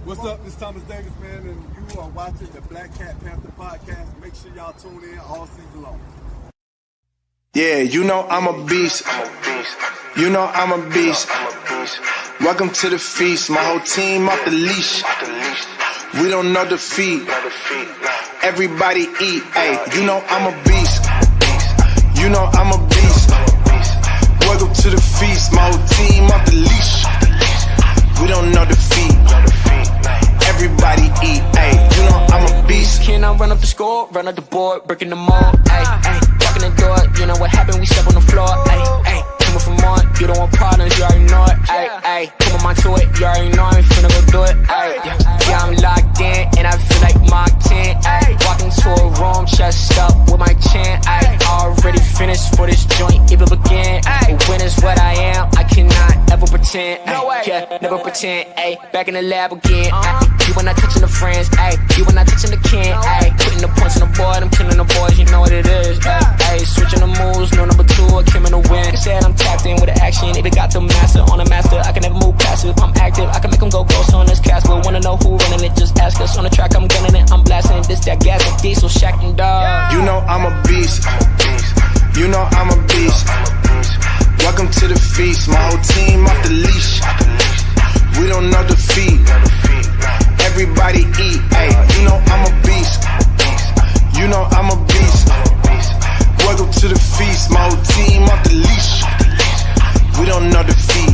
What's up? This is Thomas Davis, man, and you are watching the Black Cat Panther podcast. Make sure y'all tune in all season long. Yeah, you know I'm a beast. You know I'm a beast. Welcome to the feast. My whole team off the leash. We don't know defeat. Everybody eat. Hey, you know I'm a beast. You know I'm a beast. Welcome to the feast. My whole team off the leash. We don't know defeat. Everybody eat. Hey, you know I'm a beast. Can I run up the score, run up the board, breaking the mold? Ay, ay, walking the door. You know what happened? We step on the floor. Ay, ay, coming from on. You don't want problems, you already know it. Ay, ay, come on my to it. You already know I'm finna go do it. Ay, yeah, I'm locked in and I feel like Mark 10. Ay, walking to a room, chest up with my chin. Ay, already finished for this joint, even begin. Ay, win is what I am. I cannot ever pretend. Ay, yeah, never pretend. Ay, back in the lab again. Ay, you when not touching the friends, ayy. You when not touching the kin, ayy. Putting the points on the board, I'm killing the boys, you know what it is, ayy. Switching the moves, no number two, I came in the win. They said I'm tapped in with the action, if it got the master on the master, I can never move passive. I'm active, I can make them go ghost on this cast. But wanna know who running it, just ask us. On the track, I'm gunning it, I'm blasting this, that gas, and diesel, shack and dog. You know I'm a beast. You know I'm a beast. Welcome to the feast. My whole team off the leash. We don't know defeat. Everybody eat, hey, you know I'm a beast. You know I'm a beast. Welcome to the feast, my whole team off the leash. We don't know defeat.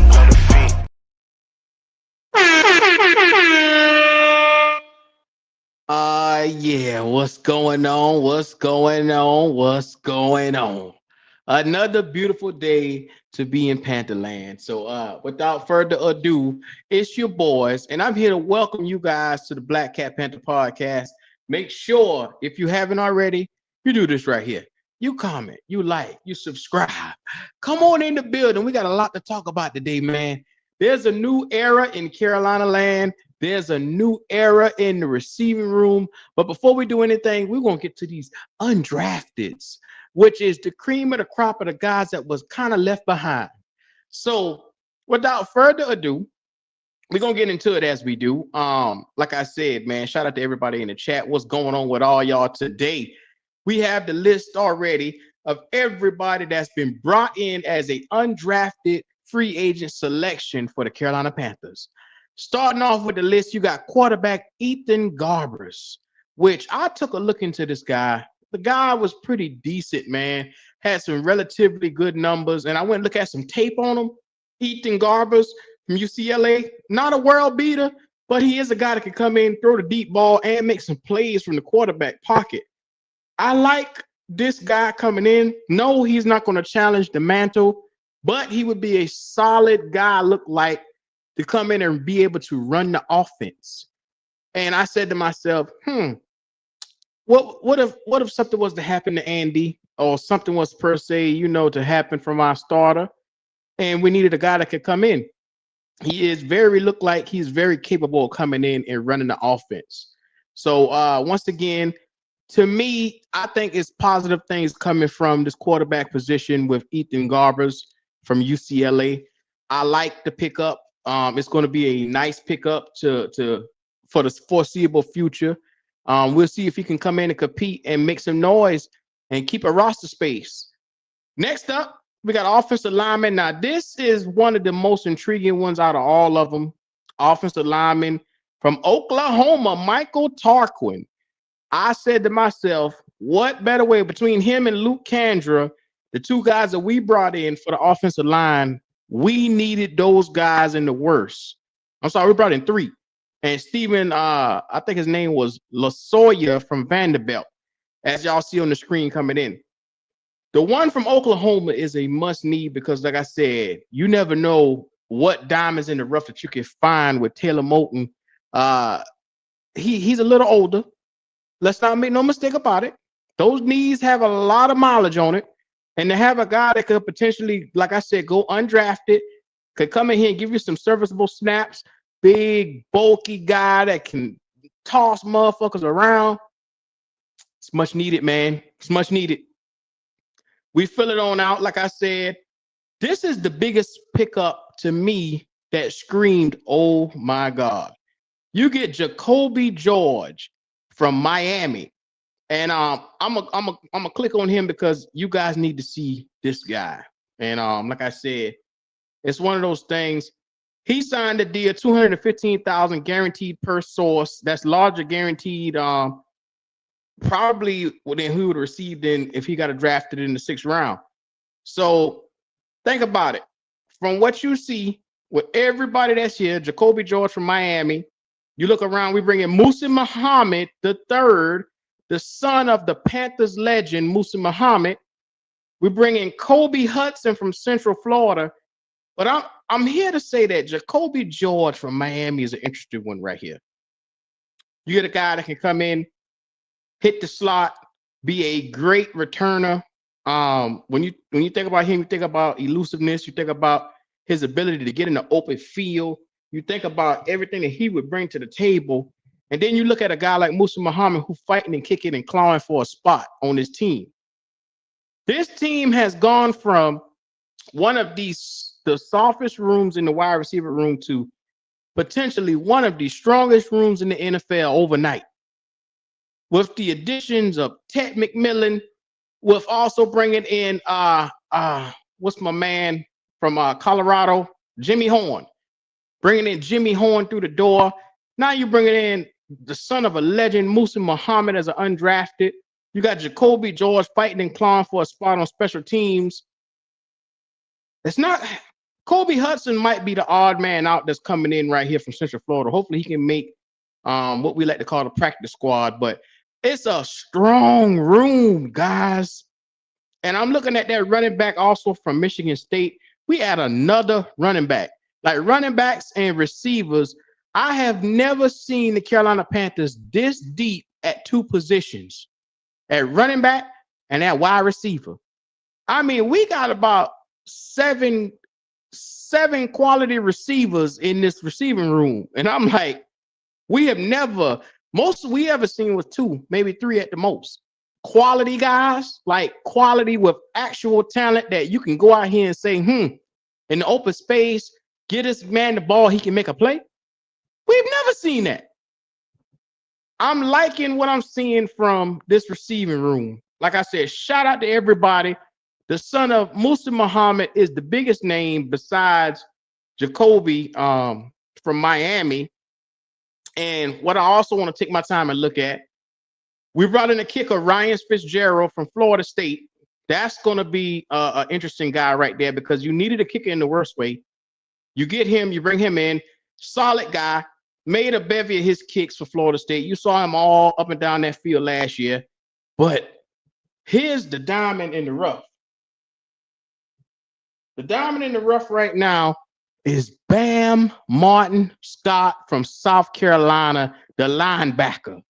Yeah, what's going on? What's going on? What's going on? Another beautiful day to be in Pantherland. So without further ado, it's your boys, and I'm here to welcome you guys to the Black Cat Panther podcast. Make sure, if you haven't already, you do this right here. You comment, you like, you subscribe. Come on in the building. We got a lot to talk about today, man. There's a new era in Carolina land. There's a new era in the receiving room. But before we do anything, we're going to get to these undrafteds, which is the cream of the crop of the guys that was kind of left behind. So without further ado, we're going to get into it as we do. Like I said, man, shout out to everybody in the chat. What's going on with all y'all today? We have the list already of everybody that's been brought in as a undrafted free agent selection for the Carolina Panthers. Starting off with the list, you got quarterback Ethan Garbers, which I took a look into this guy. The guy was pretty decent, man. Had some relatively good numbers. And I went and looked at some tape on him. Ethan Garbers from UCLA, not a world beater, but he is a guy that can come in, throw the deep ball, and make some plays from the quarterback pocket. I like this guy coming in. No, he's not going to challenge the mantle, but he would be a solid guy, look like, to come in and be able to run the offense. And I said to myself, what if something was to happen to Andy, or something was per se, to happen from our starter, and we needed a guy that could come in? Look like he's very capable of coming in and running the offense. So once again, to me, I think it's positive things coming from this quarterback position with Ethan Garbers from UCLA. I like the pickup. It's going to be a nice pickup for the foreseeable future. We'll see if he can come in and compete and make some noise and keep a roster space. Next up, we got offensive lineman. Now, this is one of the most intriguing ones out of all of them. Offensive lineman from Oklahoma, Michael Tarquin. I said to myself, what better way between him and Luke Kandra, the two guys that we brought in for the offensive line? We needed those guys in the worst. I'm sorry, we brought in three. And Steven, I think his name was Lasoya from Vanderbilt, as y'all see on the screen coming in. The one from Oklahoma is a must-need because, like I said, you never know what diamonds in the rough that you can find with Taylor Moton. He's a little older. Let's not make no mistake about it. Those knees have a lot of mileage on it. And to have a guy that could potentially, like I said, go undrafted, could come in here and give you some serviceable snaps, big, bulky guy that can toss motherfuckers around. It's much needed, man. It's much needed. We fill it on out. Like I said, this is the biggest pickup to me that screamed, oh my God. You get Jacoby George from Miami. And I'm gonna click on him because you guys need to see this guy. And like I said, it's one of those things. He signed a deal, 215,000 guaranteed per source. That's larger guaranteed, probably than he would have received in if he got drafted in the 6th round. So think about it. From what you see with everybody that's here, Jacoby George from Miami. You look around, we bring in Musa Muhammad III, the son of the Panthers legend, Musa Muhammad. We bring in Kobe Hudson from Central Florida. But I'm here to say that Jacoby George from Miami is an interesting one right here. You get a guy that can come in, hit the slot, be a great returner. When you think about him, you think about elusiveness, you think about his ability to get in the open field, you think about everything that he would bring to the table. And then you look at a guy like Musa Muhammad who's fighting and kicking and clawing for a spot on his team. This team has gone from one of the softest rooms in the wide receiver room to potentially one of the strongest rooms in the NFL overnight. With the additions of Ted McMillan, with also bringing in what's my man from Colorado, Jimmy Horn. Bringing in Jimmy Horn through the door. Now you're bringing in the son of a legend, Musa Muhammad, as an undrafted. You got Jacoby George fighting and clawing for a spot on special teams. It's not Kobe Hudson might be the odd man out that's coming in right here from Central Florida. Hopefully he can make what we like to call the practice squad, but it's a strong room, guys. And I'm looking at that running back also from Michigan State. We add another running back. Like running backs and receivers, I have never seen the Carolina Panthers this deep at 2 positions, at running back and at wide receiver. I mean, we got about seven quality receivers in this receiving room. And I'm like, most we ever seen was 2, maybe 3 at the most. Quality guys, like quality with actual talent that you can go out here and say, in the open space, get this man the ball, he can make a play. We've never seen that. I'm liking what I'm seeing from this receiving room. Like I said, shout out to everybody. The son of Musa Muhammad is the biggest name besides Jacoby from Miami. And what I also want to take my time and look at, we brought in a kicker, Ryan Fitzgerald from Florida State. That's going to be an interesting guy right there because you needed a kicker in the worst way. You get him, you bring him in, solid guy, made a bevy of his kicks for Florida State. You saw him all up and down that field last year. But here's the diamond in the rough. The diamond in the rough right now is Bam Martin-Scott from South Carolina, the linebacker.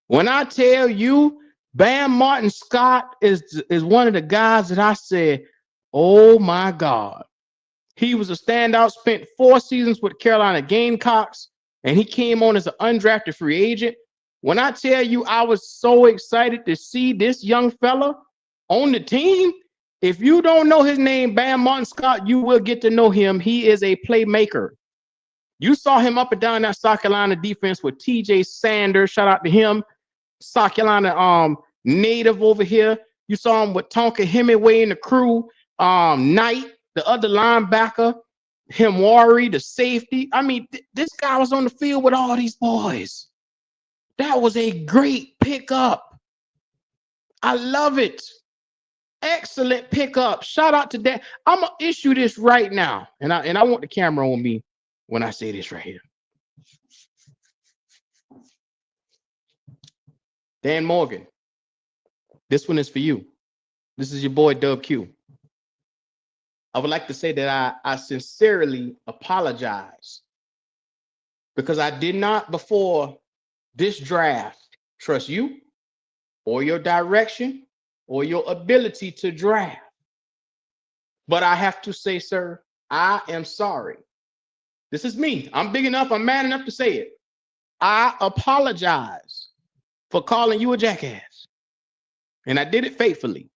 When I tell you Bam Martin-Scott is one of the guys that I said, oh my God. He was a standout, spent 4 seasons with Carolina Gamecocks, and he came on as an undrafted free agent. When I tell you I was so excited to see this young fella on the team, if you don't know his name, Bam Martin-Scott, you will get to know him. He is a playmaker. You saw him up and down that South Carolina defense with TJ Sanders. Shout out to him. South Carolina native over here. You saw him with Tonka Hemingway and the crew. Knight, the other linebacker. Himwari, the safety. I mean, this guy was on the field with all these boys. That was a great pickup. I love it. Excellent pickup. Shout out to that. I'm going to issue this right now. And I want the camera on me when I say this right here. Dan Morgan, this one is for you. This is your boy Dub Q. I would like to say that I sincerely apologize because I did not before this draft trust you or your direction or your ability to draft. But I have to say, sir, I am sorry. This is me. I'm big enough. I'm man enough to say it. I apologize for calling you a jackass. And I did it faithfully.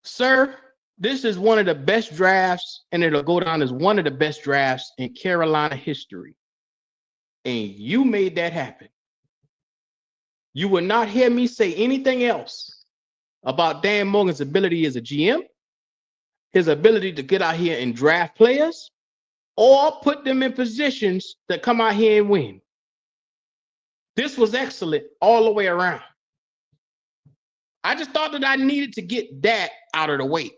Sir, this is one of the best drafts, and it'll go down as one of the best drafts in Carolina history. and you made that happen. You will not hear me say anything else about Dan Morgan's ability as a GM, his ability to get out here and draft players, or put them in positions that come out here and win. This was excellent all the way around. I just thought that I needed to get that out of the way.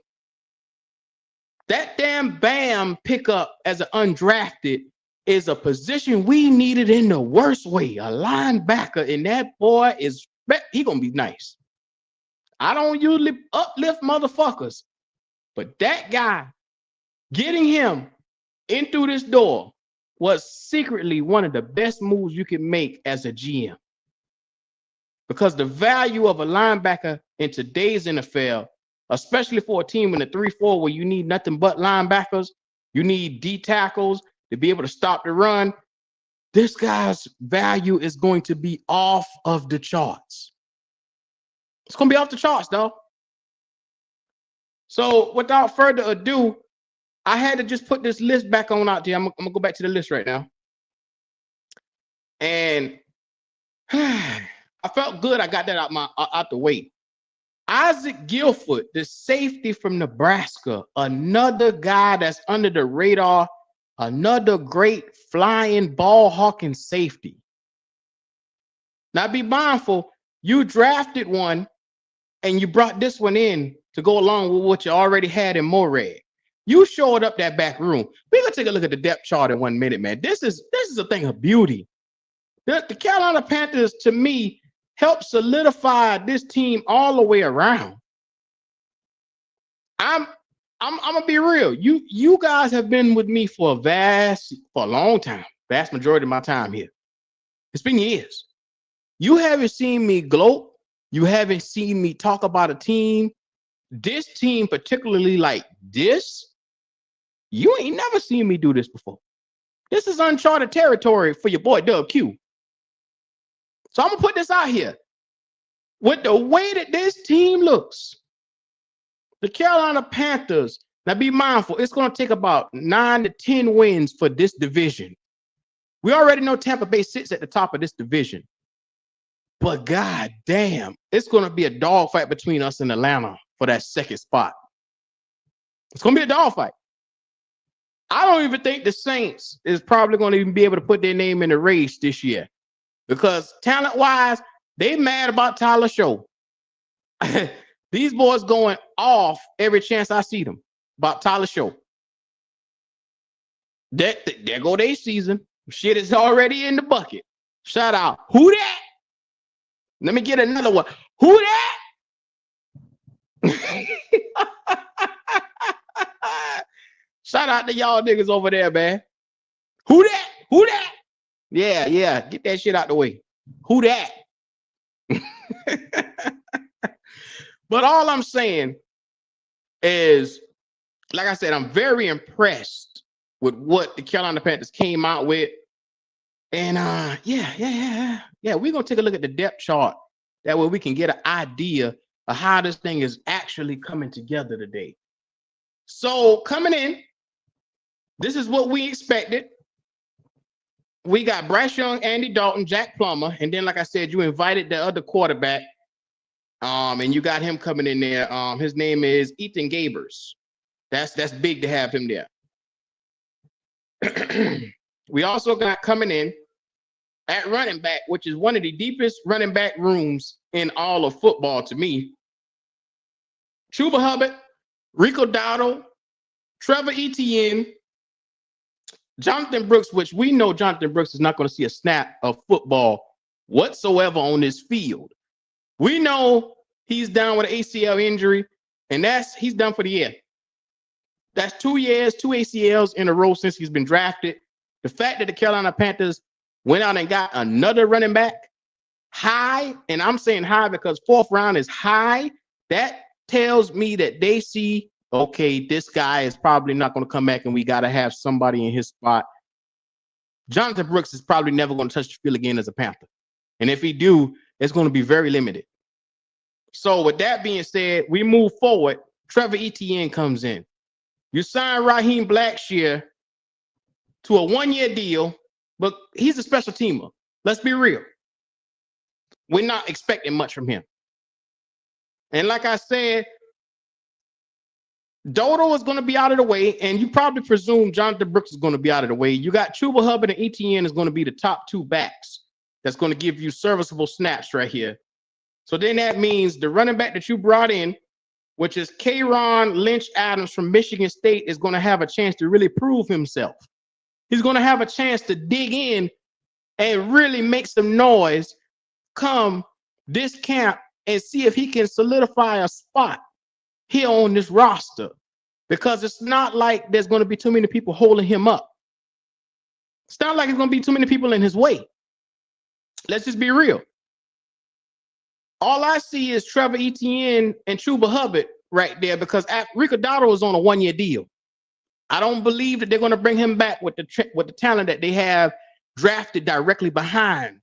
That damn Bam pickup as an undrafted is a position we needed in the worst way. A linebacker, and that boy is, he gonna be nice. I don't usually uplift motherfuckers, but that guy, getting him in through this door was secretly one of the best moves you can make as a GM. Because the value of a linebacker in today's NFL, especially for a team in the 3-4 where you need nothing but linebackers, you need D tackles to be able to stop the run, this guy's value is going to be off of the charts. It's going to be off the charts, though. So without further ado, I had to just put this list back on out there. I'm going to go back to the list right now. And I felt good I got that out the way. Isaac Guilford, the safety from Nebraska, another guy that's under the radar, another great flying ball hawking safety. Now be mindful, you drafted one and you brought this one in to go along with what you already had in Morad. You showed up that back room. We're gonna take a look at the depth chart in 1 minute, man. This is a thing of beauty. The Carolina Panthers, to me, helped solidify this team all the way around. I'm gonna be real. You guys have been with me for a long time, vast majority of my time here. It's been years. You haven't seen me gloat. You haven't seen me talk about a team. This team, particularly like this, you ain't never seen me do this before. This is uncharted territory for your boy Dub Q. So I'm gonna put this out here. With the way that this team looks, the Carolina Panthers, now be mindful, it's gonna take about 9 to 10 wins for this division. We already know Tampa Bay sits at the top of this division. But god damn, it's gonna be a dogfight between us and Atlanta for that second spot. It's gonna be a dogfight. I don't even think the Saints is probably gonna even be able to put their name in the race this year. Because talent-wise, they mad about Tyler Show. These boys going off every chance I see them about Tyler Show. There go their season. Shit is already in the bucket. Shout out. Who that? Let me get another one. Who that? Shout out to y'all niggas over there, man. Who that? Who that? Yeah. Get that shit out the way. Who that? But all I'm saying is, like I said, I'm very impressed with what the Carolina Panthers came out with. And yeah, we're gonna take a look at the depth chart. That way we can get an idea of how this thing is actually coming together today. So coming in, this is what we expected. We got Bryce Young, Andy Dalton, Jack Plummer, and then, like I said, you invited the other quarterback, and you got him coming in there. His name is Ethan Garbers. That's big to have him there. We also got coming in at running back, which is one of the deepest running back rooms in all of football to me. Chuba Hubbard, Rico Dowdle, Trevor Etienne, Jonathan Brooks, which we know Jonathan Brooks is not going to see a snap of football whatsoever on this field. We know he's down with an ACL injury, and he's done for the year. That's 2 years, 2 ACLs in a row since he's been drafted. The fact that the Carolina Panthers went out and got another running back high, and I'm saying high because 4th round is high, that tells me that they see, okay, this guy is probably not going to come back and we got to have somebody in his spot. Jonathan Brooks is probably never going to touch the field again as a Panther. And if he do, it's going to be very limited. So with that being said, we move forward. Trevor Etienne comes in. You sign Raheem Blackshear to a 1-year deal, but he's a special teamer. Let's be real. We're not expecting much from him. And like I said, Dodo is going to be out of the way, and you probably presume Jonathan Brooks is going to be out of the way. You got Chuba Hubbard and ETN is going to be the top two backs that's going to give you serviceable snaps right here. So then that means the running back that you brought in, which is K'Ron Lynch-Adams from Michigan State, is going to have a chance to really prove himself. He's going to have a chance to dig in and really make some noise come this camp and see if he can solidify a spot here on this roster, because it's not like there's going to be too many people holding him up. It's not like there's going to be too many people in his way. Let's just be real. All I see is Trevor Etienne and Chuba Hubbard right there, because Rico Dowdle is on a one-year deal. I don't believe that they're going to bring him back with the talent that they have drafted directly behind.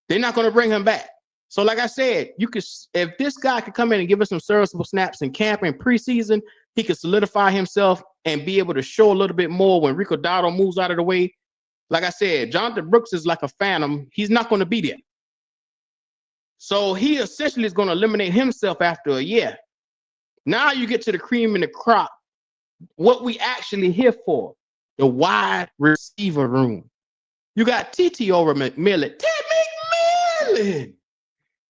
They're not going to bring him back. So like I said, if this guy could come in and give us some serviceable snaps in camp and preseason, he could solidify himself and be able to show a little bit more when Rico Dowdle moves out of the way. Like I said, Jonathan Brooks is like a phantom. He's not going to be there. So he essentially is going to eliminate himself after a year. Now you get to the cream and the crop. What we actually here for, the wide receiver room. You got TT over McMillan. Ted McMillan!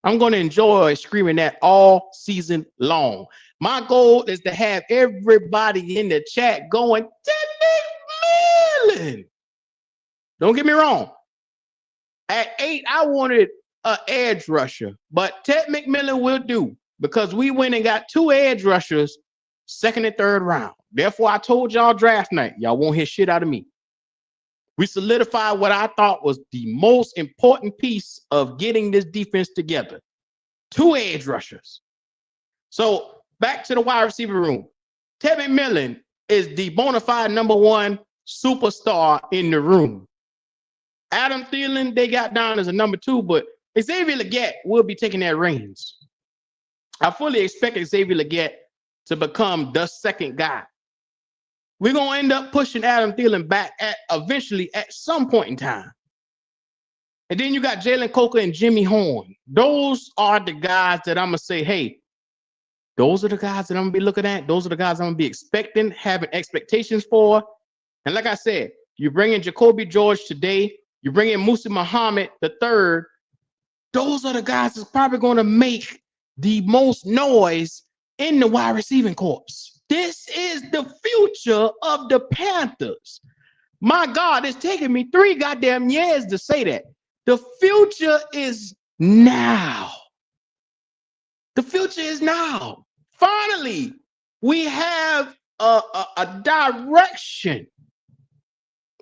I'm going to enjoy screaming that all season long. My goal is to have everybody in the chat going, Ted McMillan! Don't get me wrong. At 8, I wanted an edge rusher, but Ted McMillan will do, because we went and got 2 edge rushers, 2nd and 3rd round. Therefore, I told y'all draft night, y'all won't hear shit out of me. We solidified what I thought was the most important piece of getting this defense together. 2 edge rushers. So back to the wide receiver room. Ted McMillan is the bona fide #1 superstar in the room. Adam Thielen, they got down as a #2, but Xavier Legette will be taking that reins. I fully expect Xavier Legette to become the 2nd guy. We're going to end up pushing Adam Thielen back eventually at some point in time. And then you got Jalen Coker and Jimmy Horn. Those are the guys that I'm going to say, hey, those are the guys that I'm going to be looking at. Those are the guys I'm going to be expecting, having expectations for. And like I said, you bring in Jacoby George today. You bring in Musa Muhammad III. Those are the guys that's probably going to make the most noise in the wide receiving corps. This is the future of the Panthers. My God, it's taken me 3 goddamn years to say that. The future is now. The future is now. Finally, we have a direction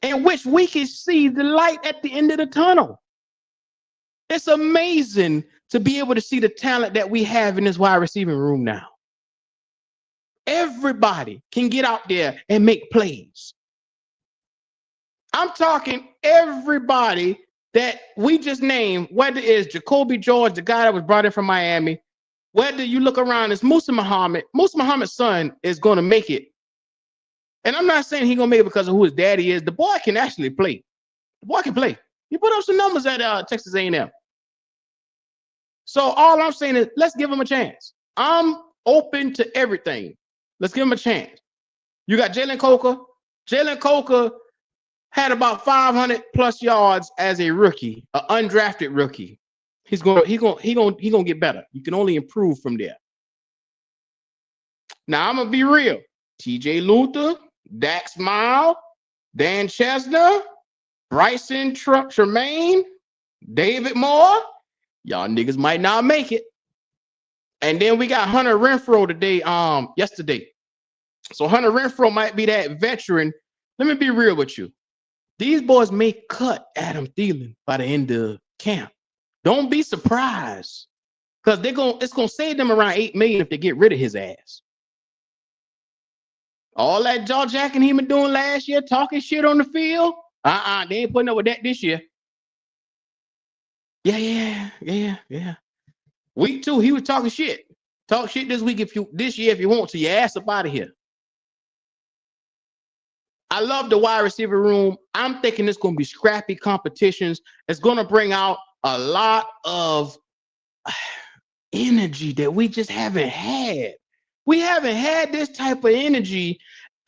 in which we can see the light at the end of the tunnel. It's amazing to be able to see the talent that we have in this wide receiving room now. Everybody can get out there and make plays. I'm talking everybody that we just named, whether it's Jacoby George, the guy that was brought in from Miami, whether you look around, it's Musa Muhammad's son is going to make it. And I'm not saying he's going to make it because of who his daddy is. The boy can actually play. The boy can play. He put up some numbers at Texas A&M. So all I'm saying is let's give him a chance. I'm open to everything. Let's give him a chance. You got Jalen Coker. Jalen Coker had about 500 plus yards as a rookie, an undrafted rookie. He's gonna get better. You can only improve from there. Now I'm gonna be real. TJ Luther, Dax Mile, Dan Chesner, Bryson Tremaine, David Moore. Y'all niggas might not make it. And then we got Hunter Renfrow today, yesterday. So Hunter Renfrow might be that veteran. Let me be real with you. These boys may cut Adam Thielen by the end of camp. Don't be surprised, because it's gonna save them around $8 million if they get rid of his ass. All that jaw jacking he been doing last year, talking shit on the field. They ain't putting up with that this year. Yeah. Week 2, he was talking shit. Talk shit this year if you want to. Your ass up out of here. I love the wide receiver room. I'm thinking it's going to be scrappy competitions. It's going to bring out a lot of energy that we just haven't had. We haven't had this type of energy.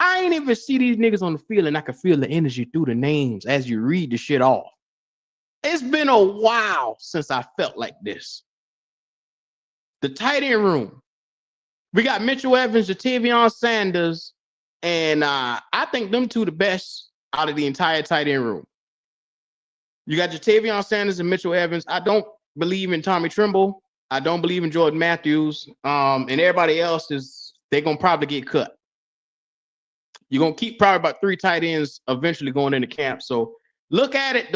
I ain't even see these niggas on the field, and I can feel the energy through the names as you read the shit off. It's been a while since I felt like this. The tight end room. We got Mitchell Evans, Jatavion Sanders, and I think them two the best out of the entire tight end room. You got Jatavion Sanders and Mitchell Evans. I don't believe in Tommy Tremble. I don't believe in Jordan Matthews. And everybody else they're gonna probably get cut. You're gonna keep probably about 3 tight ends eventually going into camp. So look at it.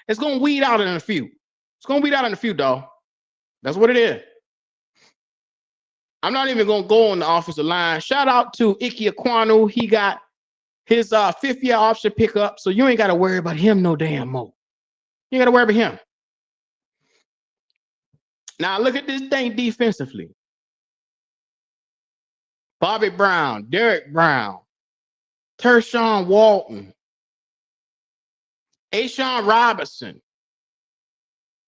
It's gonna weed out in a few. It's gonna weed out in a few, dog. That's what it is. I'm not even gonna go on the offensive line. Shout out to Ike Ekwonu. He got his 5th-year option pickup, so you ain't gotta worry about him no damn more. You ain't gotta worry about him. Now look at this thing defensively. Bobby Brown, Derek Brown, Tershawn Walton, Ashawn Robinson.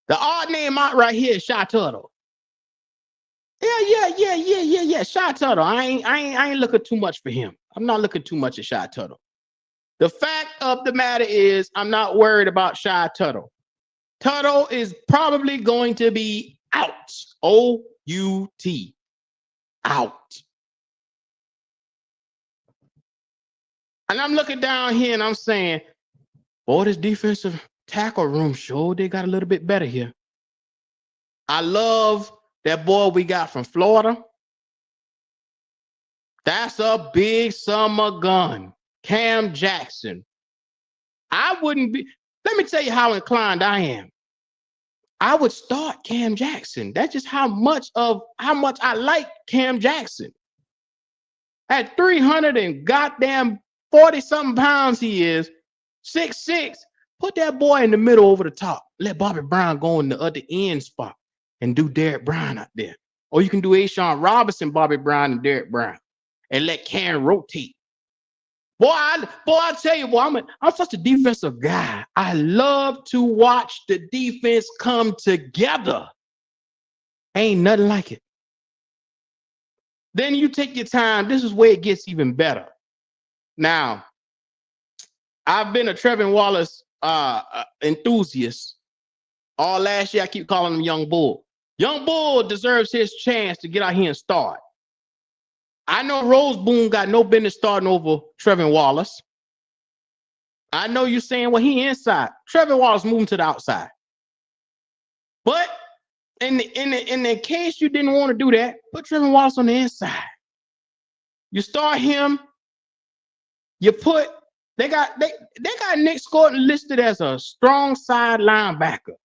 The odd name out right here is Shy Tuttle. Yeah. Shy Tuttle. I ain't looking too much for him. I'm not looking too much at Shy Tuttle. The fact of the matter is, I'm not worried about Shy Tuttle. Tuttle is probably going to be out. O-U-T. Out. And I'm looking down here and I'm saying, boy, this defensive tackle room sure they got a little bit better here. I love that boy we got from Florida. That's a big summer gun. Cam Jackson. Let me tell you how inclined I am. I would start Cam Jackson. That's just how much I like Cam Jackson. At 300 and goddamn 40-something pounds he is, 6'6", put that boy in the middle over the top. Let Bobby Brown go in the other end spot and do Derek Brown out there. Or you can do Ashawn Robinson, Bobby Brown, and Derek Brown. And let Cam rotate. I tell you, I'm such a defensive guy. I love to watch the defense come together. Ain't nothing like it. Then you take your time. This is where it gets even better. Now, I've been a Trevin Wallace enthusiast. All last year, I keep calling him Young Bull. Young Bull deserves his chance to get out here and start. I know Rose Boone got no business starting over Trevin Wallace. I know you're saying, well, he inside. Trevin Wallace moving to the outside. But in the case you didn't want to do that, put Trevin Wallace on the inside. You start him. You put they got Nick Scotton listed as a strong side linebacker.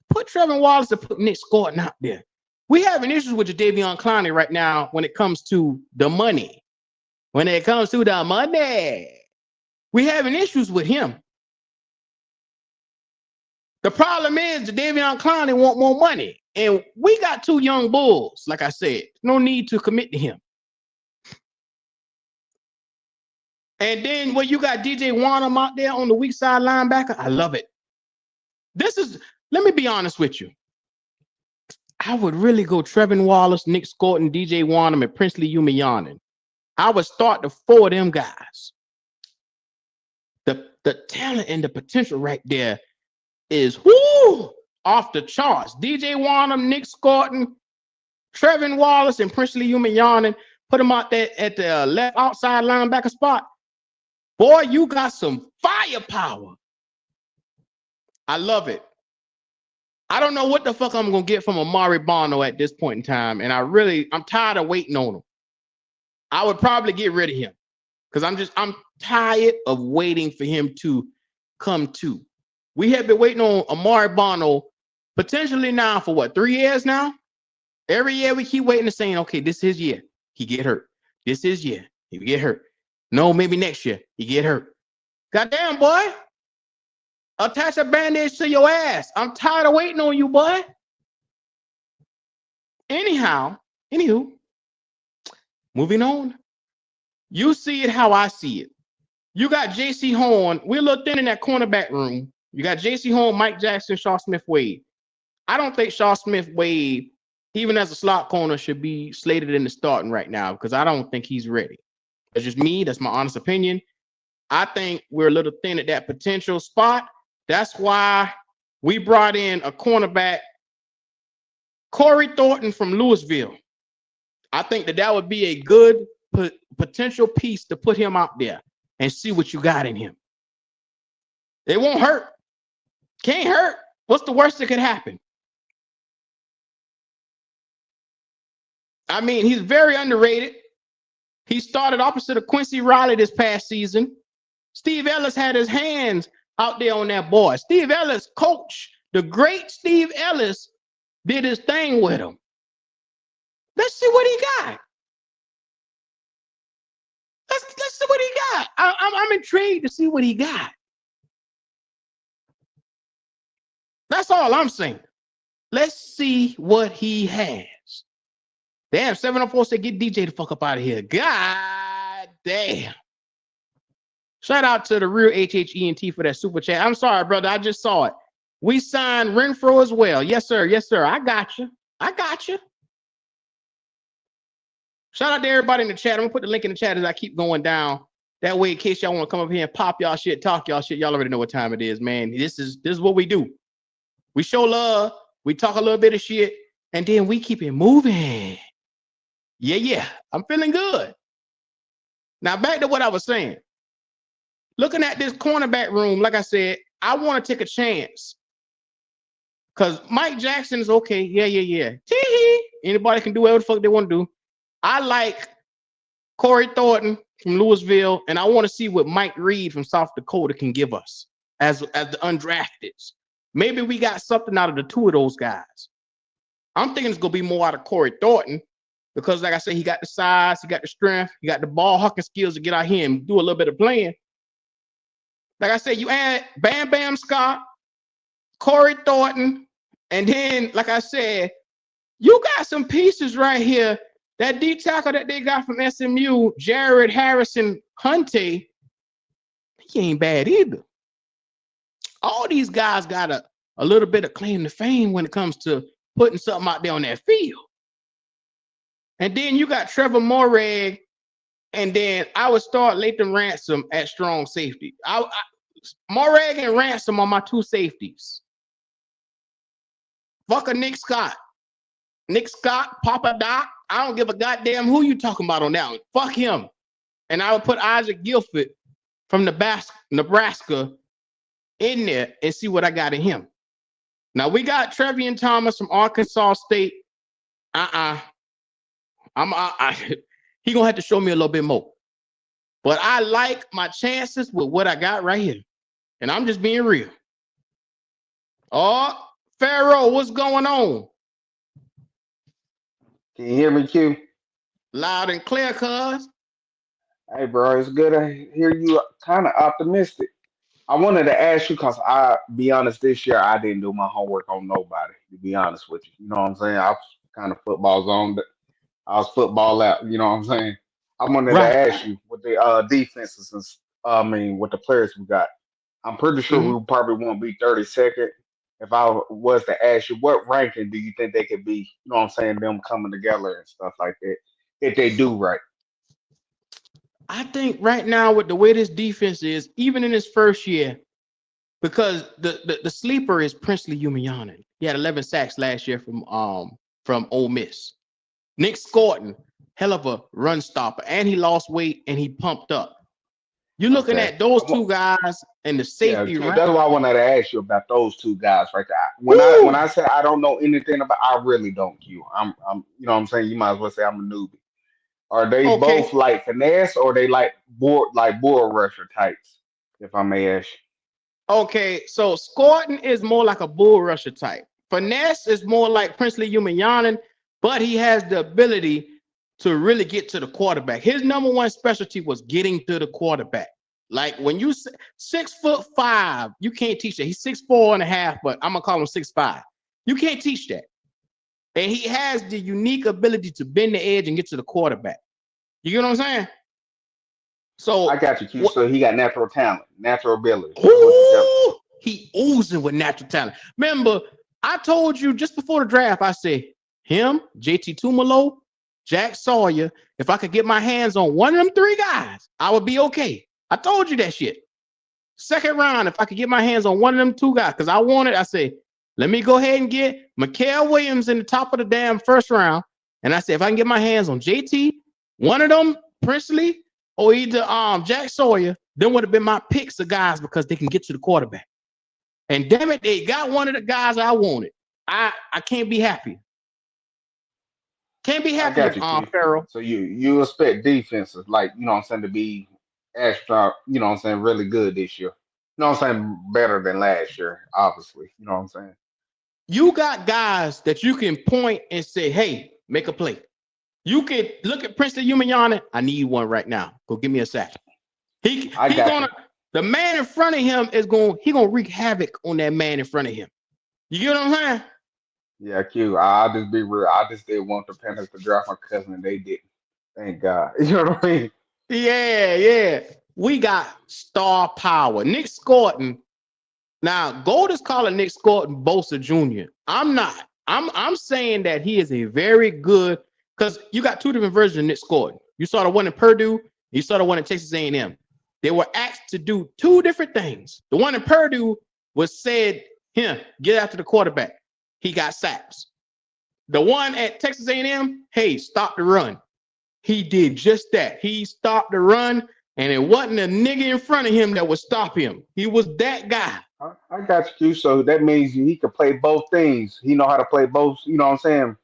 Put Trevin Wallace and put Nick Scotton out there. We having issues with Jadeveon Clowney right now when it comes to the money. When it comes to the money, we having issues with him. The problem is Jadeveon Clowney want more money. And we got 2 young bulls, like I said. No need to commit to him. And then when you got DJ Wanham out there on the weak side linebacker, I love it. Let me be honest with you. I would really go Trevin Wallace, Nick Scotton, DJ Wanham, and Princely Umeyanen. I would start the 4 of them guys. The talent and the potential right there is off the charts. DJ Wanham, Nick Scotton, Trevin Wallace, and Princely Umeyanen. Put them out there at the left outside linebacker spot. Boy, you got some firepower. I love it. I don't know what the fuck I'm going to get from Amari Bono at this point in time. And I'm tired of waiting on him. I would probably get rid of him because I'm tired of waiting for him to come to. We have been waiting on Amari Bono potentially now for what, 3 years now? Every year we keep waiting and saying, okay, this is his year. He get hurt. This is his year. He get hurt. No, maybe next year he get hurt. Goddamn, boy. Attach a bandage to your ass. I'm tired of waiting on you, boy. Anywho, moving on. You see it how I see it. You got J.C. Horn. We're a little thin in that cornerback room. You got J.C. Horn, Mike Jackson, Shaw Smith-Wade. I don't think Shaw Smith-Wade, even as a slot corner, should be slated in the starting right now because I don't think he's ready. That's just me. That's my honest opinion. I think we're a little thin at that potential spot. That's why we brought in a cornerback, Corey Thornton from Louisville. I think that would be a good potential piece to put him out there and see what you got in him. It won't hurt. Can't hurt. What's the worst that could happen? I mean, he's very underrated. He started opposite of Quincy Riley this past season. Steve Ellis had his hands out there on that boy. Steve Ellis, coach, the great Steve Ellis, did his thing with him. Let's see what he got. Let's see what he got. I'm intrigued to see what he got. That's all I'm saying. Let's see what he has. Damn, 704 said, get DJ the fuck up out of here. God damn. Shout out to the real HHENT for that super chat. I'm sorry, brother. I just saw it. We signed Renfro as well. Yes, sir. Yes, sir. I got you. I got you. Shout out to everybody in the chat. I'm going to put the link in the chat as I keep going down. That way, in case y'all want to come up here and pop y'all shit, talk y'all shit, y'all already know what time it is, man. This is what we do. We show love. We talk a little bit of shit, and then we keep it moving. Yeah. I'm feeling good. Now, back to what I was saying. Looking at this cornerback room, like I said, I want to take a chance. Because Mike Jackson is okay. Yeah. Tee-hee. Anybody can do whatever the fuck they want to do. I like Corey Thornton from Louisville, and I want to see what Mike Reed from South Dakota can give us as the undrafted. Maybe we got something out of the two of those guys. I'm thinking it's going to be more out of Corey Thornton because, like I said, he got the size, he got the strength, he got the ball hawking skills to get out here and do a little bit of playing. Like I said, you add Bam Martin-Scott, Corey Thornton, and then, like I said, you got some pieces right here. That D tackle that they got from SMU, Jared Harrison Hunte, he ain't bad either. All these guys got a little bit of claim to fame when it comes to putting something out there on that field. And then you got Trevor Morag, and then I would start Latham Ransom at strong safety. Morag and Ransom are my two safeties. Fuck a Nick Scott. Nick Scott, Papa Doc, I don't give a goddamn who you talking about on that one. Fuck him. And I would put Isaac Gilford from Nebraska in there and see what I got in him. Now, we got Trevian Thomas from Arkansas State. He going to have to show me a little bit more. But I like my chances with what I got right here. And I'm just being real. Oh, Pharaoh, what's going on? Can you hear me, Q? Loud and clear, cuz. Hey, bro, it's good to hear you kind of optimistic. I wanted to ask you because be honest, this year I didn't do my homework on nobody, to be honest with you. You know what I'm saying? I was kind of football zone. I was football out, you know what I'm saying? I wanted to Right. ask you with the defenses and with the players we got. I'm pretty sure we probably won't be 32nd. If I was to ask you, what ranking do you think they could be? You know what I'm saying? Them coming together and stuff like that. If they do right. I think right now with the way this defense is, even in his first year, because the sleeper is Princely Umeyanen. He had 11 sacks last year from Ole Miss. Nick Scorton, hell of a run stopper, and he lost weight and he pumped up. You're looking at those two guys and the safety. Yeah, right? that's why I wanted to ask you about those two guys right there. When I say I don't know anything about, I really don't. I'm you know what I'm saying. You might as well say I'm a newbie. Are they both like finesse, or they like bull rusher types? If I may ask. Okay, so Scorton is more like a bull rusher type. Finesse is more like Princely Umeyanen, but he has the ability to really get to the quarterback. His number one specialty was getting to the quarterback. Like when you 6'5", you can't teach that. He's 6'4.5", but I'm gonna call him 6'5". You can't teach that. And he has the unique ability to bend the edge and get to the quarterback. You get what I'm saying? I So got you, Q. what? So he got natural talent, natural ability. That's what you tell me. Ooh, he oozing with natural talent. Remember, I told you just before the draft, I said him, JT Tumalo, Jack Sawyer. If I could get my hands on one of them three guys, I would be okay. I told you that shit. Second round, if I could get my hands on one of them two guys, because I wanted, I say, let me go ahead and get Mikael Williams in the top of the damn first round. And I said, if I can get my hands on JT, one of them, Princely, or either Jack Sawyer, then would have been my picks of guys because they can get to the quarterback. And damn it, they got one of the guys I wanted. I can't be happy. Can't be I happy, got you, Q. Farrell. So you expect defenses like what I'm saying to be extra, what I'm saying, really good this year. What I'm saying, better than last year, obviously. You know what I'm saying? You got guys that you can point and say, hey, make a play. You can look at Princeton Umayana. I need one right now. Go give me a sack. He I got gonna you. the man in front of him is gonna wreak havoc on that man in front of him. You get what I'm saying? Yeah, Q. I'll just be real. I just did want the Panthers to draft my cousin, and they didn't. Thank God. You know what I mean? Yeah. We got star power. Nick Scorton. Now, Gold is calling Nick Scorton Bosa Jr. I'm not. I'm saying that he is a very good because you got two different versions of Nick Scorton. You saw the one in Purdue, you saw the one in Texas A&M. They were asked to do two different things. The one in Purdue was said, here, get after the quarterback. He got sacks. The one at Texas A&M, hey, stop the run. He did just that. He stopped the run, and it wasn't a nigga in front of him that would stop him. He was that guy. I got you, Q. So that means he can play both things. He know how to play both. You know what I'm saying?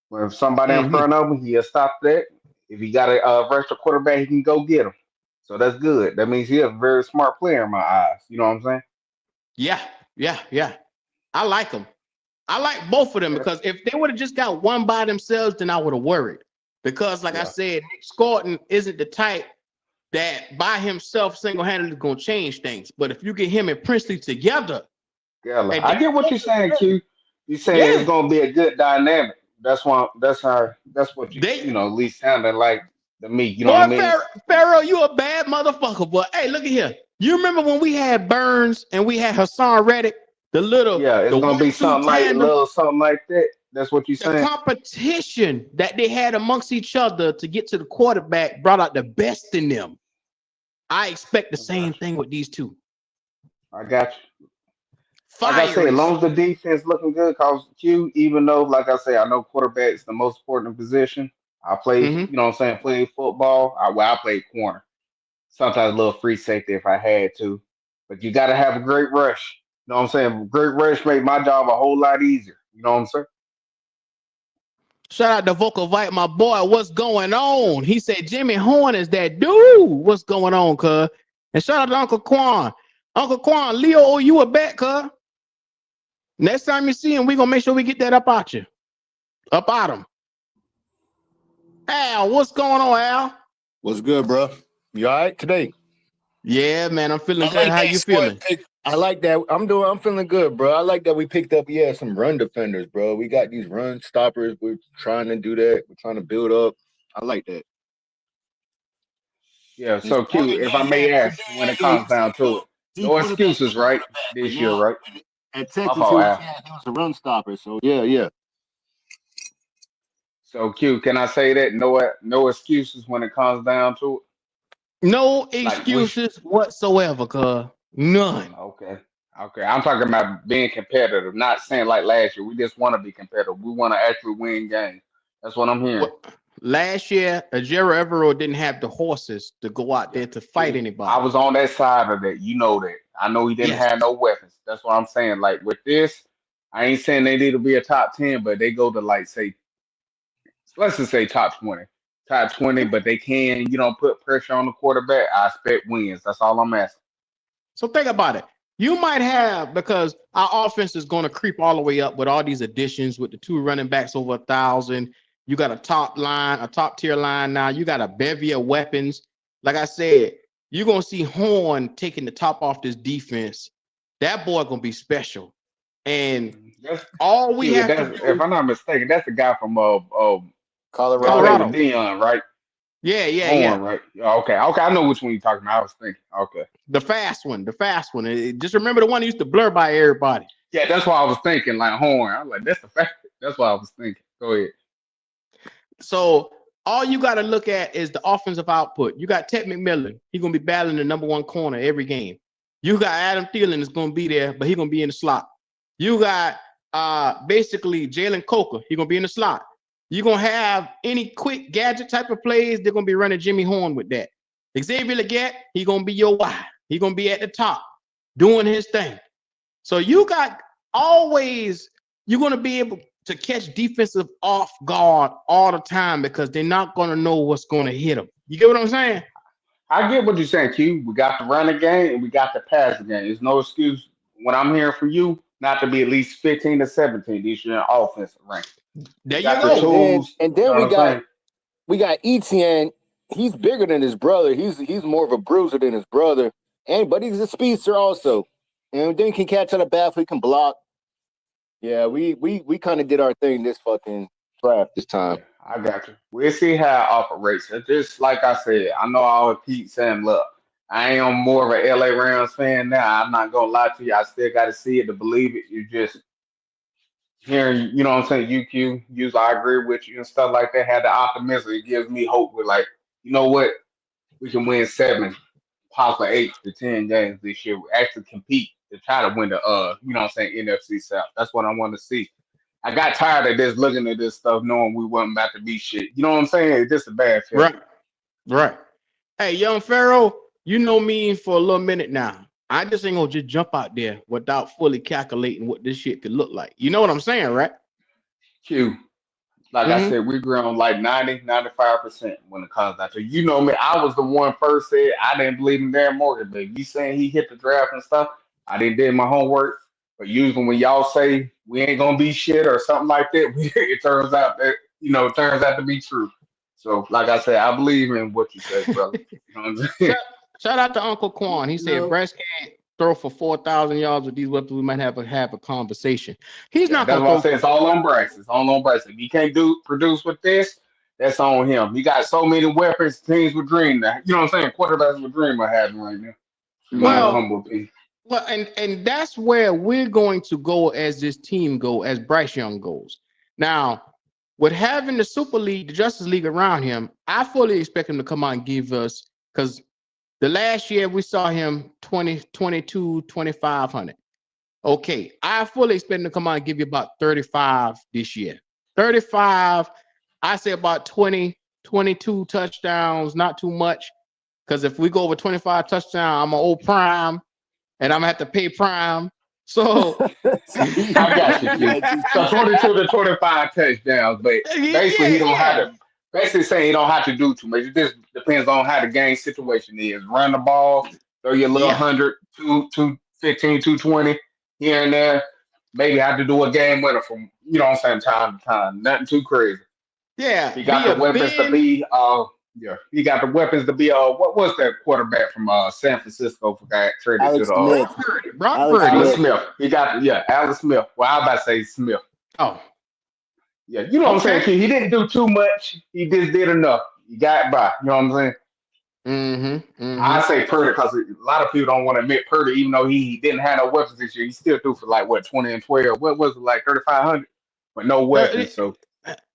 When somebody in Mhm. front of him, he'll stop that. If he got a versatile quarterback, he can go get him. So that's good. That means he's a very smart player in my eyes. You know what I'm saying? Yeah. I like them. I like both of them Okay. because if they would have just got one by themselves, then I would have worried. Because, like I Yeah. said, Nick Scorton isn't the type that by himself single-handedly is going to change things. But if you get him and Princely together, Yeah. and I then, get what you're saying, Q. You saying it's yeah, gonna be a good dynamic. That's why. That's what they, at least sounded like to me. You know what I boy, mean? Pharaoh, you a bad motherfucker. But hey, look at here. You remember when we had Burns and we had Hassan Reddick, Yeah, the it's gonna be 1-2 something like a tandem? little something like that. That's what you're The saying. competition that they had amongst each other to get to the quarterback brought out the best in them. I expect the I same got thing with these two. you. I got you. Like I said, as Fiery. long as the defense looking good, cause Q, even though, like I say, I know quarterback is the most important position. I play, Mm-hmm. what I'm saying, play football. I played corner. Sometimes a little free safety if I had to. But you gotta have a great rush. You know what I'm saying? Great rush made my job a whole lot easier. You know what I'm saying? Shout out to Vocal Vite, my boy. What's going on? He said Jimmy Horn is that dude. What's going on, cuz? And shout out to Uncle Quan. Uncle Quan, Leo owe you a bet, cuz. Next time you see him, we gonna make sure we get that up out you. Up out him. Al, what's going on, Al? What's good, bro? You all right today? Yeah, man, I'm feeling I good. like How that you sport feeling? pick. I like that. I'm feeling good, bro. I like that we picked up, some run defenders, bro. We got these run stoppers. We're trying to do that. We're trying to build up. I like that. Yeah. It's So only Q, if I thing, may only ask, thing when it is, comes down to it, D no quarterback, excuses, D right? quarterback. But This year, now right? at My Texas, fault, Al. he was a run stopper. So yeah. So Q, can I say that no excuses when it comes down to it? No Like we sh- excuses whatsoever, cuz. None. okay. Okay. I'm talking about being competitive, not saying like last year. We just want to be competitive. We want to actually win games. That's what I'm hearing. What last year, Ajero Evero didn't have the horses to go out Yeah. there to fight See, I anybody. was on that side of that. You know that. I know he didn't Yes. have no weapons. That's what I'm saying. Like with this, I ain't saying they need to be a top 10, but they go to like say, let's just say top 20. Top 20, but they can, put pressure on the quarterback. I expect wins. That's all I'm asking. So think about it. You might have because our offense is going to creep all the way up with all these additions with the two running backs over 1,000. You got a top line, a top tier line now. You got a bevy of weapons. Like I said, you're gonna see Horn taking the top off this defense. That boy gonna be special. And That's all we cute. have to That's if do, I'm not mistaken, that's the guy from Colorado. that played with Colorado. Dion, right? Yeah. Horn, right? Okay, I know which one you're talking about. I was thinking. Okay. The fast one. Just remember the one that used to blur by everybody. Yeah, that's why I was thinking, like Horn. I was like, that's the fact. That's why I was thinking. Go ahead. So all you got to look at is the offensive output. You got Ted McMillan. He's going to be battling the number one corner every game. You got Adam Thielen that's going to be there, but he's going to be in the slot. You got basically Jalen Coker. He's going to be in the slot. You're going to have any quick gadget type of plays. They're going to be running Jimmy Horn with that. Xavier Legette, he's going to be your Y. He's going to be at the top doing his thing. So you got always, you're going to be able to catch defensive off guard all the time because they're not going to know what's going to hit them. You get what I'm saying? I get what you're saying, Q. We got the running game and we got the passing game. There's no excuse when I'm hearing from you not to be at least 15 to 17 this year in offensive rank. There You you got the go. tools. And You then know what I'm saying? we got Etienne. He's bigger than his brother. He's more of a bruiser than his brother. But he's a speedster also. And then he can catch on the back, he can block. Yeah, we kind of did our thing this fucking draft this time. I got you. We'll see how it operates. It's just like I said, I know I always keep saying, look, I am more of an LA Rams fan now. I'm not gonna lie to you. I still got to see it to believe it. You just hearing, you know what I'm saying, UQ, usually I agree with you and stuff like that. Had the optimism. It gives me hope with like, you know what? We can win 7, possibly 8 to 10 games this year. We actually compete to try to win the you know what I'm saying, NFC South. That's what I want to see. I got tired of just looking at this stuff knowing we wasn't about to be shit. You know what I'm saying? It's just a bad feeling. Right. Hey, young Pharaoh, you know me for a little minute now. I just ain't gonna just jump out there without fully calculating what this shit could look like. You know what I'm saying, right? Q. Like I said, we grew on like 90, 95% when it comes down to it. You know me, I was the one first said I didn't believe in Darren Morgan, but you saying he hit the draft and stuff, I didn't do my homework. But usually when y'all say we ain't gonna be shit or something like that, it turns out that it turns out to be true. So like I said, I believe in what you say, brother. You know what I'm saying? Shout out to Uncle Quan. He said Bryce can't throw for 4,000 yards with these weapons. We might have a conversation. He's not That's gonna why I throw. say it's all on Bryce. It's all on Bryce. If he can't produce with this, that's on him. He got so many weapons, teams would dream that. You know what I'm saying? Quarterbacks would dream of having right now. In my humble opinion. Well, and that's where we're going to go as this team go, as Bryce Young goes. Now, with having the Super League, the Justice League around him, I fully expect him to come out and give us, because the last year we saw him 2,500. Okay, I fully expect him to come out and give you about 35 this year. 35, I say about 20, 22 touchdowns, not too much. Because if we go over 25 touchdowns, I'm an old prime, and I'm going to have to pay prime. So I got you, Q. So 22 to 25 touchdowns, but basically he don't have to. Basically saying he don't have to do too much. It just depends on how the game situation is. Run the ball, throw your little 100, 215, 220 here and there. Maybe have to do a game winner from time to time. Nothing too crazy. Yeah, He got the weapons to be. He got the weapons to be. What was that quarterback from San Francisco? Got traded to Alex the Smith. Brock Alex Purdy. Alex Smith. Smith. He got Alex Smith. Well, I was about to say Smith. Oh, Yeah, you know what I'm saying, Kid? He didn't do too much. He just did enough. He got by. You know what I'm saying? I say Purdy because a lot of people don't want to admit Purdy, even though he didn't have no weapons this year. He still threw for like 20 and 12. What was it, like 3,500? But no weapons. So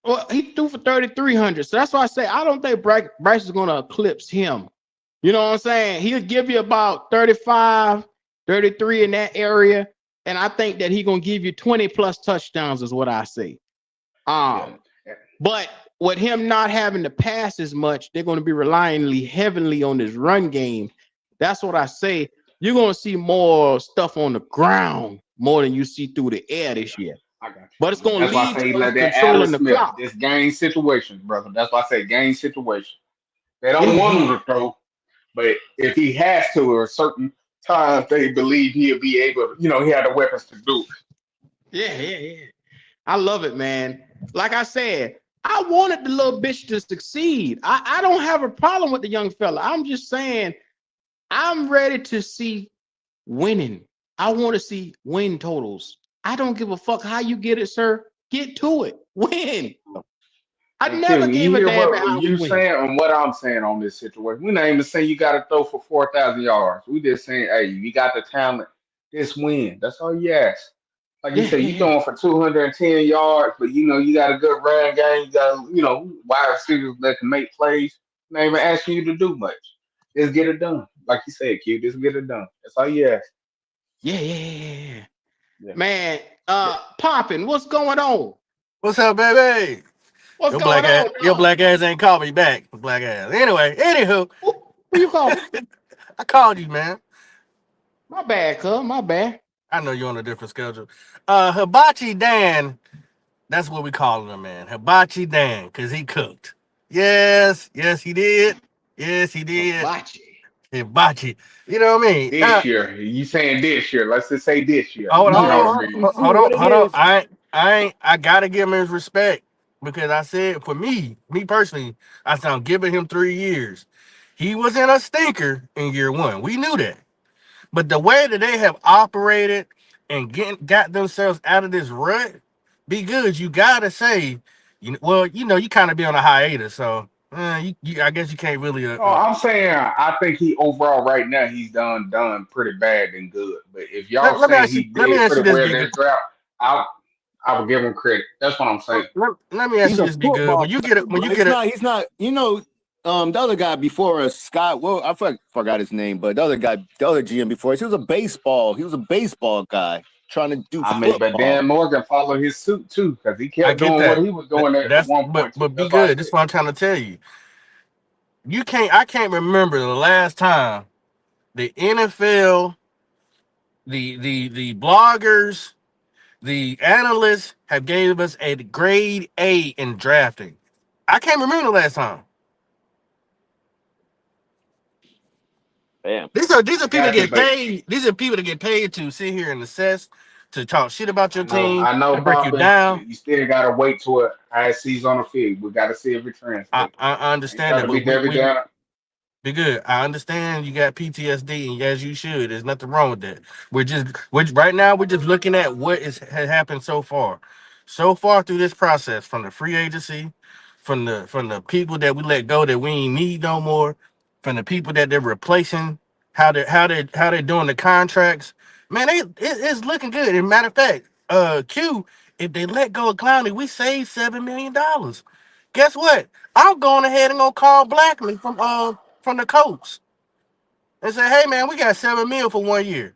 well, he threw for 3,300. So that's why I say I don't think Bryce is going to eclipse him. You know what I'm saying? He'll give you about 35, 33 in that area. And I think that he's going to give you 20 plus touchdowns is what I say. But with him not having to pass as much, they're going to be relying heavily on his run game. That's what I say. You're going to see more stuff on the ground more than you see through the air this year. I got you. But it's going to lead to like that controlling Alex the Smith. clock. This game situation, brother. That's why I say game situation. They don't want him to throw, but if he has to, or certain times they believe he'll be able, he had the weapons to do it. Yeah. I love it, man. Like I said, I wanted the little bitch to succeed. I don't have a problem with the young fella. I'm just saying I'm ready to see winning. I want to see win totals. I don't give a fuck how you get it, sir. Get to it. Win. I And never Q, you gave a hear damn what how we you win. saying and what I'm saying on this situation. We're not even saying you got to throw for 4,000 yards. We just saying, hey, you got the talent. This win. That's all you ask. Like you Yeah, said, yeah, you yeah. throwing for 210 yards, but you got a good run game. You got wide receivers that can make plays. Not even asking you to do much. Just get it done. Like you said, Q, just get it done. That's all you ask. Yeah, yeah, yeah, yeah. Yeah. Man, Poppin', what's going on? What's up, baby? What's going on, Your dog? black ass ain't called me back. Black ass. Anyway, anywho, Who you calling? I called you, man. My bad, cuz. My bad. I know you're on a different schedule. Habachi Dan, that's what we call him, man. Habachi Dan, because he cooked. Yes, he did. Yes, he did. Hibachi. Hibachi. You know what I mean? This year, you saying this year? Let's just say this year. Hold You know on, what I No, mean? you see what it hold on. is. I gotta give him his respect because I said for me personally, I said I'm giving him 3 years. He wasn't a stinker in year one. We knew that. But the way that they have operated and got themselves out of this rut, be good. You gotta say, you kind of be on a hiatus, so I guess you can't really. No, I'm saying I think he overall right now he's done pretty bad and good. But if y'all Let me saying ask you. he Let me did ask you pretty this, well be good. this draft, I would give him credit. That's what I'm saying. Let me ask He's you a this, be good. football When you player, get it, when bro. you get it, He's not. The other guy before us, Scott. Well, I forgot his name, but the other guy, the other GM before us, he was a baseball. He was a baseball guy trying to do I mean, but football. Dan Morgan followed his suit too because he I kept get doing what that. he was doing at That's one point too. but be That's why I good. That's said what I'm trying to tell you. I can't remember the last time the NFL, the bloggers, the analysts have gave us a grade A in drafting. I can't remember the last time. Damn. These are I people that got you, get but paid. These are people that get paid to sit here and assess, to talk shit about your team, I know, to break you Poppin. down. You still gotta wait till I sees on the field. We gotta see if it translates. I I ain't understand trying that, to but be Debbie we Downer. be good. I understand you got PTSD, and as you should. There's nothing wrong with that. We're right now. We're just looking at what has happened so far. So far through this process, from the free agency, from the people that we let go that we ain't need no more, from the people that they're replacing, how they're doing the contracts. Man, it's looking good. As a matter of fact, Q, if they let go of Clowney, we save $7 million. Guess what? I'm going ahead and gonna call Blackley from the Colts and say, hey man, we got 7 mil for 1 year.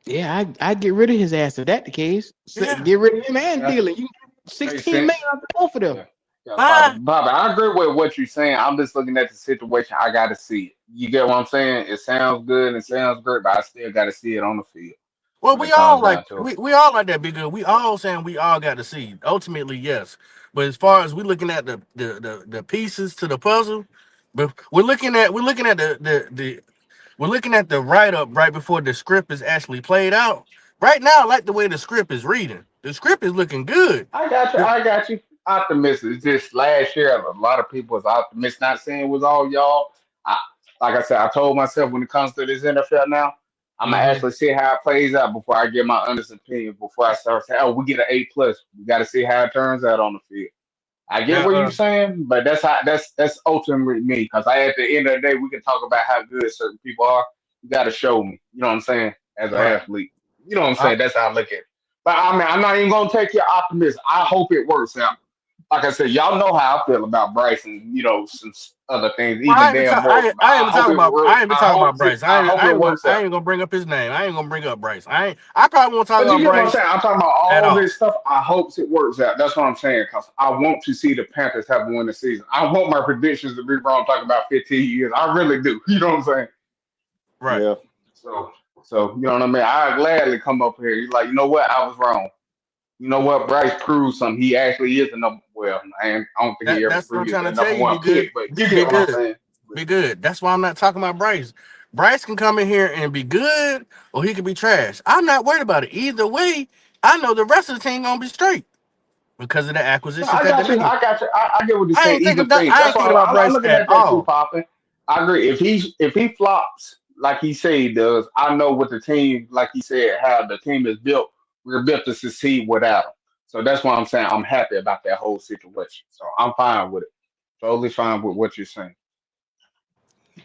Yeah, I get rid of his ass if that the case. Yeah. Get rid of him and That's Dylan. You makes 16 million sense. out of both of them. Yeah. Yeah, Bye. Bobby, I agree with what you're saying. I'm just looking at the situation. I got to see it. You get what I'm saying? It sounds good. It sounds great, but I still got to see it on the field Well, when it comes down to it. we all like that big good. We all saying we all got to see. Ultimately, yes. But as far as we looking at the pieces to the puzzle, but we're looking at the write up right before the script is actually played out. Right now, I like the way the script is reading. The script is looking good. I got you. I got you. Optimistic. It's just last year, a lot of people was optimistic. Not saying it was all y'all. I, like I said, I told myself when it comes to this NFL now, I'm gonna Mm-hmm. actually see how it plays out before I give my honest opinion. Before I start saying, "Oh, we get an A plus." We got to see how it turns out on the field. I get Now, what you're saying, but that's ultimately me. Because at the end of the day, we can talk about how good certain people are. You got to show me. You know what I'm saying? As an right. athlete, you know what I'm I, saying. That's how I look at it. But I mean, I'm not even gonna take your optimism. I hope it works out. Like I said, y'all know how I feel about Bryce and some other things, Well, even Dan Morgan. But I ain't even talking about Bryce. I hope it works I out. ain't gonna bring up his name. I ain't gonna bring up Bryce. I probably won't talk But you about get what I'm Bryce saying? I'm talking about at all all. this stuff. I hope it works out. That's what I'm saying. Because I want to see the Panthers have a winning season. I want my predictions to be wrong talking about 15 years. I really do. You know what I'm saying? Right. Yeah. So, you know what I mean? I gladly come up here. You're like, you know what? I was wrong. You know what? Bryce proved something. He actually is a number. Well, I don't think he ever That's what I'm proved he trying was to a tell number you. one Be pick. good. But you Be get what I'm good. saying? Be good. That's why I'm not talking about Bryce. Bryce can come in here and be good, or he can be trash. I'm not worried about it. Either way, I know the rest of the team gonna be straight because of the No, acquisitions I that they got you. made. I got you. I get what you're saying. Either thing. I That's ain't why thinking about I'm Bryce looking at at that too, all. Popping. I agree. If he flops like he said he does, I know what the team, like he said, how the team is built. We're built to succeed without him. So that's why I'm saying I'm happy about that whole situation. So I'm fine with it. Totally fine with what you're saying.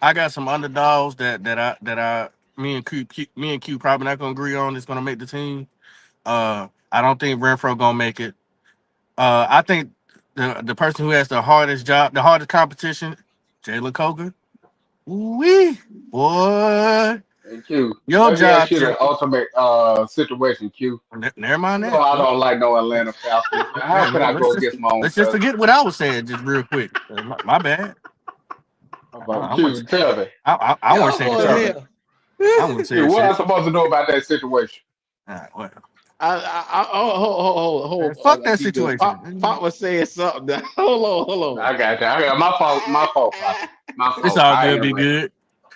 I got some underdogs that me and Q probably not gonna agree on. Is gonna make the team. I don't think Renfro gonna make it. I think the person who has the hardest job, the hardest competition, Jalen Coker. Wee boy, And Q, your let me ask job. you the ultimate situation, Q. Never mind You know that. I don't like no Atlanta Falcons. How Man, can I let's go just against my own let's just cousin? forget what I was saying just real quick. My bad. How I, about I, was, Q? Tell me. I wasn't Y'all saying going Tell shit. me. to hell. I wasn't Q, saying what I'm shit. supposed to do about that situation? All right, well, man, fuck Hold, that be good. situation. Pop was saying something. Now. Hold I got that. I got my fault. My fault, Papa. on. My It's fault. all I good. ain't Be ready. good.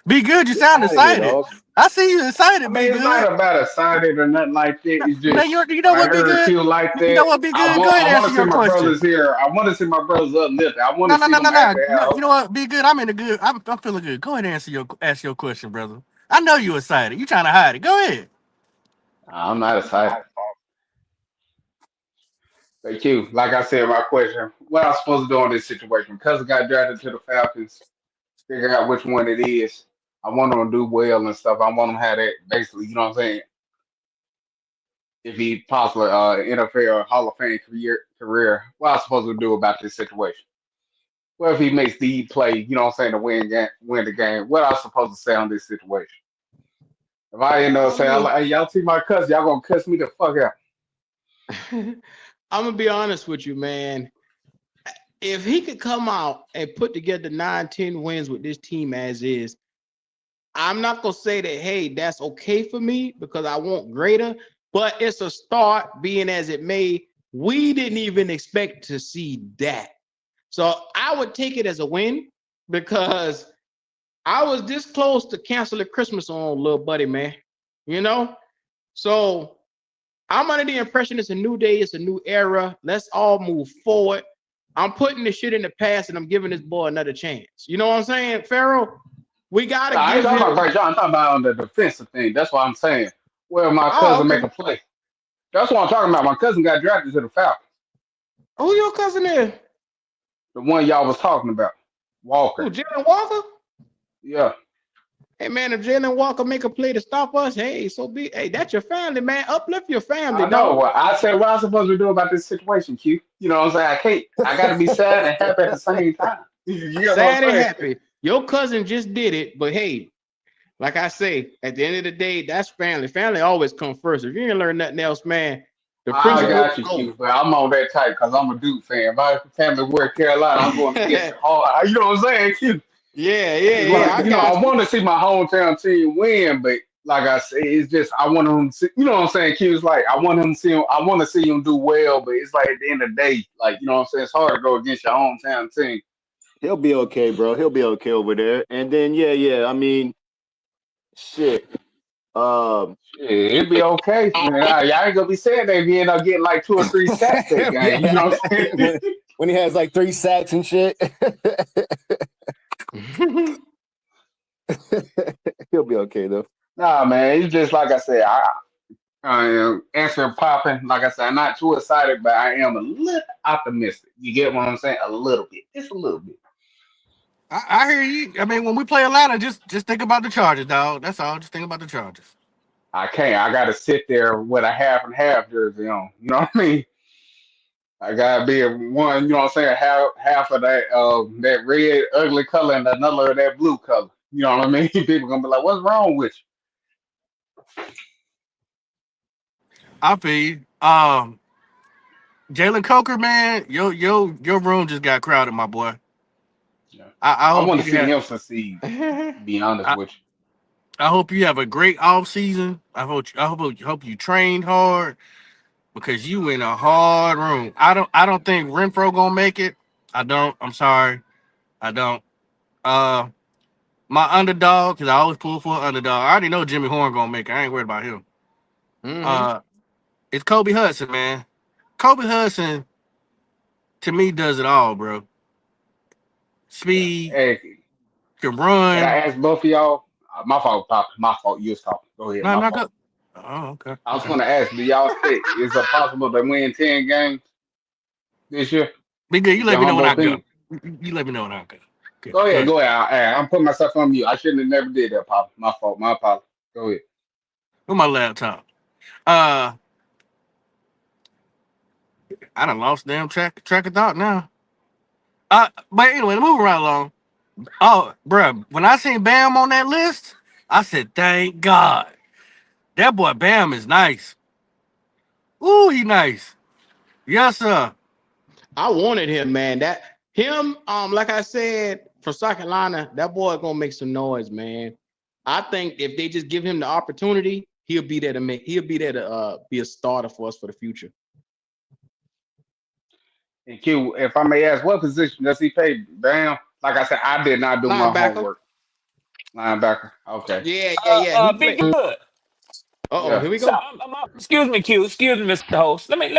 Be good. You Get sound out of here, excited. dog. I see you I excited. Be mean, it's good. not about excited or nothing like that. It's Man, just you know when I what? Be heard good. Q like You know that, what? Be good. Go ahead I and want answer to see your my question. brothers here. I want to see my brothers uplifted. I want No, to no, see no, them no, no. actually No, have. you know what? Be good. I'm in the good. I'm feeling good. Go ahead and ask your question, brother. I know you excited. You trying to hide it. Go ahead. I'm not excited. But Q, like I said, my question: what I'm supposed to do in this situation? Because I got drafted to the Falcons, figure out which one it is. I want them to do well and stuff. I want them to have that basically. You know what I'm saying? If he possibly NFL Hall of Fame career, what I'm supposed to do about this situation? Well, if he makes the play, you know what I'm saying, to win the game, what I'm supposed to say on this situation? If I end up I saying, mean, hey, y'all see my cousin, y'all gonna cuss me the fuck out. I'm gonna be honest with you, man. If he could come out and put together 9, 10 wins with this team as is, I'm not gonna say that, hey, that's okay for me because I want greater, but it's a start, being as it may. We didn't even expect to see that. So I would take it as a win because I was this close to canceling Christmas on little buddy, man. You know? So I'm under the impression it's a new day, it's a new era. Let's all move forward. I'm putting this shit in the past and I'm giving this boy another chance. You know what I'm saying, Pharaoh? We gotta No, I ain't give talking him. about Bryce Young. I'm talking about on the defensive thing. That's what I'm saying. Well, my Oh, cousin make okay. a play. That's what I'm talking about. My cousin got drafted to the Falcons. Who your cousin is? The one y'all was talking about. Who, Walker. Jalen Walker? Yeah. Hey man, if Jalen Walker make a play to stop us, hey, so be. Hey, that's your family, man. Uplift your family, I know. dog. Well, I said what I'm supposed to do about this situation, Q. You know what I'm saying? I can't. I got to be sad and happy at the same time. You know what Sad I'm and saying? happy. Your cousin just did it, but hey, like I say, at the end of the day, that's family. Family always come first. If you ain't learn nothing else, man, the I principle got you, go. Q. But I'm on that type because I'm a Duke fan. My family wear Carolina. I'm going against it hard. You know what I'm saying, Q? Yeah, It's yeah. like, I I got you. want to see my hometown team win, but like I say, it's just I want them to see, you know what I'm saying, Q? It's like I want him to see him, I want to see him do well, but it's like at the end of the day, like you know what I'm saying, it's hard to go against your hometown team. He'll be okay, bro. He'll be okay over there. And then, yeah. I mean, shit. Um, Shit, it'd be okay. Y'all ain't gonna be saying that if you end up getting like 2 or 3 sacks that game. You know what I'm saying? when he has like 3 sacks and shit, he'll be okay though. Nah, man, it's just like I said, I am answer popping. Like I said, I'm not too excited, but I am a little optimistic. You get what I'm saying? A little bit, just a little bit. I hear you. I mean, when we play Atlanta, just think about the Chargers, dog. That's all. Just think about the Chargers. I can't. I got to sit there with a half and half jersey on. You know what I mean? I gotta be one. You know what I'm saying? Half of that red ugly color and another of that blue color. You know what I mean? People gonna be like, "What's wrong with I feel you. Jalen Coker, man, your room just got crowded, my boy. you?" Yeah. I I hope want you to see have. him succeed. To be honest I, with I hope you have a great off season. Hope you trained hard because you in a hard room. I don't think Renfro gonna make it. I don't. I'm sorry. I don't. Uh, my underdog, because I always pull for an underdog. I already know Jimmy Horn gonna make it. I ain't worried about him. Mm-hmm. Uh, it's Kobe Hudson, man. Kobe Hudson to me does it all, bro. you. Yeah. Speed, Hey, can can I run. ask both of y'all? My fault, Pop. My fault. You was talking. Go ahead. No, My no, fault. Oh, okay, I was okay. going to ask, do y'all think is it possible to win 10 games this year? Be good. You Is let your me know when humble I go. opinion? You let me know when I go. Okay, Go go ahead, ahead. go ahead. I'm putting myself on mute. I shouldn't have never did that, Pop. My fault. My apologies. Go ahead. With my laptop. Uh, I done lost damn track of thought now. But anyway, moving right along. Oh, bruh, when I seen Bam on that list, I said, thank God. That boy Bam is nice. Ooh, he nice. Yes, sir. I wanted him, man. That him, like I said, from South Carolina, that boy gonna make some noise, man. I think if they just give him the opportunity, he'll be there to be a starter for us for the future. And Q, if I may ask, what position does he play? Bam. Like I said, I did not do my Linebacker. homework. Linebacker. Okay. Yeah. He Be played. good. Uh oh, Yeah. here we So, go. excuse me, Q. Excuse me, Mr. Host. Let me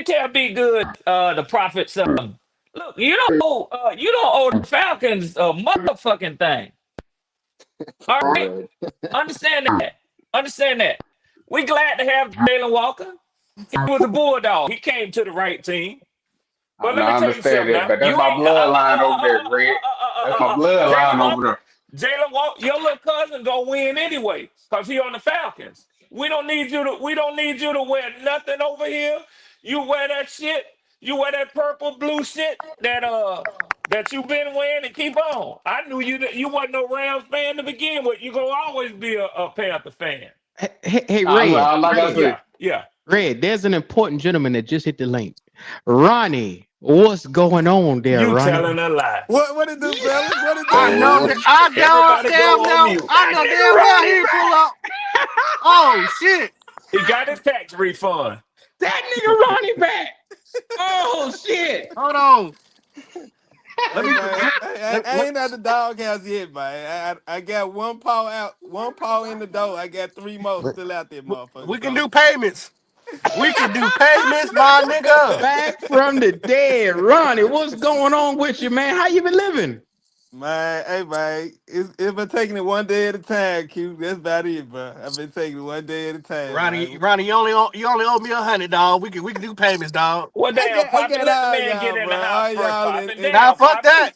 tell Be Good, the prophet something. Look, you don't owe the Falcons a motherfucking thing. All right, Right. understand that. Understand that. We glad to have Jalen Walker. He was a bulldog. He came to the right team. I But let me not tell you understand something it, now. but that's You my ain't bloodline over there, Greg. That's my bloodline Jalen over Walker. there. Jalen Walker, your little cousin gonna win anyway, cause he on the Falcons. We don't need you to wear nothing over here. You wear that shit. You wear that purple blue shit that you been wearing and keep on. I knew you wasn't no Rams fan to begin with. You gonna always be a Panther fan. Hey, I, Red, like I Red, said, Yeah. Red. There's an important gentleman that just hit the link. Ronnie, what's going on there, You Ronnie? telling a lie. What it do, fellas? What it I do? know Oh, that. I know everybody damn go on now. mute. I That know nigga damn well Ronnie he pull back. up. Oh shit. He got his tax refund. That nigga Ronnie back. Oh shit. Hold on. Let Hey me. man, I ain't at the doghouse yet, man. I got one paw out, one paw in the door. I got three more still out there, We motherfucker. can So, do payments. We can do payments, my nigga. Back from the dead. Ronnie, what's going on with you, man? How you been living? man, hey man, it's been taking it one day at a time, Q. That's about it, bro. I've been taking it one day at a time, Ronnie, man. Ronnie, you only owe me 100, dog. We can do payments, dog. Well, damn, I Poppy, got let the all man get y'all, in bro. the house All first, y'all Poppy. Now Damn, fuck Poppy. that.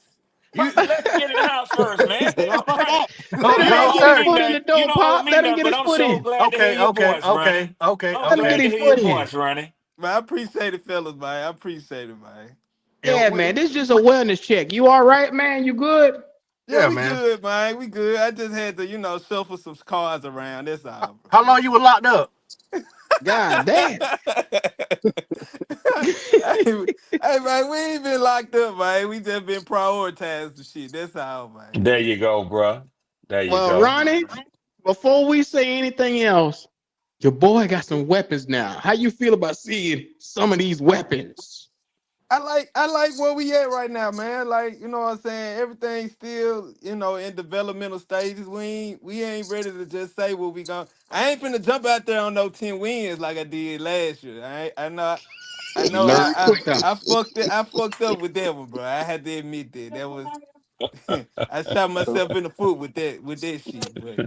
You Poppy, let him get in the house first, man. Fuck Ronnie, that. oh, you Let him no don't get owe his sir. me foot in the nothing. You door, don't owe Pop. me Let him nothing, get but his I'm foot so in. glad to hear Okay, your okay, voice, okay, Ronnie. okay, I'm Let him okay. get glad to his hear your foot in. voice, Ronnie. Man, I appreciate it, fellas, man. I appreciate it, man. Yeah, Yeah, man. This is just a wellness check. You all right, man? You good? Yeah, yeah, we man. good, man. We good. I just had to, shuffle some cards around. That's all, bro. How long you were locked up? God damn. Hey, man, we ain't been locked up, man. We just been prioritized the shit. That's all, man. There you go, bro. There you Well, go. Ronnie, before we say anything else, your boy got some weapons now. How you feel about seeing some of these weapons? I like where we at right now, man. Like, you know what I'm saying? Everything's still, in developmental stages. We ain't ready to just say what we going. I ain't finna jump out there on no 10 wins like I did last year. I know Learn quick, huh? I fucked up with that one, bro. I had to admit that. That was I shot myself in the foot with that shit. But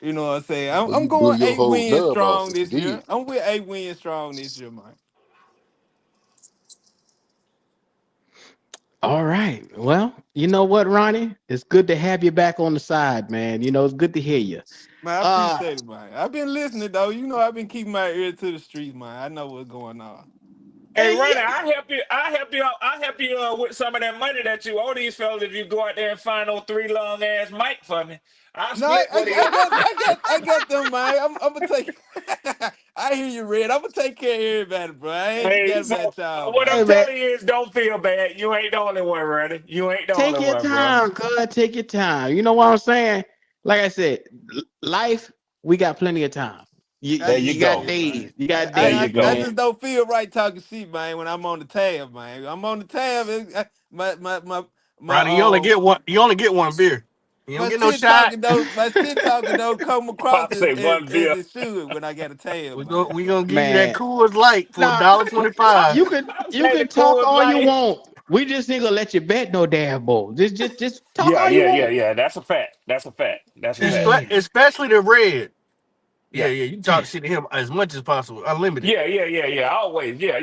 you know what I'm saying? I'm, Well, I'm you blew going your eight whole wins nub off strong if you this year. did. I'm with 8 wins strong this year, man. All right. Well, you know what, Ronnie? It's good to have you back on the side, man. It's good to hear you. Man, I Uh, appreciate it, man. I've been listening though. I've been keeping my ear to the streets, man. I know what's going on. Hey, hey, Ronnie, I help you with some of that money that you owe these fellas if you go out there and find those three long ass mic for me. I'll No, I, split what he I owe. got, I got, I got them, man. I'm gonna take. I hear you, Red. I'm gonna take care of everybody, bro. I ain't Hey, forget so about y'all, what I'm hey, man. man, telling you is don't feel bad. You ain't the only one, Ronnie. You ain't the take only your one, bro. time, cuz. Take your time. You know what I'm saying? Like I said, life, we got plenty of time. You, I There you, you you get got go. that, man. days. You I, got There I, you days, I I go. man. just don't feel right talking shit, man. When I'm on the tab, man. I'm on the tab. My Ronnie, you only get one beer. You don't my get no shit shot. talking though. My shit talking though come across Pop as say as, one as beer. it should when I got a tab, We man. go we gonna give you that Man. Coors Light for a Nah, dollar Pop, twenty-five. Pop you say the can talk cool all you light. want. We just ain't gonna let you bet no damn bowl. Just talk Yeah, all you yeah, yeah, want. yeah. That's a fact. That's a fact. That's a fact. Especially the red. Yeah, Yeah. yeah. You talk shit to him as much as possible, unlimited. Yeah. Always. Yeah.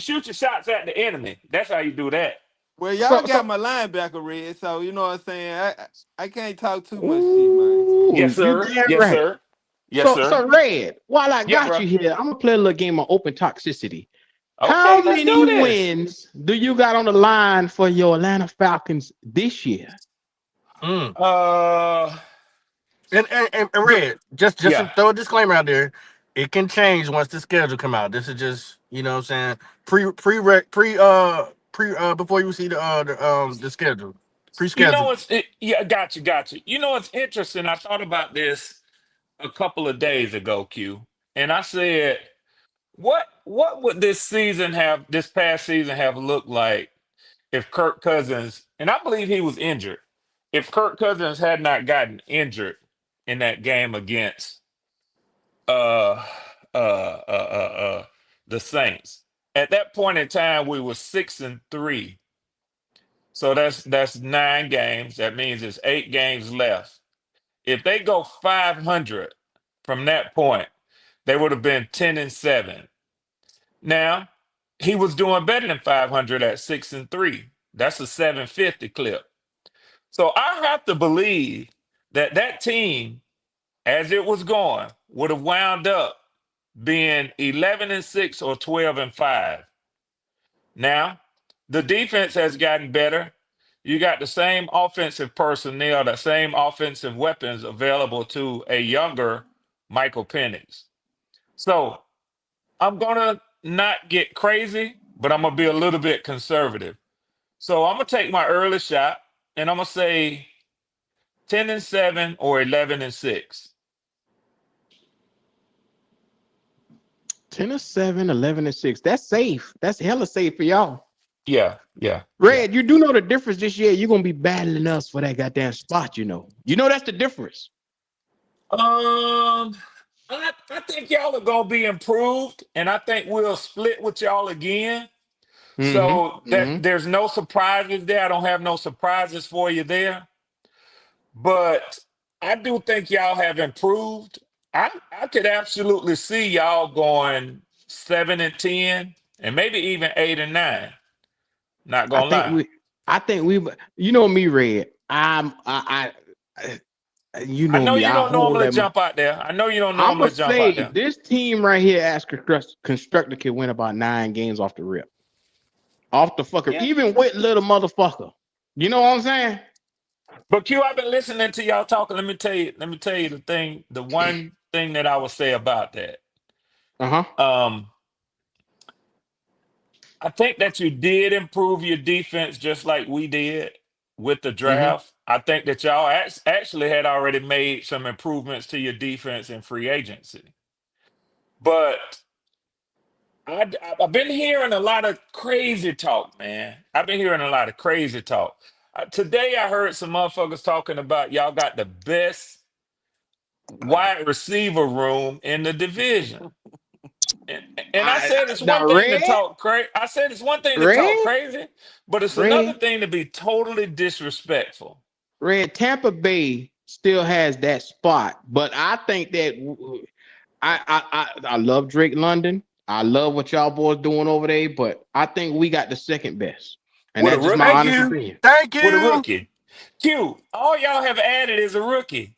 Shoot your shots at the enemy. That's how you do that. Well, y'all So, got my linebacker red, so you know what I'm saying. I can't talk too much shit, man. Yes, ooh, you sir. damn Yes, right. sir. Yes, So sir. Red, while I Yeah, got bro. you here, I'm gonna play a little game of open toxicity. How Okay, let's many do this. wins do you got on the line for your Atlanta Falcons this year? Mm. Uh, And Red, just to yeah. throw a disclaimer out there, it can change once the schedule come out. This is just what I'm saying pre before you see the schedule You know pre-schedule. yeah, got you. You know it's interesting. I thought about this a couple of days ago, Q, and I said, what would this past season have looked like if Kirk Cousins, and I believe he was injured, if Kirk Cousins had not gotten injured in that game against uh uh uh uh, uh the Saints. At that point in time, we were 6-3. So that's 9 games. That means there's 8 games left. If they go 500 from that point, they would have been 10-7. Now, he was doing better than 500 at 6-3. That's a 750 clip. So I have to believe that that team, as it was going, would have wound up being 11-6 or 12-5. Now, the defense has gotten better. You got the same offensive personnel, the same offensive weapons available to a younger Michael Penix. So I'm gonna not get crazy, but I'm gonna be a little bit conservative. So I'm gonna take my early shot, and I'm gonna say 10-7 or 11-6. 10-7, 11-6. That's safe. That's hella safe for y'all. Yeah. Red, you do know the difference this year. You're gonna be battling us for that goddamn spot, you know. You know that's the difference. Um, I think y'all are gonna be improved, and I think we'll split with y'all again. So Mm-hmm. that Mm-hmm. there's no surprises there. I don't have no surprises for you there. But I do think y'all have improved. I could absolutely see y'all going 7-10 and maybe even 8-9. Not I gonna think lie. we I think we you know me, Red. You I know know me. you I don't hold normally them. jump out there. I know you don't I'm gonna normally jump out say there. this team right here, as constructor, can win about 9 games off the rip, off the fucker, Yeah. even with little motherfucker. You know what I'm saying? But Q, I've been listening to y'all talking. Let me tell you the one thing that I would say about that. Uh-huh. Um, I think that you did improve your defense just like we did with the Mm-hmm. draft. I think that y'all actually had already made some improvements to your defense in free agency. But I've been hearing a lot of crazy talk, man. I've been hearing a lot of crazy talk. Today, I heard some motherfuckers talking about y'all got the best wide receiver room in the division. And, and I said it's Now one thing to talk crazy. I said it's one thing to talk Red, crazy, but it's another Red, thing to be totally disrespectful. Red. Tampa Bay still has that spot, but I think that I love Drake London. I love what y'all boys doing over there, but I think we got the second best, and With a that's just my Thank rookie, honest you, opinion. thank with a you. rookie. Q, all y'all have added is a rookie.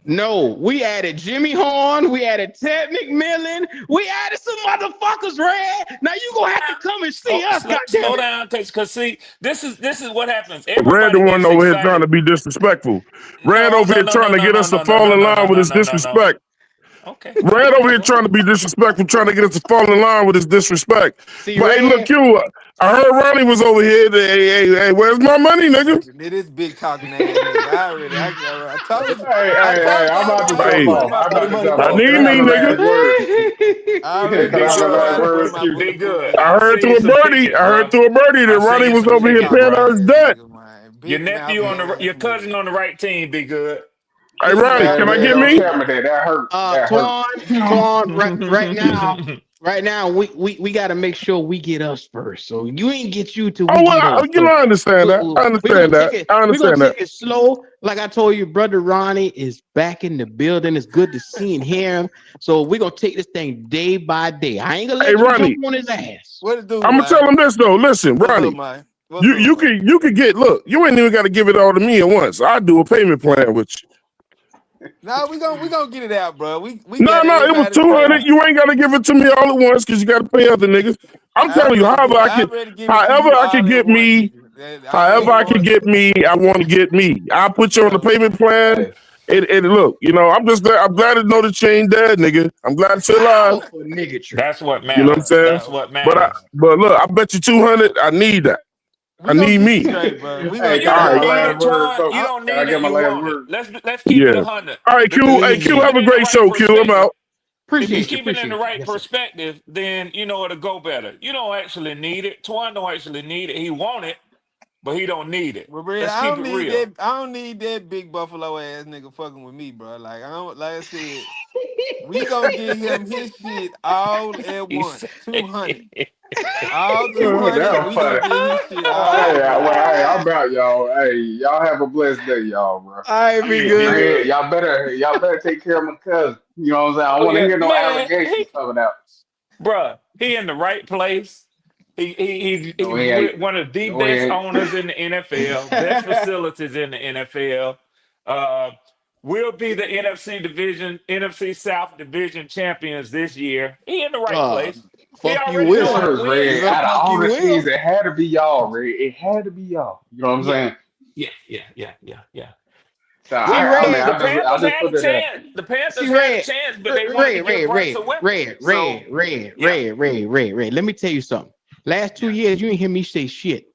No, we added Jimmy Horn, we added Ted McMillan, we added some motherfuckers, Red. Now you gonna have to come and see Slow, us, slow, goddamn slow it. down, cause see, this is what happens. Red the Everybody one gets over here trying excited. to be disrespectful. Red No, over no, here no, trying no, to no, get no, us to no, no, fall no, in no, line no, with no, his no, no, no. disrespect. Okay, Red over here trying to be disrespectful, trying to get us to fall in line with his disrespect. See, But hey, look, Red, you, I heard Ronnie was over here. Hey, where's my money, nigga? It is big talking ass nigga. I Hey, told you I'm I was about to gonna jump have to Hey, put in off. my I'm about booty to meat jump I off. vote. Can need I have me, the last nigga. word? I already Can I knew have I the was gonna last have to put in word, my Q? booty be booty good. meat I I vote. heard send through you a some birdie. tickets, I heard bro. through a birdie I that send Ronnie you was some over here Big tickets, paying talking bro. out his ass debt. nigga, man. Your Big mouth nephew your ass cousin nigga. on the right team. Be good. Hey, Big Ronnie, mouth can I Hey, get ass don't me? tell me nigga. that. That hurt. That hurt. Twan, right now, Right now, we got to make sure we get us first. So you ain't get you till Oh, we well, get us. you know, So I understand that. I we're gonna understand take that. it. I We're gonna understand that. take it slow. Like I told you, brother Ronnie is back in the building. It's good to see and hear him. So we're gonna take this thing day by day. I ain't gonna Hey, let you jump Ronnie, on his ass. What it do, I'm gonna tell man? him this though. Listen, What's up, Ronnie, man? What's you up, you man? can you can get look. You ain't even got to give it all to me at once. I do a payment plan with you. Nah, we gonna get it out, bro. We No, got no, it was everybody 200. straight. You ain't got to give it to me all at once because you got to pay other niggas. I'm telling you, I already give it to however you I could all at get once, me, nigga. however I could get me, I want to get me. I put you on the Yeah. payment plan. Hey, It look, you know, I'm glad to know that you ain't dead, nigga. I'm glad to feel alive. Powerful niggatry. That's what You know what I'm matters. saying? That's what But matters. look, I bet you 200. I need that. I We gonna need get you me. straight, bro. We hey, gonna You can I get All get it my don't right. need last it, word, Twan. You folks? don't Can I need get it. my You last want it. word? Let's keep it Yeah. 100. All right, Q. Because Hey, if you Q. keep Have it a in the great right show, Q. I'm perspective, out. if you Appreciate you. keep it in the Appreciate you. right Yes, sir. perspective, then you know it'll go better. You don't actually need it. Twan don't actually need it. He want it, but he don't need it. Well, Brad, Let's I keep don't it need real. that. I don't need that big buffalo ass nigga fucking with me, bro. Like I don't. Like I said, we gonna get him his shit all at He once. said, 200. All That 200. was We gonna funny. get his shit all Hey, at once. I'm out, y'all. Hey, y'all have a blessed day, y'all, bro. All right, be yeah, good, man. Hey, man. y'all better take care of my cousin. You know what I'm saying? I don't Oh want to yeah, hear no man. allegations coming out. Bruh, he in the right place. No, He's he ain't. with one of the No, he best ain't. owners in the NFL, best facilities in the NFL. Uh, will be the NFC South division champions this year. He in the right uh, place. He fuck you, already know how will. to Corners, win. You Red. better Out of fuck all you, the teams, will. it had to be y'all, Red. It had to be y'all. You know what I'm Yeah, saying? yeah. So See, I mean, Red. the I Panthers just had a put it there. chance. The Panthers See, had a Red. chance, but they wanted to Red, give Red, Bryce Red, a weapon. Red, So, Red, Red, yeah, Red, Red, Red, Red. Let me tell you something. Last 2 years, you ain't hear me say shit.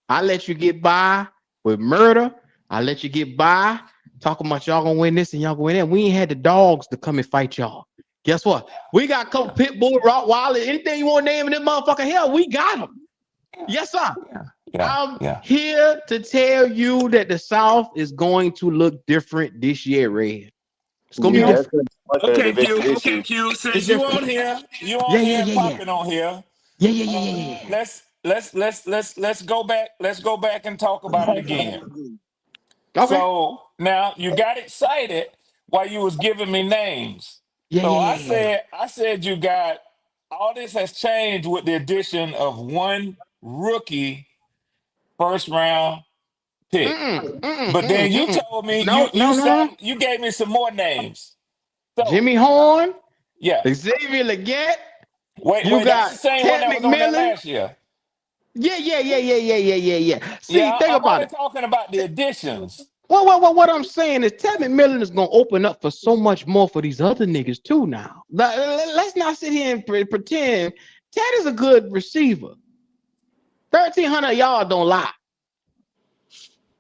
I let you get by with murder. I let you get by talking about y'all gonna win this and y'all gonna win that. We ain't had the dogs to come and fight y'all. Guess what? We got a couple yeah, pit bull, Rottweiler, anything you want to name in this motherfucker. Hell, we got them. Yes, sir. I'm yeah. here to tell you that the South is going to look different this year, Red. It's gonna be Yeah, Yeah. it's different. gonna be a much better Okay, division Q. this Okay, year. Q. It's Since different. you on Yeah, yeah, here and yeah, yeah. popping on here, Yeah, yeah, yeah, yeah, yeah. let's go back. Let's go back and talk about it again. Okay. So now you got excited while you was giving me names. Yeah, So yeah, yeah, yeah. I said you got all this has changed with the addition of one rookie first round pick. Mm-mm, mm-mm, But then mm-mm, you mm-mm. told me No, no, no. you gave me some more names. So Jimmy Horn, yeah. Xavier Leggett. You Wait, that's got the same one Ted that was on there McMillan. last year. Yeah, yeah, yeah, yeah, yeah, yeah, yeah, yeah. See, Yeah, think I'm about only it. talking about the additions. What I'm saying is Ted McMillan is gonna open up for so much more for these other niggas too now. Let's not sit here and pretend Ted is a good receiver. 1,300 yards don't lie.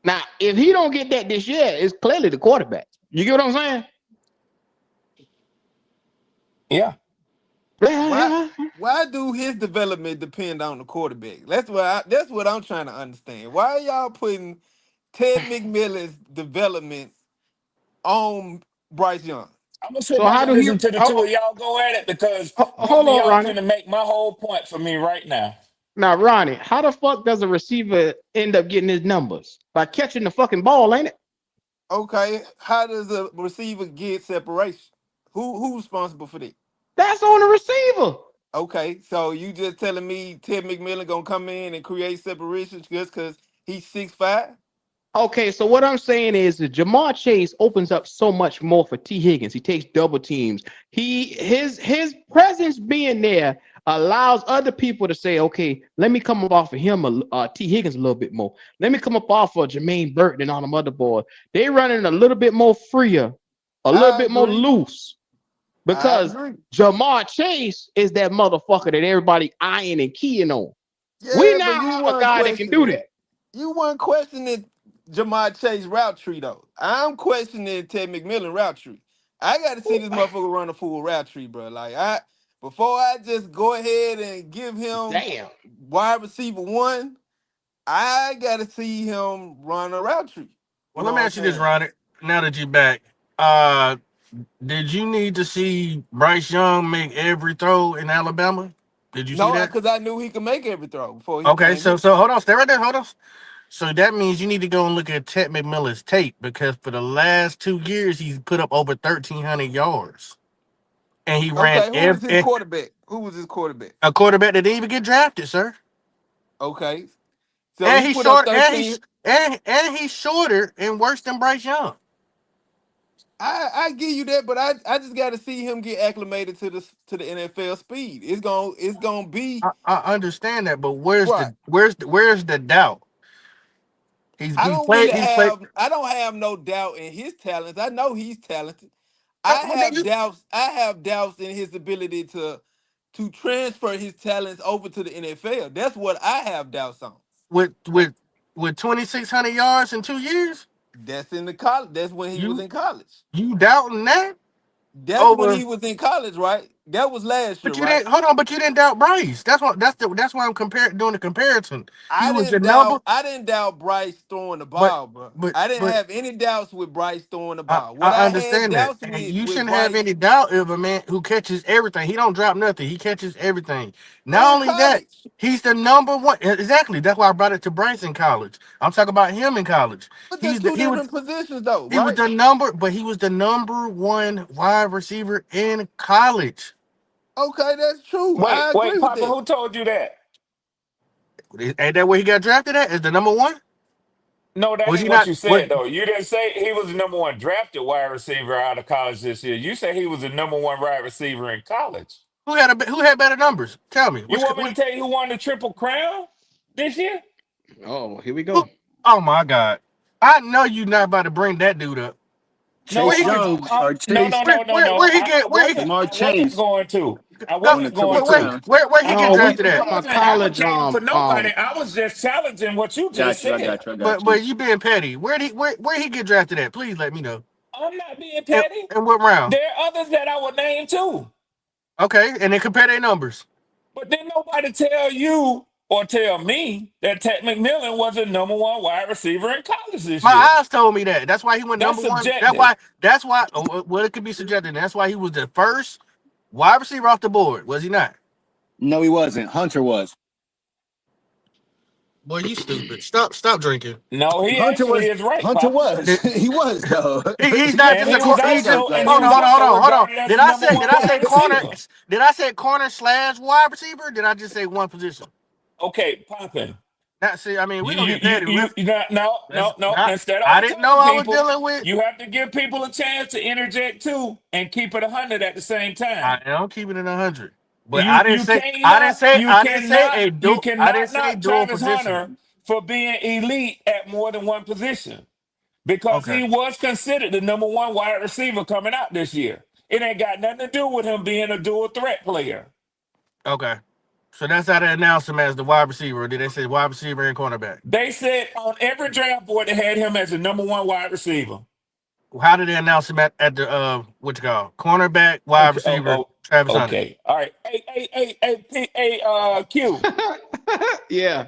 Now, if he don't get that this year, it's clearly the quarterback. You get what I'm saying? Yeah. Why Yeah. why do his development depend on the quarterback? That's what I'm trying to understand. Why are y'all putting Ted McMillan's development on Bryce Young? I'm gonna sit So back how and do he listen to the two of y'all go at it because both hold of on, y'all Ronnie? finna make my whole point for me right now. Now, Ronnie, how the fuck does a receiver end up getting his numbers? By catching the fucking ball, ain't it? Okay, how does a receiver get separation? Who's responsible for that? That's on the receiver. Okay, so you just telling me Ted McMillan gonna come in and create separation just because he's 6'5"? Okay, so what I'm saying is that Jamar Chase opens up so much more for T. Higgins. He takes double teams. His presence being there allows other people to say, okay, let me come up off of him, T. Higgins a little bit more. Let me come up off of Jermaine Burton and all them other boys. They running a little bit more freer, a little I bit more agree. loose I because agree. Jamar Chase is that motherfucker that everybody eyeing and keying on. We Yeah, but now you have a weren't guy that can do questioning. that. You weren't questioning Jamar Chase route tree though. I'm questioning Ted McMillan route tree. I got to see this motherfucker run a full route tree, bro. Like before I just go ahead and give him Damn. wide receiver one, I got to see him run a route tree. You Well, know let me what I'm ask you this, saying? Ronnie. Now that you're back, uh, Did you need to see Bryce Young make every throw in Alabama? Did you see No, that? because I knew he could make every throw before he Okay, came so here. so hold on, stay right there, hold on. So that means you need to go and look at Ted McMillan's tape because for the last 2 years he's put up over 1,300 yards, and he ran Okay, who was his quarterback? Who was his quarterback? a quarterback that didn't even get drafted, sir. Okay, so And he he's put up short, 13. and he's shorter and worse than Bryce Young. I give you that, but I just got to see him get acclimated to the NFL speed. It's gonna be I understand that, but right. where's the doubt? I He's don't really played he's played. have I don't have no doubt in his talents. I know he's talented. Well, nigga, I have doubts in his ability to transfer his talents over to the NFL. That's what I have doubts on. with Uh, with with 2,600 yards in 2 years, That's in the college. That's when he was you in college. you doubting that That's when over? he was in college, right? That was last year, But you right? didn't hold on. But you didn't doubt Bryce. That's why I'm comparing doing the comparison. He I was the didn't number, doubt. I didn't doubt Bryce throwing the but ball, bro. but I didn't but have any doubts with Bryce throwing the I, ball. What I I had understand that, doubts and with you with shouldn't have Bryce any doubt of a man who catches everything. He don't drop nothing. He catches everything. Not in only that, college, he's the number one. Exactly. That's why I brought it to Bryce in college. I'm talking about him in college. but they're two different positions, though, He was right? the number, but he was the number one wide receiver in college. Okay, that's true. Wait, I agree wait, with Papa, that. who told you that? Ain't that where he got drafted at? Is the number one? No, that Was ain't he what not? you What? said though. You didn't say he was the number one drafted wide receiver out of college this year. You said he was the number one wide receiver in college. Who had better numbers? Tell me. You want me to tell you who won the triple crown this year? Oh, here we Who, go. oh my God! I know you not about to bring that dude up. Where No, Chase he get? Young or no, Chase. no, no, no, Where no. he get? Where he get? Jamar I wasn't Chase going to. I No, won the wasn't Triple going to. Crown. where he get I Oh, we drafted wasn't. at? talking I about wasn't college. advocating for nobody. I was just challenging what you just Got you. I said. got you. I got you. But you being petty. Where he get drafted at? Please let me know. I'm not being And, petty. and what round? There are others that I would name too. Okay, and then compare their numbers. But then nobody tell you or tell me that Ted McMillan was the number one wide receiver in college this year. My eyes told me that. That's why he went That's number one. subjective. That's why. Oh, well, it could be subjective. That's why he was the first wide receiver off the board. Was he not? No, he wasn't. Hunter was. Boy, you stupid. Stop drinking. No, he Hunter actually was. is right, Hunter Papa. was. He was though. He's not And just a he was corner. He's just also and he hold on, was hold on, hold also on, hold on. regarded as the number one Did I wide say corner? receiver. Did I say corner slash wide receiver? Did I just say one position? Okay, Poppin. Not see. I mean, You we're gonna you get you petty. you, you not, no Let's no no. not. Instead of I didn't know overtalking I was people, dealing with. you have to give people a chance to interject too and keep it 100 at the same I time. am keeping it 100. But You you cannot you cannot you I didn't cannot say knock dual Travis position. Hunter for being elite at more than one position because Okay. he was considered the number one wide receiver coming out this year. It ain't got nothing to do with him being a dual threat player. Okay. So that's how they announced him as the wide receiver. Or did they say wide receiver and cornerback? They said on every draft board they had him as the number one wide receiver. How did they announce him at the what you call cornerback, wide Okay, receiver, Travis Hunter? okay. All right. Q. Yeah.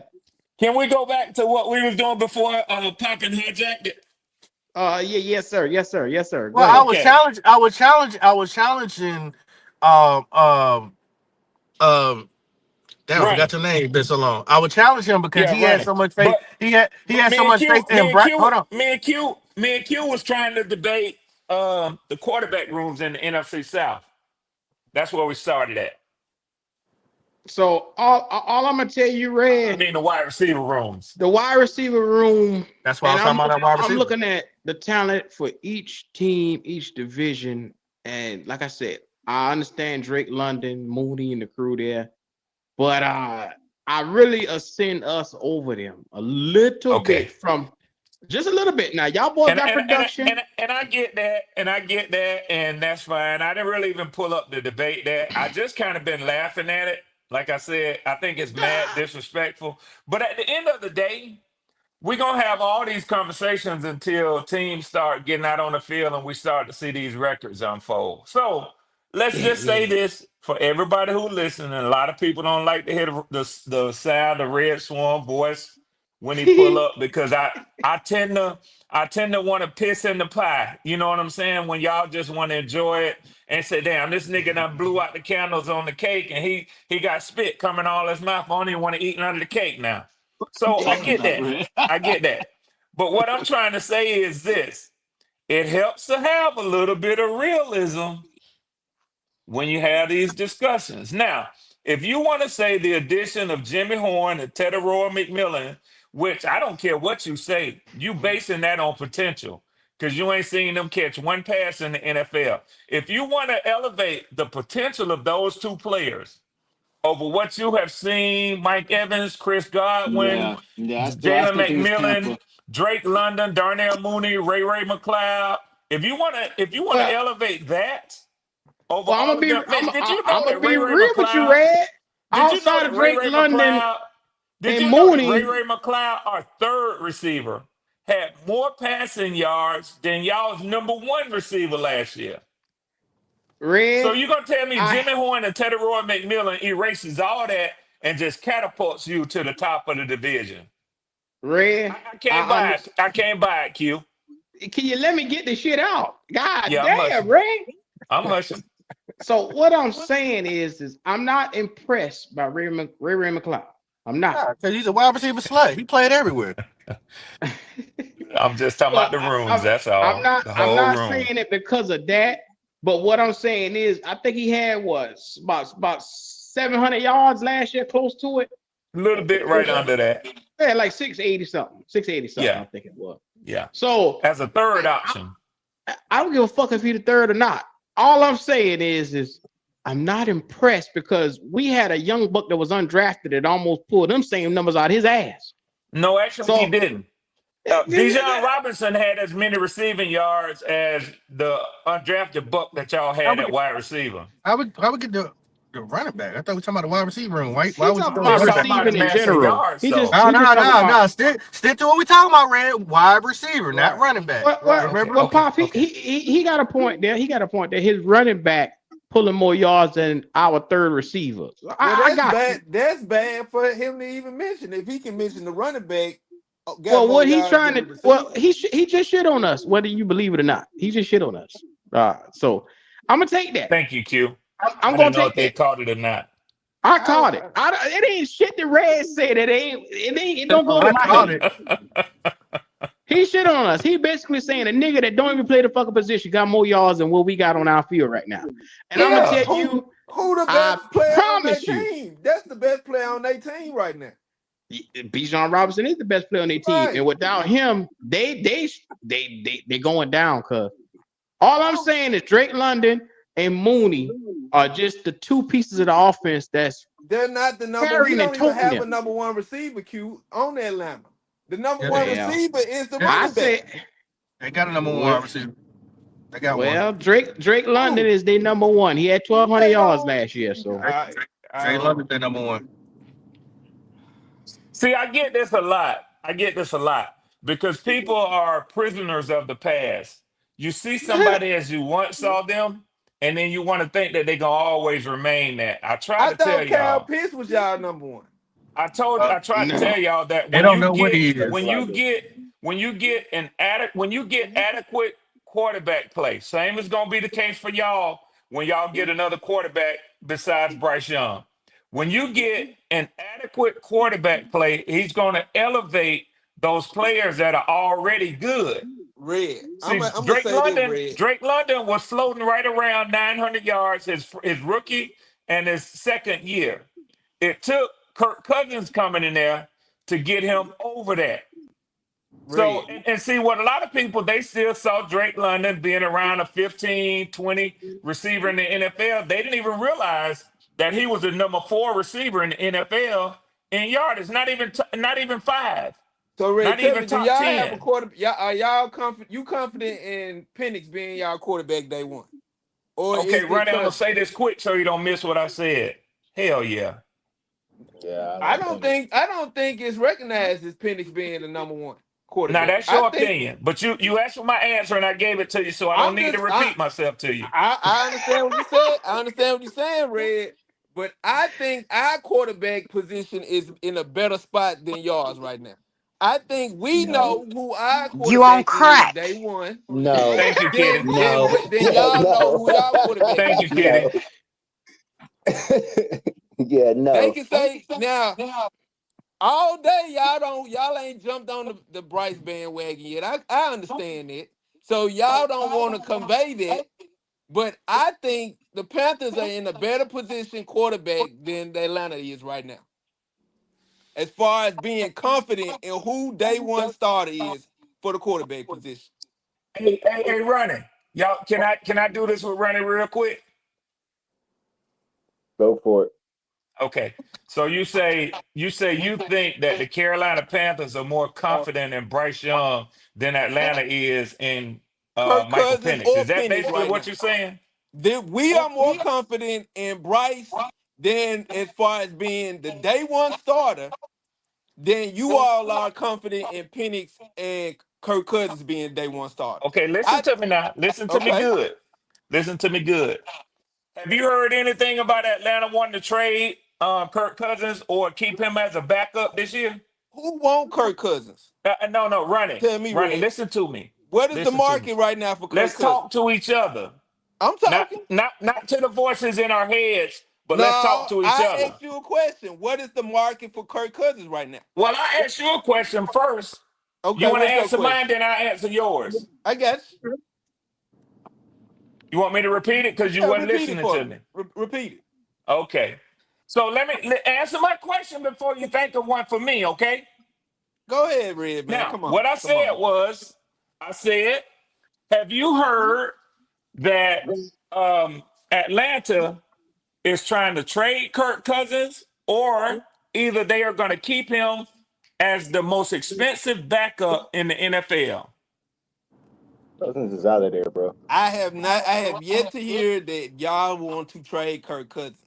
Can we go back to what we was doing before Poppin hijacked it? Yeah. Yes, sir. Yes, sir. Yes, sir. Go Well, ahead. Okay. I was challenging um um um damn, I forgot Running. your name. It's been so long. I would challenge him because Yeah, he had running. so much faith. But He had so much faith in Bryce. Hold on. Me and Q was trying to debate the quarterback rooms in the NFC South. That's where we started at. So all I'm gonna tell you, I Red, mean the wide receiver rooms. the wide receiver room, That's why I and was talking about that wide I'm receiver. looking at the talent for each team, each division, and like I said, I understand Drake London, Mooney, and the crew there, but I really ascend us over them a little Okay. bit from just a little bit. Now y'all boys And got and, and production. and and I get that, and that's fine. I didn't really even pull up the debate that. I just kind of been laughing at it. Like I said, I think it's mad disrespectful. But at the end of the day, we're gonna have all these conversations until teams start getting out on the field and we start to see these records unfold. So let's Yeah, just say yeah. this for everybody who listening. A lot of people don't like to hear the sound of Red Swan voice when he pull up because I tend to want to piss in the pie. You know what I'm saying? When y'all just want to enjoy it and say, damn, this nigga done blew out the candles on the cake and he got spit coming all his mouth. I don't even want to eat none of the cake now. So I get that. I get that. But what I'm trying to say is this. It helps to have a little bit of realism when you have these discussions. Now, if you want to say the addition of Jimmy Horn and Teteroy McMillan, which I don't care what you say, you basing that on potential because you ain't seen them catch one pass in the NFL. If you want to elevate the potential of those two players over what you have seen, Mike Evans, Chris Godwin, I Jalen still think it's McMillan, Tampa. Drake London, Darnell Mooney, Ray McLeod, if you want to Well, elevate that over well, I'm all gonna of be them. Man, did you I'm know gonna that be Ray real with you, McLeod? Red. Did you know Outside that of Drake Ray London McLeod? Did and you know that Ray Mooney, McLeod, our third receiver, had more passing yards than y'all's number one receiver last year? So Red, you gonna tell me I Jimmy Horn and Teteroy McMillan erases all that and just catapults you to the top of the division? Red, I can't I buy under, it. I can't buy it, Q. can you let me get this shit out? God Yeah, I'm damn, hushing. Red. I'm hushing. So what I'm saying is I'm not impressed by Ray McLeod. I'm not. Yeah, because he's a wide receiver slut. He played everywhere. I'm just talking Well, about the rooms. That's all. The I'm whole not room. saying it because of that. But what I'm saying is, I think he had what about 700 yards last year, close to it. A little bit right under that. Yeah, like 680 something, 680 something. Yeah. I think it was. Yeah. So As a third I, option. I don't give a fuck if he's the third or not. All I'm saying is I'm not impressed because we had a young buck that was undrafted that almost pulled them same numbers out of his ass. No, actually, he So didn't. Bijan Robinson had as many receiving yards as the undrafted buck that y'all How had we at get, wide receiver. how we get the running back? I thought we were talking about the wide receiver room. Why he's would you talking throw the about Just running talking back? about the receiving in massive general. yards, He just though. he just talking about Stick to what we talking about, Red. Wide receiver, not Right. running back. Right. Okay, well, okay, Pop, okay. he got a point there. He got a point there. His running back pulling more yards than our third receiver. Well, I that's got bad. you. That's bad for him to even mention. If he can mention the running back got Well, more what he's yards trying than the to well, receiver. he just shit on us, whether you believe it or not. He just shit on us. So I'm gonna take that. Thank you, Q. I'm I gonna didn't know take if they that. caught it or not. I caught it. I, It ain't shit that Red said. It don't go Oh, to I my caught head. it. He shit on us. He basically saying a nigga that don't even play the fucking position got more yards than what we got on our field right now. And I'm gonna yeah. Yeah. tell you, Who the I best player on their promise you, team? That's the best player on their team right now. Bijan Robinson is the best player on their team, and Right. without him, they going down. Cause all I'm Oh, saying is Drake London and Mooney are just the two pieces of the offense that's they're not the number. He carrying and don't even toting have a them. number one receiver Q on Atlanta. The number Yeah, one Well, receiver is the they, I running back. say, they got a number one well, wide receiver. They got one. Drake London Who? is their number one. He had 1,200 They yards don't. last year, so. Trey Love is their number one. See, I get this a lot. I get this a lot because people are prisoners of the past. You see somebody as you once saw them, and then you want to think that they're gonna always remain that. I try I to tell thought Kyle y'all. Pitts was y'all number one. I tried to tell No. y'all that They don't know what he is. when you get adequate quarterback play, same is gonna be the case for y'all when y'all get another quarterback besides Bryce Young. When you get an adequate quarterback play, he's gonna elevate those players that are already good. Red. See, I'm gonna say this, Red. Drake London was floating right around 900 yards his rookie and his second year. It took Kirk Cousins coming in there to get him over that. So, Red. and see what a lot of people, they still saw Drake London being around a 15, 20 receiver in the NFL. They didn't even realize that he was the number four receiver in the NFL in yardage, not even five, So Red, not tell even me, do top y'all have a 10. quarter? Y'all, are y'all confident? You confident in Penix being y'all quarterback day one, or Okay, is it Ronnie, I'm gonna because say this quick so you don't miss what I said. Hell yeah. Yeah, I I like don't Penix. think it's recognized as Penix being the number one Now quarterback. that's I your think opinion, but you asked for my answer and I gave it to you, so I don't I'm need to just repeat myself to you. I understand what you said. I understand what you're saying, Red. But I think our quarterback position is in a better spot than yours right now. I think we No. know who our You on quarterback is crack. day one. No. Thank you, Kitty. No. Then Yeah, y'all know no. who y'all quarterback Thank you, is. Kitty. No. Yeah, They no. can say now all day y'all ain't jumped on the Bryce bandwagon yet. I understand it. So y'all don't want to convey that. But I think the Panthers are in a better position quarterback than the Atlanta is right now. As far as being confident in who day one starter is for the quarterback position. Hey, Ronnie. Y'all, can I do this with Ronnie real quick? Go for it. Okay. So you think that the Carolina Panthers are more confident in Bryce Young than Atlanta is in Kirk Michael Cousins Penix. or Is that Penix basically right what now. you're saying? We are more confident in Bryce than as far as being the day one starter than you all are confident in Penix and Kirk Cousins being day one starters. Okay, listen to me now. Listen to me Okay. good. Listen to me good. Have you heard anything about Atlanta wanting to trade Kirk Cousins or keep him as a backup this year? Who won't Kirk Cousins? No, Ronnie. Tell me, Ronnie, Red. listen to me. What is the Listen to me. market right now for Kirk Let's Cousins? talk to each other. I'm Not talking. not not to the voices in our heads, but let's talk No, to each I other. asked you a question. What is the market for Kirk Cousins right now? Well, I asked you a question first. You Okay, want to what's your answer mine, question? then I answer yours. I got you. You want me to repeat it because you Yeah, wasn't repeat it listening for to me. me? Repeat it. Okay. So answer my question before you think of one for me, okay? Go ahead, Red man. Now, Come on. what I Come said on. was, I said, have you heard that Atlanta is trying to trade Kirk Cousins, or either they are going to keep him as the most expensive backup in the NFL? Cousins is out of there, bro. I have not. I have yet to hear that y'all want to trade Kirk Cousins,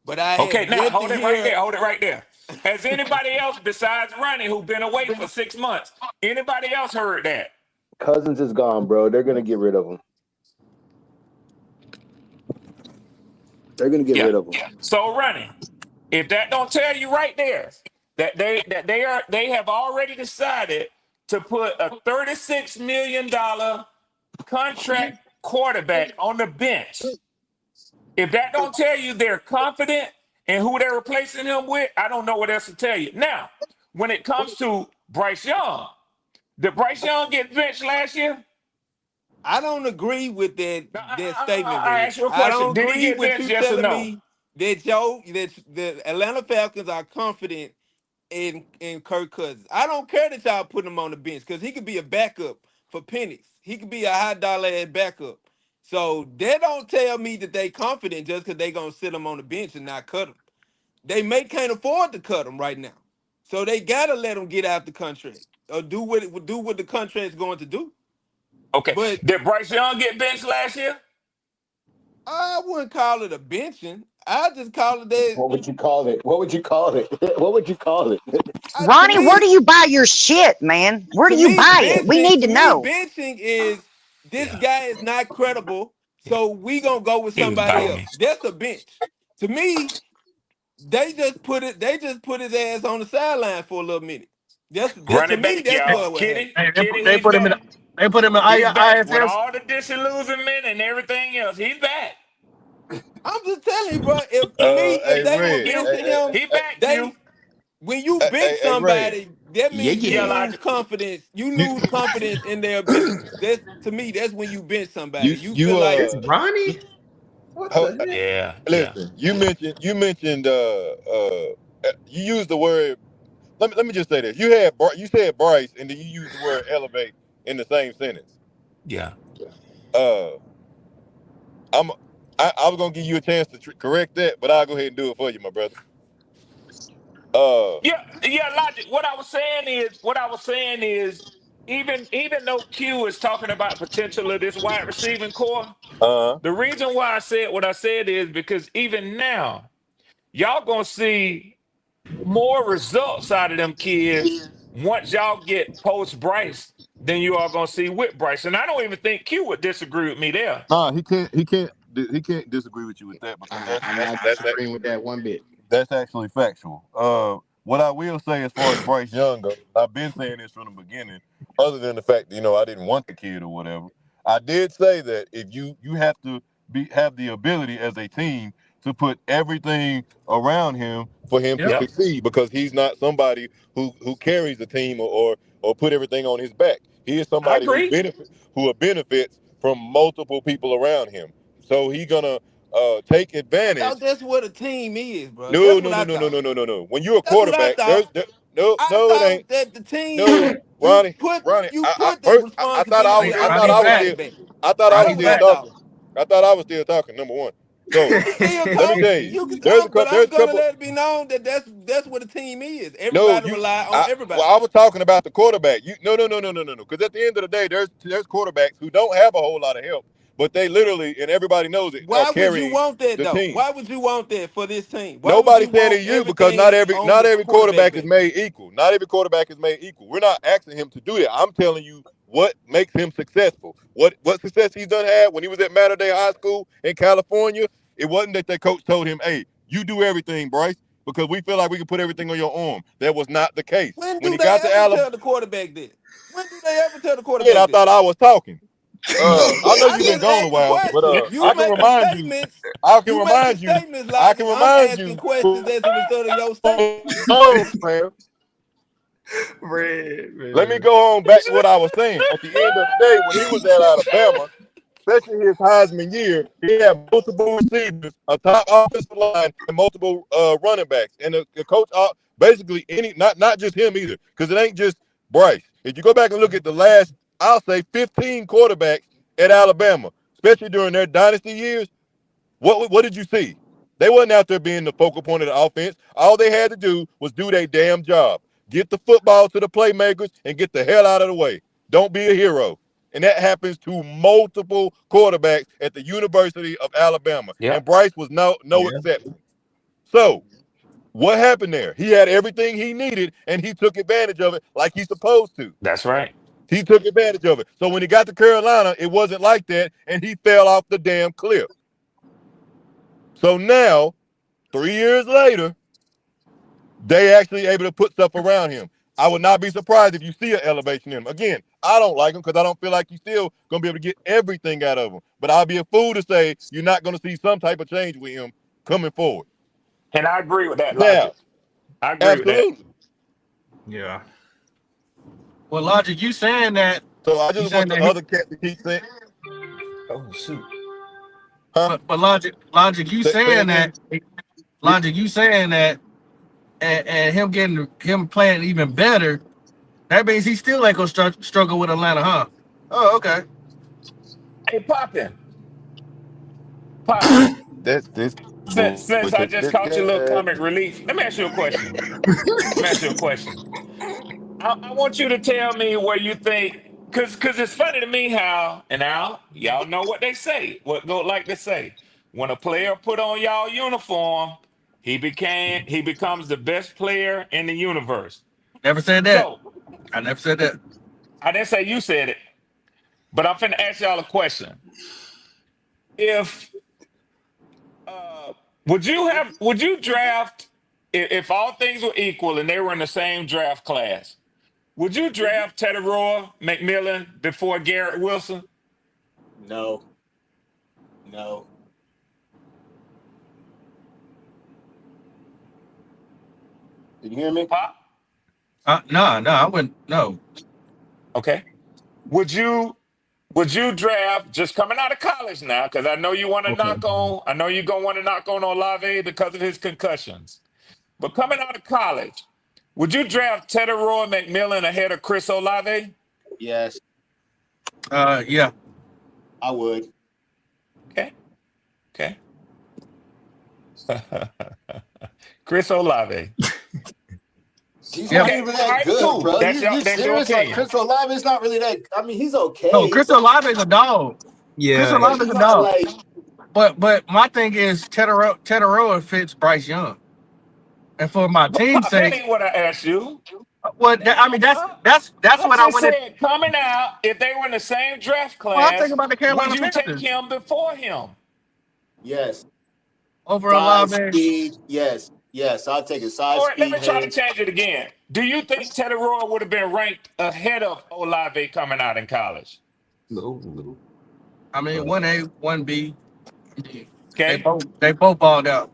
but I have Okay, now yet to hold it right hear. there. Hold it right there. Has anybody else besides Ronnie, who's been away for 6 months, anybody else heard that? Cousins is gone, bro. They're gonna get rid of him. They're gonna get Yeah. rid of him. So Ronnie, if that don't tell you right there that they have already decided to put a $36 million contract quarterback on the bench. If that don't tell you they're confident in who they're replacing him with, I don't know what else to tell you. Now, when it comes to Bryce Young, did Bryce Young get benched last year? I don't agree with that statement, I Red. asked you a I question. don't Did he agree get with benched? you Yes or telling no? me that the Atlanta Falcons are confident in Kirk Cousins. I don't care that y'all put him on the bench because he could be a backup for Penix. He could be a high dollar ass backup. So they don't tell me that they confident just because they gonna sit him on the bench and not cut him. They can't afford to cut him right now. So they gotta let him get out the contract or do what the contract's going to do. Okay. But Did Bryce Young get benched last year? I wouldn't call it a benching. I just call it that. What would you call it? What would you call it? What would you call it? To Ronnie, where do me, you buy your shit, man? Where do to you me, buy it? We benching need to to me, know. benching is this Yeah. guy is not credible, Yeah. so we gonna go with He was somebody biting else. me. That's a bench. To me, they just put his ass on the sideline for a little minute. That's Run to it me, back, that's y'all. what happened. Kitty, Hey, Kitty, they he's put him in. back. They put him in He's back with IFS. all the disillusionment and everything else. He's back. I'm just telling you, bro. If to me, if Hey, they were Red. Q, benching him, he back, Q. they when you bench Hey, Red. somebody, that Yeah, means you Yeah, yeah. lose Logic. confidence. You You, lose confidence in their abilities. That's to me, that's when you bench somebody. you, You feel you. like It's Ronnie. What Ho- the heck? Yeah, yeah, listen. You mentioned. You used the word. Let me just say this. You said Bryce, and then you used the word elevate in the same sentence. yeah. Uh, I'm. I was gonna give you a chance to correct that, but I'll go ahead and do it for you, my brother. Uh, Yeah, yeah, Logic. What I was saying is, even though Q is talking about potential of this wide receiving core, uh. the reason why I said what I said is because even now, y'all gonna see more results out of them kids once y'all get post Bryce than you are gonna see with Bryce. And I don't even think Q would disagree with me there. Nah, he can't. He can't. He can't disagree with you with that because I'm not disagreeing with that one bit. that's actually factual. What I will say as far as Bryce Young goes, I've been saying this from the beginning, other than the fact that, I didn't want the kid or whatever. I did say that if you have to have the ability as a team to put everything around him for him to Yep. Yep. succeed, because he's not somebody who carries the team or put everything on his back. He is I somebody agree. who benefits from multiple people around him. So he's gonna take I advantage. thought that's what a team is, bro. No, That's what no, I no, no, no, thought. no, no, no, no. When you're a That's what I quarterback, thought. I no, it ain't. thought that the team No, Ronnie, Ronnie. you I put the first I thought I responsibility was I on thought the I was Ronnie still back. quarterback. I thought I was That's Ronnie what still I back. talking. thought. I thought I was still talking. Number one. You So can still let me talk. tell you, You can talk, but there's I'm a gonna couple. let it be known that that's what a team is. No, Everybody rely on well, everybody. I was talking about the quarterback. No. Because at the end of the day, there's quarterbacks who don't have a whole lot of help, but they literally, and everybody knows it, are Why would you carrying want that the though? team. Why would you want that for this team? Why would Nobody you saying want it's you, because not everything every on not the every quarterback quarterback is back? made equal. Not every quarterback is made equal. We're not asking him to do that. I'm telling you what makes him successful. What success he's done had when he was at Mater Dei High School in California. It wasn't that their coach told him, "Hey, you do everything, Bryce, because we feel like we can put everything on your arm." That was not the case. When When do he they got to ever Alabama, tell the quarterback that? When do they ever tell the I quarterback that? thought I was talking. I know I you've been just gone a asked the while, but question. I can remind you. I can You making remind you. statements, I can Logic. I'm remind asking you. questions as a result of your statement. Man. Man, Let me man. go on back to what I was saying. At the end of the day, when he was at Alabama, especially his Heisman year, he had multiple receivers, a top offensive line, and multiple running backs. And the coach, basically not just him either, because it ain't just Bryce. If you go back and look at the last, I'll say 15 quarterbacks at Alabama, especially during their dynasty years, what did you see? They wasn't out there being the focal point of the offense. All they had to do was do their damn job. Get the football to the playmakers and get the hell out of the way. Don't be a hero. And that happens to multiple quarterbacks at the University of Alabama. And Yep. Bryce was no Yeah. exception. So what happened there? He had everything he needed and he took advantage of it like he's supposed to. That's right. He took advantage of it. So when he got to Carolina, it wasn't like that, and he fell off the damn cliff. So now 3 years later, they actually able to put stuff around him. I would not be surprised if you see an elevation in him. Again, I don't like him because I don't feel like you're still going to be able to get everything out of him. But I'll be a fool to say you're not going to see some type of change with him coming forward. And I agree with that Now, logic. I agree with that. absolutely. Yeah. Well, Logic, you saying that So I you just saying want the that he other cat to keep saying, Oh shoot. huh? but Logic, you Say saying again. that Logic, you saying that and him playing even better, that means he still ain't gonna struggle with Atlanta, huh? Oh, okay. Hey, Poppin. That's this boy. Since I just caught your little comic relief, let me ask you a question. Let me ask you a question. I want you to tell me where you think, cause it's funny to me how, and now y'all know what they say, what go like to say. When a player put on y'all uniform, he becomes the best player in the universe. Never said that. So I never said that. I didn't say you said it, but I'm finna ask y'all a question. If would you draft if all things were equal and they were in the same draft class? Would you draft Teteroa McMillan before Garrett Wilson? No, no. Did you hear me? Pop? No, I wouldn't. No, Okay. Would you draft just coming out of college now? Because I know you want to Okay. I know you're gonna want to knock on Olave because of his concussions. But coming out of college, would you draft Teteroa McMillan ahead of Chris Olave? Yes, yeah, I would. Okay. Okay. Chris Olave. He's yeah. not Okay. even All that right. good, Cool. bro. You That's your serious? Like opinion. Chris Olave is not really that. I mean, he's No, okay, Chris but Olave is a dog. Chris Yeah. but Olave is he's a not dog. like But my thing is Teteroa fits Bryce Young, and for my But team's Pop, that sake, ain't what I asked you. well, I mean that's I what I just wanted. said coming out, if they were in the same draft Well, I'm thinking class, about the would Carolina you take Panthers him before him? yes, over size, Olave. speed. Yes, Yes, I'll take it. Size, All right, let speed, me try to hands. change it again. Do you think Teddy Roy would have been ranked ahead of Olave coming out in college? No. I mean, 1A, 1B. Okay. They both balled out.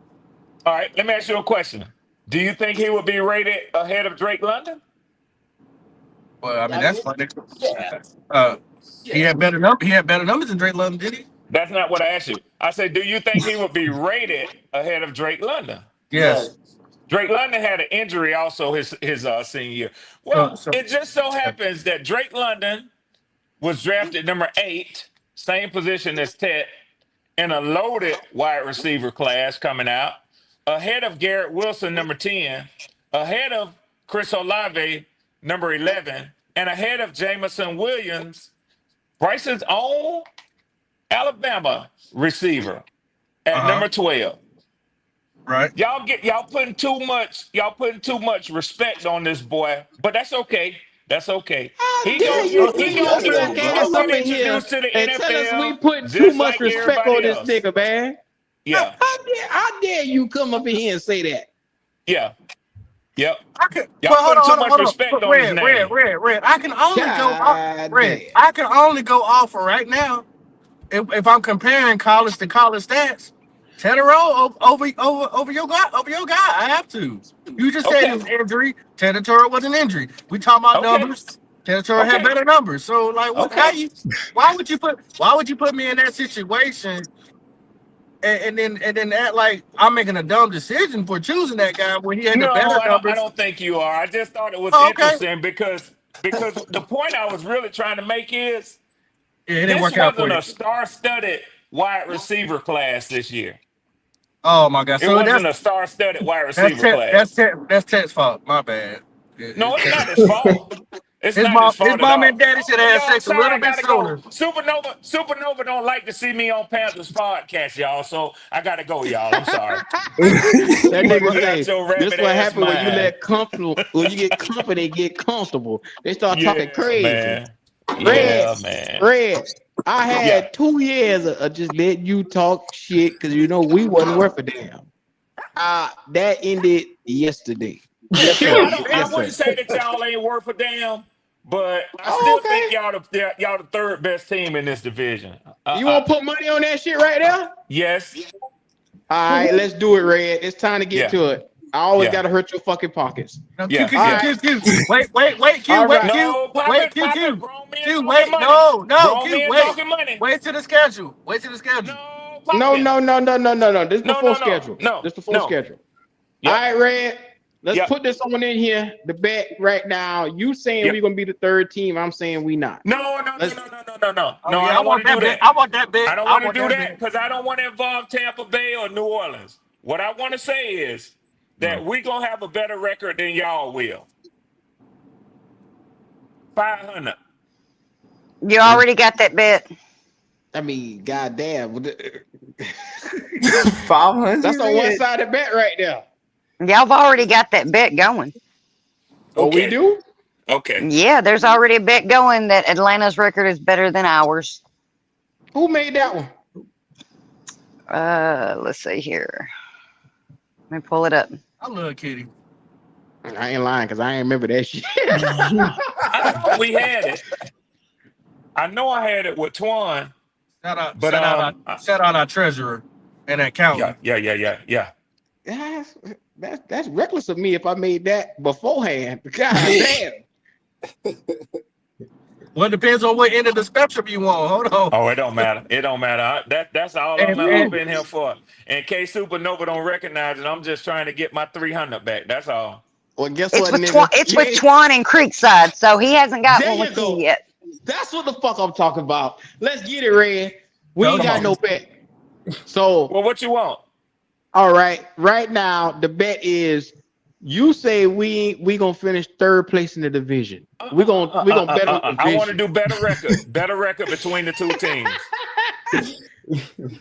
All right, let me ask you a question. Do you think he would be rated ahead of Drake London? Well, I mean, I that's mean, funny. yeah, He had better numbers. He had better numbers than Drake London, did he? That's not what I asked you. I said, do you think he would be rated ahead of Drake London? Yes. yes. Drake London had an injury also his senior year. Well, So it just so happens that Drake London was drafted number 8, same position as Ted, in a loaded wide receiver class coming out, ahead of Garrett Wilson, number 10, ahead of Chris Olave, number 11, and ahead of Jamison Williams, Bryce's own Alabama receiver at number 12. right. Y'all putting too much respect on this boy, but that's okay. That's okay. How He dare gonna you get he Nothing bring your gonna special, get black he bro. gonna ass up get in here introduced to the and tell us we NFL putting too just much like respect on everybody this else. nigga, man? Yeah, How dare you come up in here and say that? yeah, yep. I can. Y'all Well, hold putting on, too hold on, much hold on. respect But on his Red, name. I can only go off. God Red, damn. I can only go off for right now. If I'm comparing college to college stats, Tedero over your guy, I have to. You just said it Okay, was injury. Tedero was an injury. We talking about okay, numbers. Tedero had okay, better numbers. So like, what? How okay. you? Why would you put me in that situation and then act like I'm making a dumb decision for choosing that guy when he had the No, better I numbers? don't think you are. I just thought it was Oh, okay. interesting because the point I was really trying to make is Yeah, it didn't this work out for wasn't you. a star-studded wide receiver class this year. Oh my God. It So wasn't a star-studded wide that's receiver class. That's Ted's fault. My bad. No, it's not his fault. It's His not his his fault at mom and all. daddy should Oh, have had y'all, sex a sorry, little I bit gotta go. sooner. Supernova don't like to see me on Panthers podcast, y'all. So I gotta go, y'all. I'm sorry. That nigga You got say your this rabbit what ass happened when you mind. let comfortable when you get company get comfortable. They start Yeah, talking crazy. man. Red, Yeah, man. red. I Yeah. had 2 years of just letting you talk shit because you know we wasn't worth a damn. That ended yesterday. Yes, Yeah, sir. I Yes, wouldn't sir. say that y'all ain't worth a damn, but I Oh, still think okay. y'all the third best team in this division. You want to put money on that shit right now? Yes. All right, let's do it, Red. It's time to get Yeah. to it. I always Yeah. got to hurt your fucking pockets. No, Yeah. All right. Q. Wait, All right. No, pop Wait, it, pop it. Grown men Q. talking Wait, money. no, Grown Q. men Wait. talking money. Wait to the schedule. Wait to the schedule. No, pop No, it. no, no, no, no, no, no. This No, before no, no, schedule. no, This before no. schedule. All Yep. right, Red. Let's Yep. put this on in here. The bet right now. You saying Yep. we're gonna be the third team. I'm saying we not. No. Let's Oh No, I yeah, I don't want want to do that bet. that. I want that bet. I don't I want to want do that that bet. because I don't want to involve Tampa Bay or New Orleans. What I want to say is that we gonna have a better record than y'all will. 500. You already got that bet. I mean, goddamn. 500. That's a one-sided bet right there. Y'all have already got that bet going. Oh, we Okay. do? Okay. Yeah, there's already a bet going that Atlanta's record is better than ours. Who made that one? Let's see here. Let me pull it up. I love Kitty. I ain't lying because I ain't remember that shit. I know we had it. I know I had it with Twan, but Shout out our treasurer and accountant. yeah. That's reckless of me if I made that beforehand. God damn. Well, it depends on what end of the spectrum you want. Hold on. Oh, it don't matter. It don't matter. That's all I'm And- up in here for. In case Supernova don't recognize it, I'm just trying to get my 300 back. That's all. Well, guess It's what, with nigga? It's with Twan and Creekside, so he hasn't got There one you with go. you yet. That's what the fuck I'm talking about. Let's get it, Red. We ain't Come got on. no bet. So, Well, what you want? all right. Right now, the bet is you say we gonna finish third place in the division. We gonna bet on the division. I want to do better record between the two teams.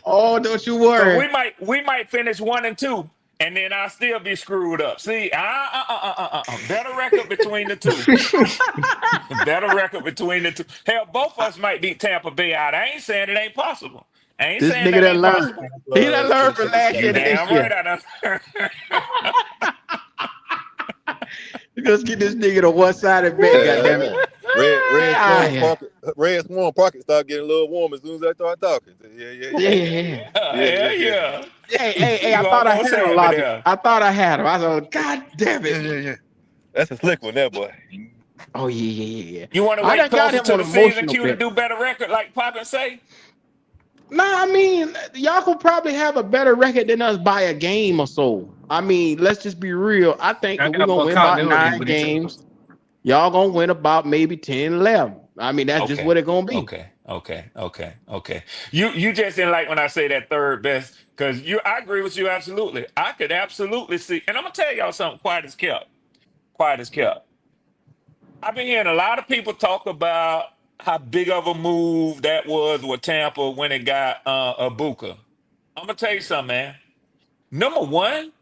Oh, don't you So worry. we might finish 1 and 2, and then I'll still be screwed up. See, better record between the two. Better record between the two. Hell, both of us might beat Tampa Bay out. I ain't saying it ain't possible. I ain't This saying nigga that done ain't learned. possible. He done learned from last You year to this damn year. right I done. Let's get this nigga to one-sided bet, goddammit. Ah, yeah. Red Swan pocket start getting a little warm as soon as I start talking. Yeah. Hell yeah. Hey, I You thought I almost had him, had me Logic. there. I thought I had him. I was like, God damn it. Yeah. That's a slick one, there, boy. Oh, yeah. You want to I wait done got closer him to on the season, emotional Q, to bet. do better record like Pop and say? Nah, I mean, y'all could probably have a better record than us by a game or so. I mean, let's just be real. I think I that we're got going to more win about continuity 9 with each other. games. Y'all going to win about maybe 10, 11. I mean, that's just Okay. what it's going to be. Okay. You just didn't like when I say that third best, because I agree with you absolutely. I could absolutely see, and I'm gonna tell y'all something. Quiet as kept. Quiet as kept. I've been hearing a lot of people talk about how big of a move that was with Tampa when it got Ibuka. I'm gonna tell you something, man. Number one,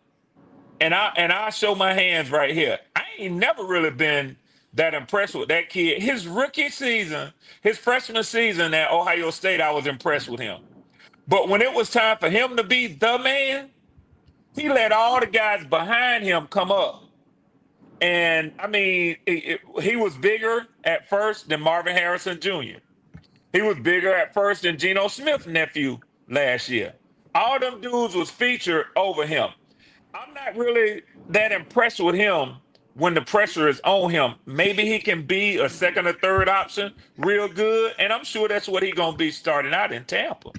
and I show my hands right here. I ain't never really been that impressed with that kid. His rookie season, his freshman season at Ohio State, I was impressed with him. But when it was time for him to be the man, he let all the guys behind him come up. And I mean, he was bigger at first than Marvin Harrison Jr. He was bigger at first than Geno Smith's nephew last year. All them dudes was featured over him. I'm not really that impressed with him when the pressure is on him. Maybe he can be a second or third option real good, and I'm sure that's what he's going to be starting out in Tampa.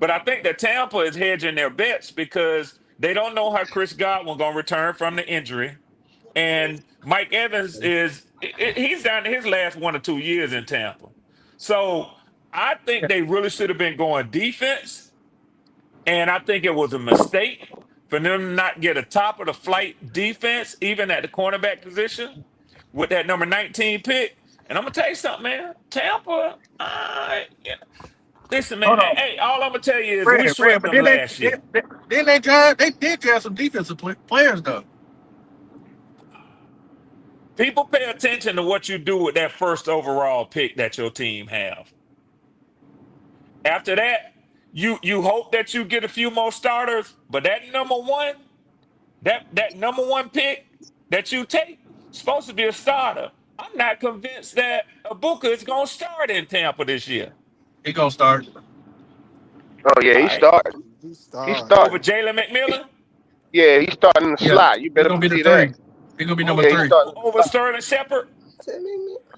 But I think that Tampa is hedging their bets because they don't know how Chris Godwin going to return from the injury. And Mike Evans he's down to his last 1 or 2 years in Tampa. So I think they really should have been going defense. And I think it was a mistake for them to not get a top of the flight defense, even at the cornerback position, with that number 19 pick. And I'm gonna tell you something, man. Tampa, yeah. Listen, man. Hold on, Hey, all I'm gonna tell you is we Fred, swept but them last year. then they did draft some defensive players though. People pay attention to what you do with that first overall pick that your team have. After that, you hope that you get a few more starters, but that number one, that number one pick that you take, supposed to be a starter. I'm not convinced that Ibuka is gonna start in Tampa this year. He gonna start. Oh yeah, All he right. started. He He started. Over starting. Jalen McMillan, Yeah, he's starting in the Yeah, slot. You he's better gonna be the believe that. 3. He's gonna be number over Yeah, he's 3. starting in the over slot. Sterling Shepard.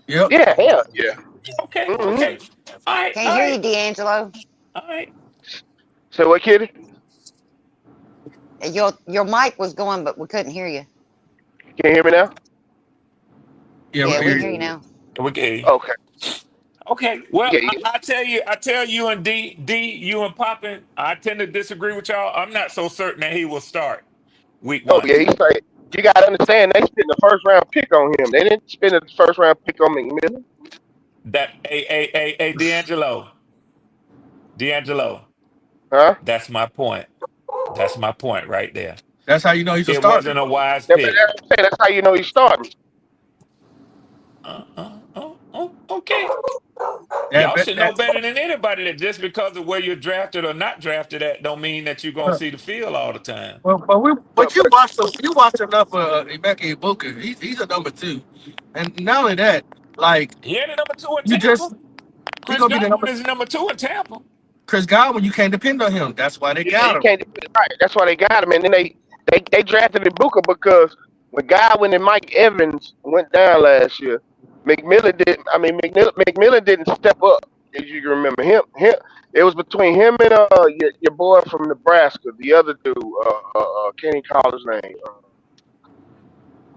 Yep. Yeah, hell yeah. Okay, Mm-hmm. okay. All right, Can't all hear you, right, D'Angelo. all right. So what, Kitty? Your mic was going, but we couldn't hear you. Can you hear me now? Yeah, we Yeah, can we hear can hear you. you now. Okay. Okay. Okay. Well, Yeah, I tell you and you and Poppin, I tend to disagree with y'all. I'm not so certain that he will start week oh one. yeah, he started. You gotta understand, they spent the first round pick on him. They didn't spend the first round pick on McMillan. That hey, D'Angelo, Huh? that's my point. That's my point right there. That's how you know he's a It starter. wasn't a wise But that's pick. what I'm saying. That's how you know he's starting. Okay. That, Y'all that, should know that better than anybody that just because of where you're drafted or not drafted at don't mean that you're gonna see the field all the time. well, but But you watch enough Emeka Ibuka. He's a number 2, and not only that, like He ain't a number two in you Tampa. just he Chris gonna be the Godwin number. is number two in Tampa. Chris Godwin, you can't depend on him. That's why they yeah, got you him. can't depend right. That's why they got him. And then they drafted Ibuka because when Godwin and Mike Evans went down last year, McMillan did. I mean, McMillan didn't step up. As you can remember him. It was between him and your boy from Nebraska, the other dude. Can't even call his name.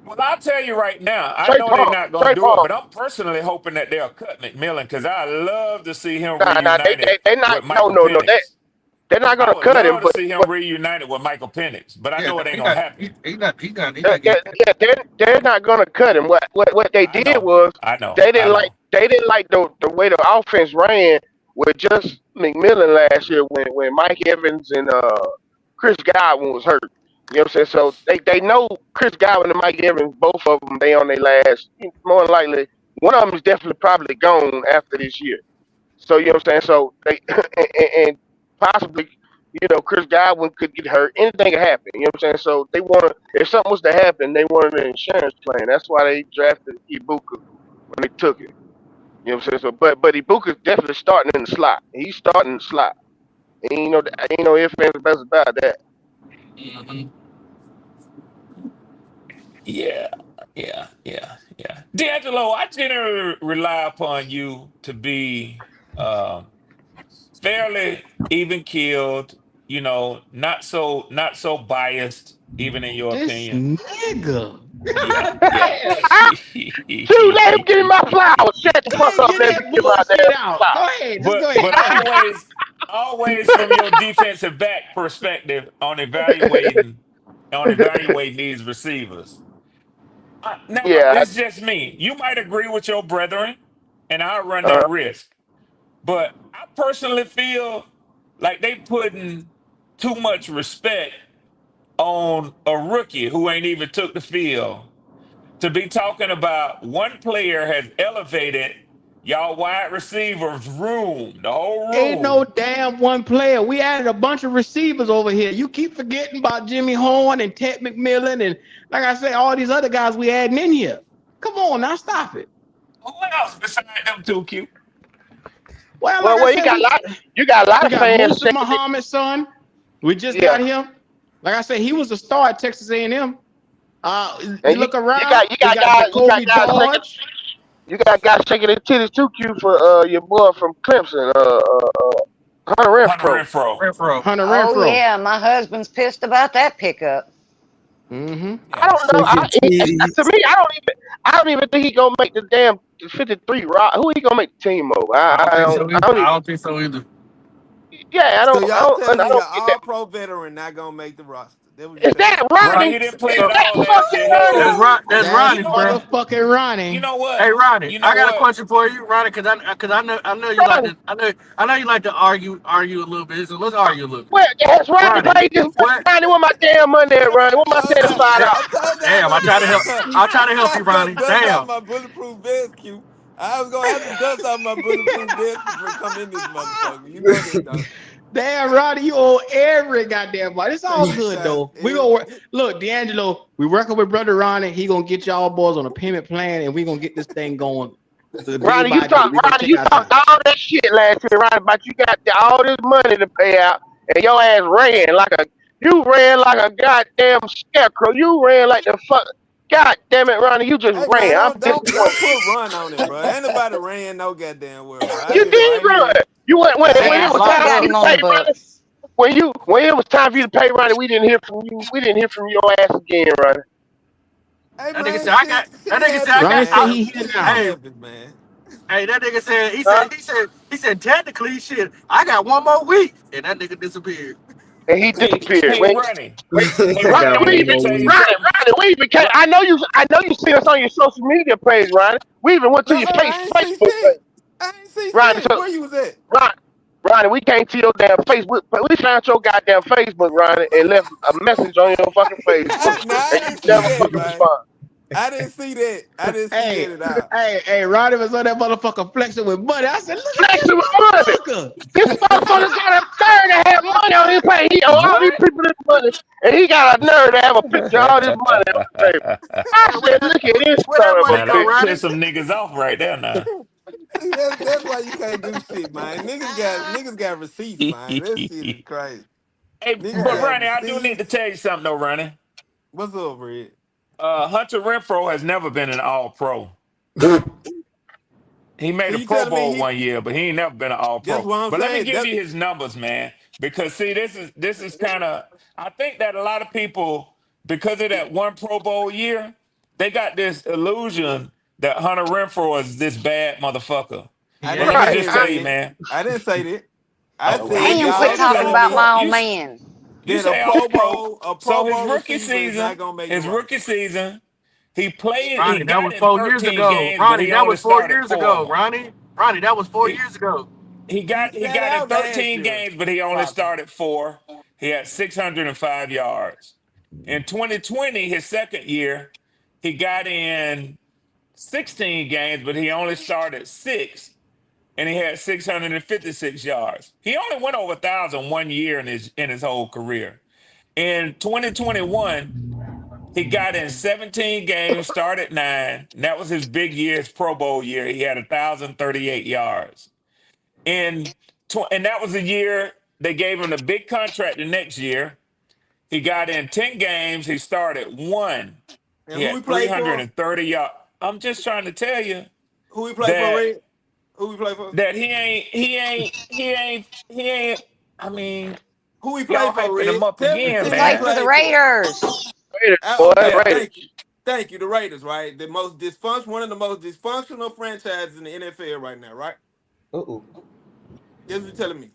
Well, I'll tell you right now, I Trey know they're Palmer. not going to Trey do it, Palmer. but I'm personally hoping that they'll cut McMillan because I love to see him Nah, reunited they not. with No, Michael no, no. Penix. They're not I gonna would cut him, love to but see him reunited with Michael Penix, but I Yeah, know it ain't he going to not. happen. He not getting. yeah, they're not gonna cut him. What they I did know. was I know. I know. they didn't like the way the offense ran with just McMillan last year when Mike Evans and Chris Godwin was hurt. You know what I'm saying? So they know Chris Godwin and Mike Evans, both of them, they on their last. More than likely, one of them is definitely probably gone after this year. So you know what I'm saying? So they and possibly, Chris Godwin could get hurt. Anything could happen. You know what I'm saying? So they want to, if something was to happen, they wanted an insurance plan. That's why they drafted Ibuka when they took it. You know what I'm saying? So, but Ibuka's definitely starting in the slot. He's starting in the slot. Ain't no ifs ands or buts about that. Mhm. Yeah, yeah. D'Angelo, I generally rely upon you to be fairly even keeled, not so biased, even in your This opinion. nigga. Yeah, yeah. Shoot, let him give me my flowers. Shut the Go fuck ahead, up. get Let me that give my bullshit damn out. Go flowers. ahead. Just go but ahead. but Go ahead. always from your defensive back perspective on evaluating these receivers. Now, Yeah. this is just me. You might agree with your brethren, and I'll run Uh, that risk. But I personally feel like they putting too much respect on a rookie who ain't even took the field to be talking about one player has elevated y'all wide receivers room, the whole Ain't no room. damn one player. We added a bunch of receivers over here. You keep forgetting about Jimmy Horn and Ted McMillan and, like I say, all these other guys we adding in here. Come on now, stop it. Who else besides them two, Q? Well, like well, I well, said, we you got a lot we of got fans Musa saying, Muhammad's son. We just yeah, got him. Like I said, he was a star at Texas A&M. You and look you around, got you we got got guys Jacoby George, shaking their titties too, Q, for your boy from Clemson, Hunter Hunter Renfro. Renfro. Renfro. Hunter Oh Renfro. yeah, my husband's pissed about that pickup. Mm-hmm. I Yeah. don't know. Shaking To titties. me, I don't even think he gonna make the damn 53. Who he gonna make the team over? I don't I think don't. so I either. don't I even. don't think so either. Yeah, I So don't. I y'all don't. telling I me an don't get that. all pro veteran not gonna make the roster. That what you Is saying? that Ronnie, Ronnie? he didn't play Is at Ron, that all last fucking year. Ronnie? that's You That's Ronnie, know bro. what? motherfucking You Ronnie. know what? Hey Ronnie, You know I got a what? question for you, Ronnie, because I know you like Ronnie? to I know you like to argue a little bit. So let's argue a little bit. Where has Ronnie Ronnie, paid this money? what? Ronnie, where my damn money at, Ronnie? Where my $75? I told you I was Damn, I gonna try to help. I'll try to help I you, was gonna Ronnie. dust off Damn. my bulletproof vest, Q. I was gonna have to dust off my bulletproof vest before I come in this motherfucker. You know that, don't Damn, Roddy, you owe every goddamn body. It's all you? good though. We Every, gonna work. Look, D'Angelo, we working with brother Ronnie. He gonna get y'all boys on a payment plan, and we gonna get this thing going day Ronnie, you by day. talk, We gonna Ronnie, take you our talked time. all that shit last year, Ronnie, but you got all this money to pay out, and your ass you ran like a goddamn scarecrow. You ran like the fuck. God damn it, Ronnie, you just hey man, ran. I'm don't disappointed. put run on it, bro. Ain't nobody ran no goddamn well, bro. I You sit did right run. here. You went when I Hey, when I it ain't was still time for got you him to on pay the Ronnie. books. When it was time for you to pay Ronnie, we didn't hear from you. We didn't hear from your ass again, Ronnie. hey That nigga man, said I got. shit That nigga said I happens, got. Ronnie said I, man. he here Shit now. hey, happens, man. hey, that nigga said. He Huh? said. He said. Technically, shit. I got one more week, and that nigga disappeared. And he Hey, disappeared. hey, Ronnie. Hey, I Ronnie, Ronnie, got I we one need even to more tell you week. something. Ronnie, we even came, Ron, I know you see us on your social media page, Ronnie. We even went to No, your I ain't see Facebook shit. page. I ain't see Ronnie, shit. so Where you was at? Ron, Ronnie, we can't see your damn Facebook. But we found your goddamn Facebook, Ronnie, and left a message on your fucking Facebook, I and you didn't see never that, fucking man. respond. I didn't see that. I didn't see Hey, that at all. hey, Ronnie was on that motherfucker flexing with money. I said, look at this Flexing with money. motherfucker. This motherfucker got a nerve to have money on his page. He owe all these what? people this money, and he got a nerve to have a picture of all this money on the table. I Hey, said, look at this where son that of a money Now go, bitch. that Ronnie? pissed some niggas off right there now. See, that's why you can't do shit, man. Niggas got receipts, man. That shit is crazy. Hey, Niggas but got Ronnie, I do need to receipts. tell you something though, Ronnie. What's up, Red? Hunter Renfro has never been an all pro. He So made a you Pro telling me Bowl one year, but he ain't never been an All that's Pro. what I'm But let me saying. give you his numbers, man, because see, this is kind of. I think that a lot of people, because of that one Pro Bowl year, they got this illusion that Hunter Renfro is this bad motherfucker. I He But didn't let me ain't. Right. just say tell that, you, Red. man. I didn't say that. I Well, said you Damn, quit y'all said talking All telling about Pro. my me old man. You that say All Pro. A Pro So his Bowl rookie receiver is not season, gonna make the his rookie roster. season, he played. He Ronnie, that got was in 4 years 13 ago. games, but Ronnie, he that only was four started years four of ago. them. Ronnie, that was four He years ago. he He got he sat got in out last 13 year, games, but he only Rocky. started four. He had 605 yards. In 2020, his second year, he got in 16 games, but he only started six. and he had 656 yards. He only went over 1,000 1 year in his whole career. In 2021, he got in 17 games, started 9. And that was his big year, his Pro Bowl year. He had 1,038 yards. And that was the year they gave him the big contract the next year. He got in 10 games. He started 1. And He who he had played for? 330 yards. I'm just trying to tell you Who he played for, that Red? Who he played for? he ain't. I mean, Who he played y'all for, hyping him Red? up Tell me the again, He team he played man. for the played for. Raiders. Raiders, boy, Okay, Raiders. thank you. The Raiders, right? The most dysfunction, one of the most dysfunctional franchises in the NFL right now, right? Uh-oh. That's what you're telling me.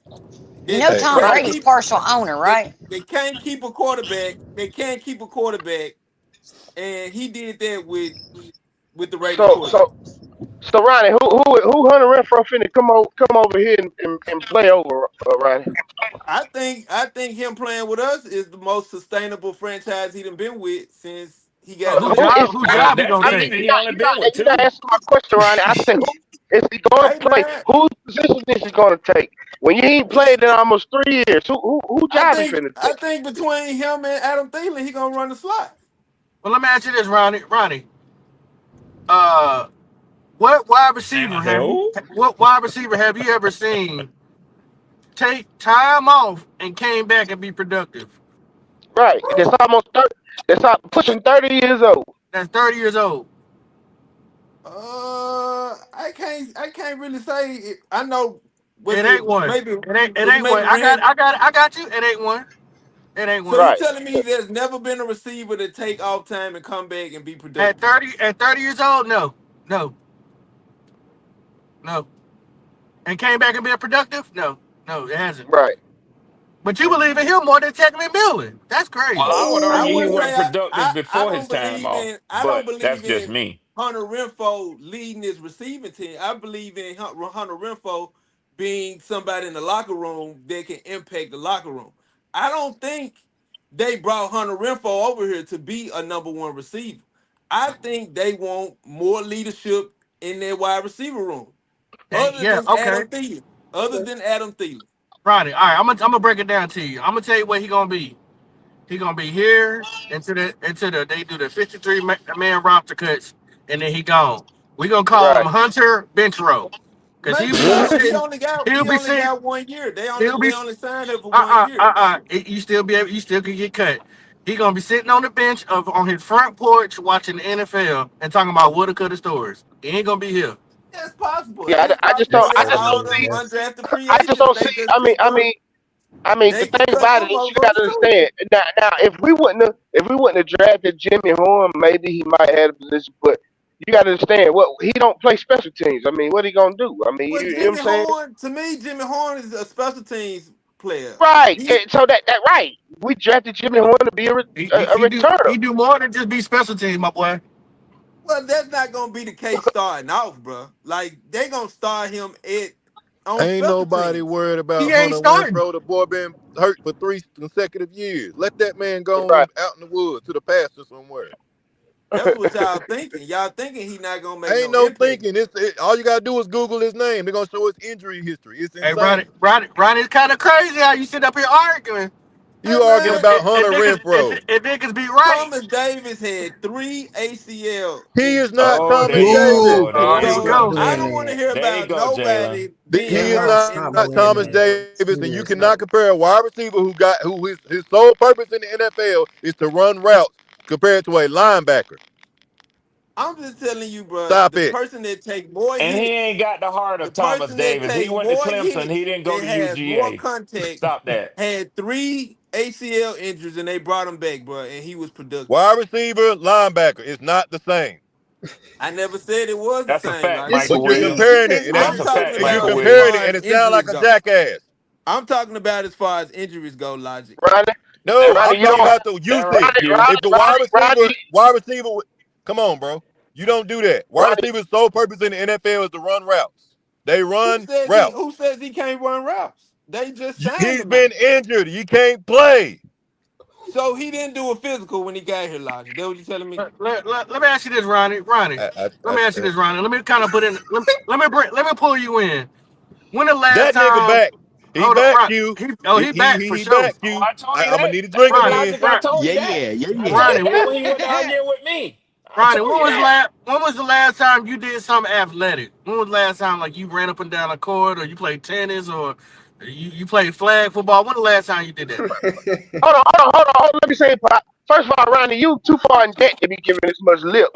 You They know Hey, Tom can't Right. Brady's keep partial owner, right? they can't keep a quarterback. They can't keep a quarterback, and he did that with the Raiders So quarterback. so so Ronnie, who Hunter Renfro finna come over here and play over, Ronnie? I think him playing with us is the most sustainable franchise he done been with since he got Who Who drafted. is? job? Who Well, job he that's gonna I mean, take? easy. He only been with you're not 2. answering my question, Ronnie. I said, who is he going to Hey play? man, Whose position is he going to take? When you ain't played in almost 3 years, who I job he think finna I take? think between him and Adam Thielen, he gonna run the slot. Well, let me ask you this, Ronnie. Ronnie, uh, what wide receiver And have you? who? What wide receiver have you ever seen take time off and came back and be productive? Right. That's almost 30. Pushing 30 years old. That's 30 years old. I can't really say. I know. Was It it ain't one. maybe It was it ain't maybe one. Rand? I got you. It ain't one. It ain't So one. you Right. telling me there's never been a receiver to take off time and come back and be At productive? 30 years old, no, no, no. And came back and been productive? No, no, it hasn't. Right. But you believe in him more than Techman Millen. That's Well, crazy. I would I argue he wouldn't say wasn't productive I before his don't time believe off, in but that's just me. Hunter Renfro leading his receiving team. I believe in Hunter Renfro being somebody in the locker room that can impact the locker room. I don't think they brought Hunter Renfro over here to be a number one receiver. I think they want more leadership in their wide receiver room, And other yeah, than okay. Adam Thielen. Other than Adam Thielen. Ronnie, all right, I'm gonna break it down to you. I'm gonna tell you where he gonna be. He gonna be here until they do the 53 man roster cuts, and then he gone. We gonna call him Right. Hunter Bench Row, cause Maybe he'll be so. He sitting. only got He'll he be only sitting. got 1 year. They only He'll be they only signed him for 1 year. You still be able. You still can get cut. He gonna be sitting on the bench of on his front porch watching the NFL and talking about woulda coulda stories. He ain't gonna be here. It's possible. Yeah. It's I just possible. don't. That's They I just funny, don't all man. them see. That's undrafted free I just agents. don't They see. just picked up. The They can thing cut about it them is you got motherfuckers to too. understand. Now, if we wouldn't have drafted Jimmy Horn, maybe he might have had a position. But you got to understand, what he don't play special teams. I mean, what he gonna do? I mean, Well, you know what I'm saying? Jimmy Horn is a special teams player. Right. He So that right. We drafted Jimmy Horn to be a returner. He do more than just be special teams, my boy. well, that's not gonna be the case starting off, bro. Like they gonna start him at on Ain't special nobody teams. worried He about ain't Hunter starting. Renfro. The boy been hurt for 3 consecutive years. Let that man go on Right. out in the woods to the pasture somewhere. That's what y'all thinking. Y'all thinking he not gonna make Ain't no no impact. thinking. All you gotta do is Google his name. They're gonna show his injury history. It's Hey, insane. Ronnie, it's kind of crazy how you sit up here arguing. Hey You arguing man, about Hunter Renfro? If niggas be right. Thomas Davis had 3 ACL He is injuries. not Oh, Thomas there you Davis. Ooh, go. Oh, There here you we So go. go. I doing don't want to that. hear There you about go, Jalen. nobody being He is hurt not in Stop no doing Thomas that. Davis, and you Seriously. cannot compare a wide receiver who his sole purpose in the NFL is to run routes compared to a linebacker. I'm just telling you, bro. Stop The it. person that take more And he hits, ain't got the heart the of Thomas person that Davis. He take went to more Clemson. He hits, didn't go that to has more UGA. contact, Stop that. had 3 ACL injuries, and they brought him back, bro, and he was productive. Wide receiver, linebacker is not the same. I never said it was the That's a same, fact, Logic. Yes, But Michael it you're Williams. is. comparing it, Yes, and it that's I'm That's a is. talking fact, and you're about Michael as comparing it, far Williams. as and it sounds like injuries a go. jackass. I'm talking about as far as injuries go, Logic. Ronnie. No, Ronnie, I'm you talking don't. about the That right, usage. Q. If the wide receiver, come on, bro, you don't do that. Wide Ronnie, receiver's sole purpose in the NFL is to run routes. They run routes. Who says he can't run routes? They just signed He's him out. been injured. He can't play. So he didn't do a physical when he got here, Logic. That what you telling me? Let me ask you this, Ronnie. Ronnie, I, I, let I, me ask you I, this, Ronnie. Let me kind of put in. Let me pull you in. When the last That nigga time? back. He Hold on, back, right? Q. He back for He sure. back, Oh, Q. I told you I'm gonna that. need a That's drink the Ronnie, again. logic. I told Yeah, you that. yeah, yeah, I yeah. told you Ronnie, that when he went out there with me. I Ronnie, told you that. when was the last time you did something athletic? When was the last time like you ran up and down a court or you played tennis or you played flag football? When the last time you did that? Hold on. Let me say, Pop. First of all, Ronnie, you too far in debt to be giving this much lip.